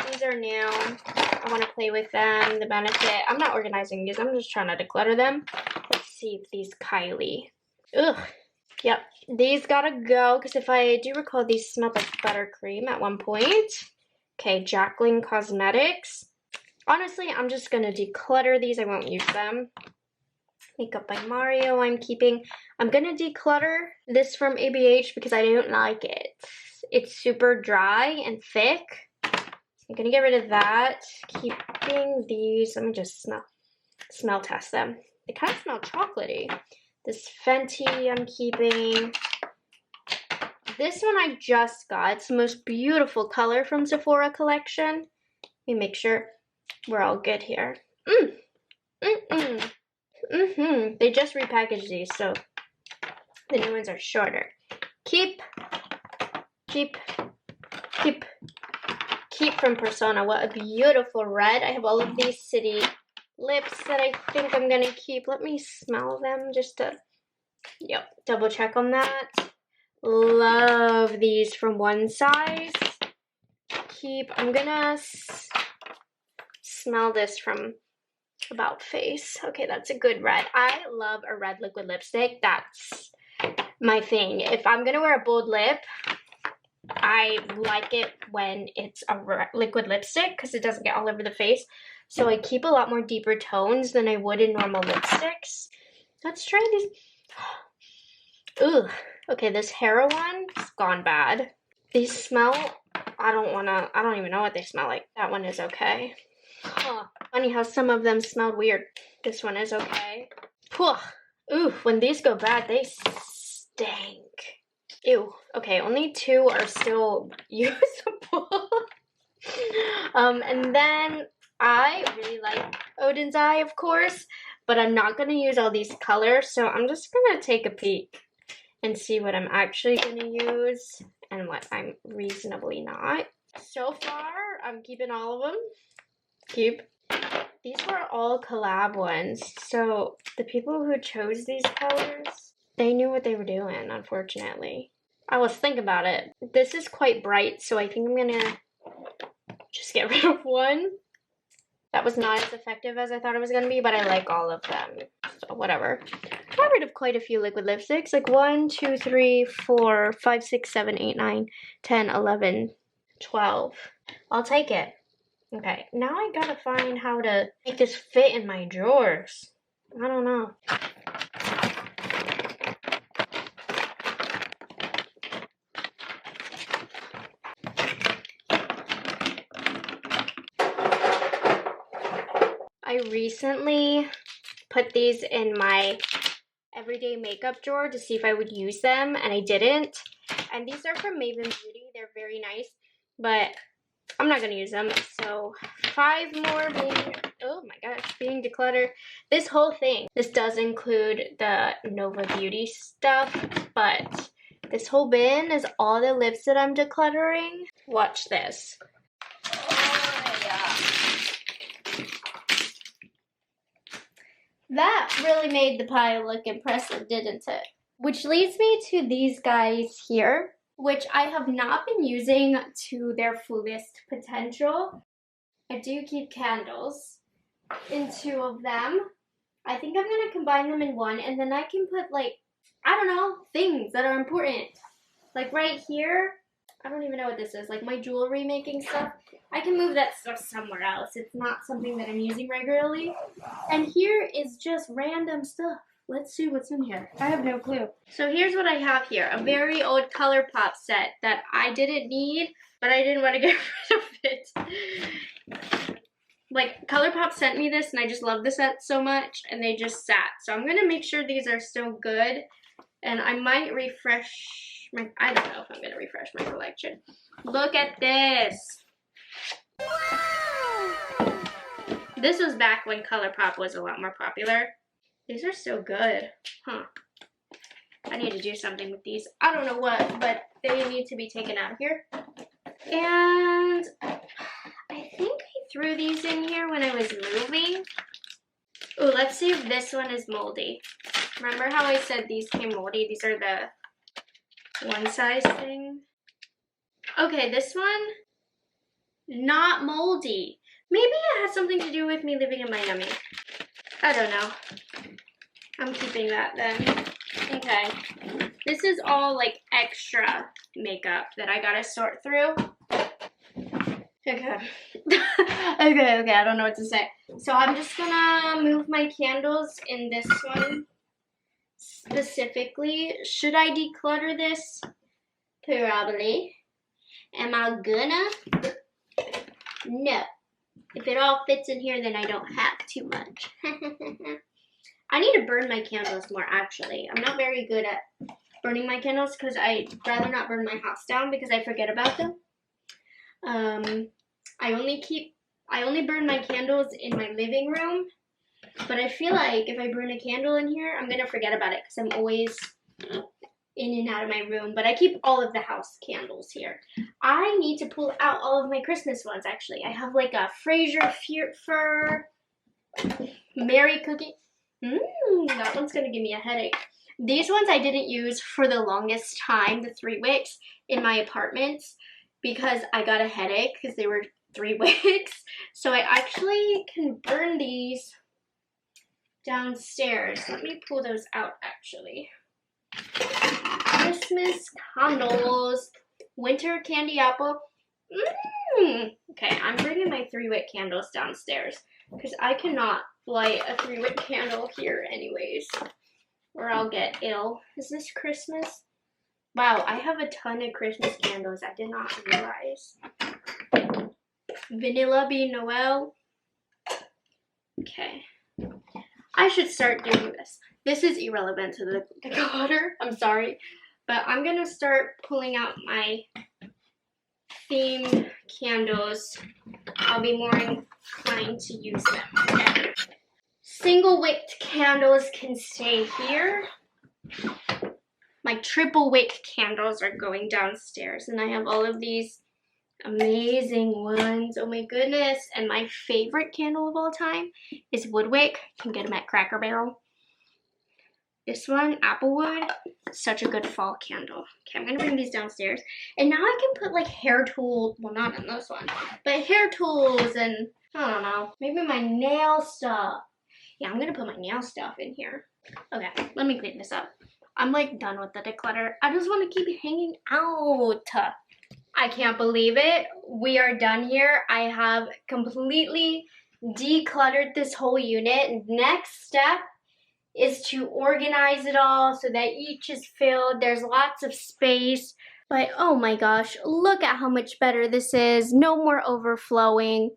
These are new. I want to play with them. The benefit. I'm not organizing these. I'm just trying to declutter them. Let's see if these Kylie. Ugh. Yep. These gotta go, because if I do recall, these smelled like buttercream at one point. Okay, Jacqueline Cosmetics. Honestly, I'm just gonna declutter these. I won't use them. Makeup by Mario I'm keeping. I'm gonna declutter this from ABH because I don't like it. It's super dry and thick. I'm gonna get rid of that. Keeping these. Let me just smell test them. They kind of smell chocolatey. This Fenty I'm keeping. This one I just got. It's the most beautiful color from Sephora collection. Let me make sure we're all good here. They just repackaged these, so the new ones are shorter. Keep from Persona. What a beautiful red. I have all of these city lips that I think I'm gonna keep. Let me smell them just to, yep, double check on that. Love these from One Size. I'm gonna smell this from About Face. Okay, that's a good red. I love a red liquid lipstick. That's my thing. If I'm gonna wear a bold lip, I like it when it's a liquid lipstick because it doesn't get all over the face. So I keep a lot more deeper tones than I would in normal lipsticks. Let's try these. Ooh, okay, this Hera one has gone bad. These smell, I don't even know what they smell like. That one is okay. Huh. Funny how some of them smelled weird. This one is okay. Ooh, when these go bad, they stink. Ew. Okay, only 2 are still usable. And then I really like Odin's Eye, of course, but I'm not going to use all these colors, so I'm just going to take a peek and see what I'm actually going to use and what I'm reasonably not. So far, I'm keeping all of them. These were all collab ones, so the people who chose these colors, they knew what they were doing, unfortunately. I was thinking about it. This is quite bright, so I think I'm going to just get rid of one. That was not as effective as I thought it was going to be, but I like all of them. So whatever. I got rid of quite a few liquid lipsticks. Like 1, 2, 3, 4, 5, 6, 7, 8, 9, 10, 11, 12. I'll take it. Okay, now I gotta find how to make this fit in my drawers. I don't know. I recently put these in my everyday makeup drawer to see if I would use them, and I didn't. And these are from Maven Beauty. They're very nice, but I'm not going to use them. So 5 more being decluttered. This whole thing, this does include the Nova Beauty stuff, but This whole bin is all the lips that I'm decluttering. Watch this. Oh, yeah. That really made the pile look impressive, didn't it? Which leads me to these guys here, which I have not been using to their fullest potential. I do keep candles in 2 of them. I think I'm gonna combine them in one, and then I can put, like, I don't know, things that are important. Like right here, I don't even know what this is, like my jewelry making stuff. I can move that stuff somewhere else. It's not something that I'm using regularly. And here is just random stuff. Let's see what's in here. I have no clue. So here's what I have here. A very old ColourPop set that I didn't need, but I didn't want to get rid of it. Like, ColourPop sent me this, and I just love the set so much, and they just sat. So I'm going to make sure these are still good, and I might refresh my, I don't know if I'm going to refresh my collection. Look at this. Wow! This was back when ColourPop was a lot more popular. These are so good. Huh. I need to do something with these. I don't know what, but they need to be taken out of here. And I think I threw these in here when I was moving. Oh, let's see if this one is moldy. Remember how I said these came moldy? These are the one size thing. Okay, this one, not moldy. Maybe it has something to do with me living in Miami. I don't know. I'm keeping that then. Okay. This is all like extra makeup that I gotta sort through. Okay. okay, I don't know what to say. So I'm just gonna move my candles in this one specifically. Should I declutter this? Probably. Am I gonna? No. If it all fits in here, then I don't have too much. I need to burn my candles more, actually. I'm not very good at burning my candles because I'd rather not burn my house down because I forget about them. I only burn my candles in my living room, but I feel like if I burn a candle in here, I'm going to forget about it because I'm always in and out of my room, but I keep all of the house candles here. I need to pull out all of my Christmas ones, actually. I have like a Fraser Fir Mary cookie. That one's gonna give me a headache. These ones I didn't use for the longest time, the 3 wicks in my apartments, because I got a headache because they were 3 wicks. So I actually can burn these downstairs. Let me pull those out, actually. Christmas candles, winter candy apple. Okay, I'm bringing my 3-wick candles downstairs because I cannot light a 3-wick candle here anyways, or I'll get ill. Is this Christmas? Wow, I have a ton of Christmas candles. I did not realize. Vanilla Bean Noel. Okay. I should start doing this. This is irrelevant to the declutter. I'm sorry. But I'm going to start pulling out my themed candles. I'll be more inclined to use them. Okay. Single wicked candles can stay here. My triple wick candles are going downstairs. And I have all of these amazing ones. Oh my goodness. And my favorite candle of all time is Woodwick. You can get them at Cracker Barrel. This one, Applewood, such a good fall candle. Okay, I'm gonna bring these downstairs. And now I can put like hair tools, well not in this one, but hair tools and I don't know, maybe my nail stuff. Yeah, I'm gonna put my nail stuff in here. Okay, let me clean this up. I'm like done with the declutter. I just wanna keep hanging out. I can't believe it. We are done here. I have completely decluttered this whole unit. Next step is to organize it all so that each is filled. There's lots of space, but oh my gosh, look at how much better this is. No more overflowing.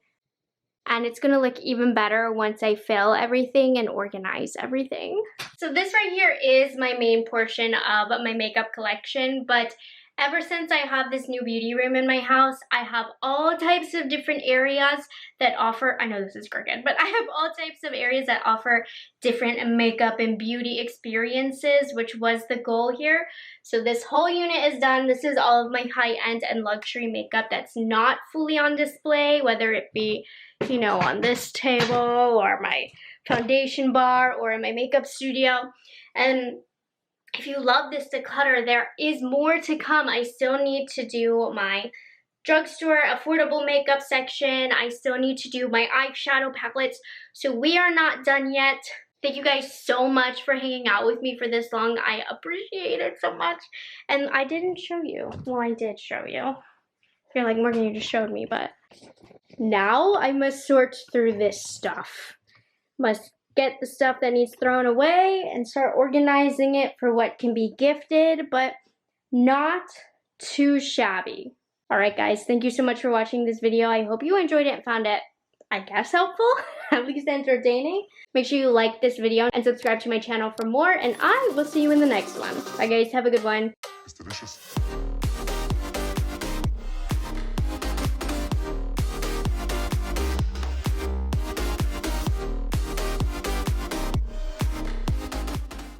And it's gonna look even better once I fill everything and organize everything. So this right here is my main portion of my makeup collection, but Ever since I have this new beauty room in my house, I have all types of different areas that offer, I know this is crooked, but I have all types of areas that offer different makeup and beauty experiences, which was the goal here. So this whole unit is done. This is all of my high-end and luxury makeup that's not fully on display, whether it be, you know, on this table or my foundation bar or in my makeup studio. And if you love this declutter, there is more to come. I still need to do my drugstore affordable makeup section. I still need to do my eyeshadow palettes. So we are not done yet. Thank you guys so much for hanging out with me for this long. I appreciate it so much. And I didn't show you. Well, I did show you. You're like, Morgan, you just showed me, but now I must sort through this stuff. Must get the stuff that needs thrown away and start organizing it for what can be gifted, but not too shabby. Alright guys, thank you so much for watching this video. I hope you enjoyed it and found it, I guess, helpful, at least entertaining. Make sure you like this video and subscribe to my channel for more, and I will see you in the next one. Bye guys, have a good one. It's delicious.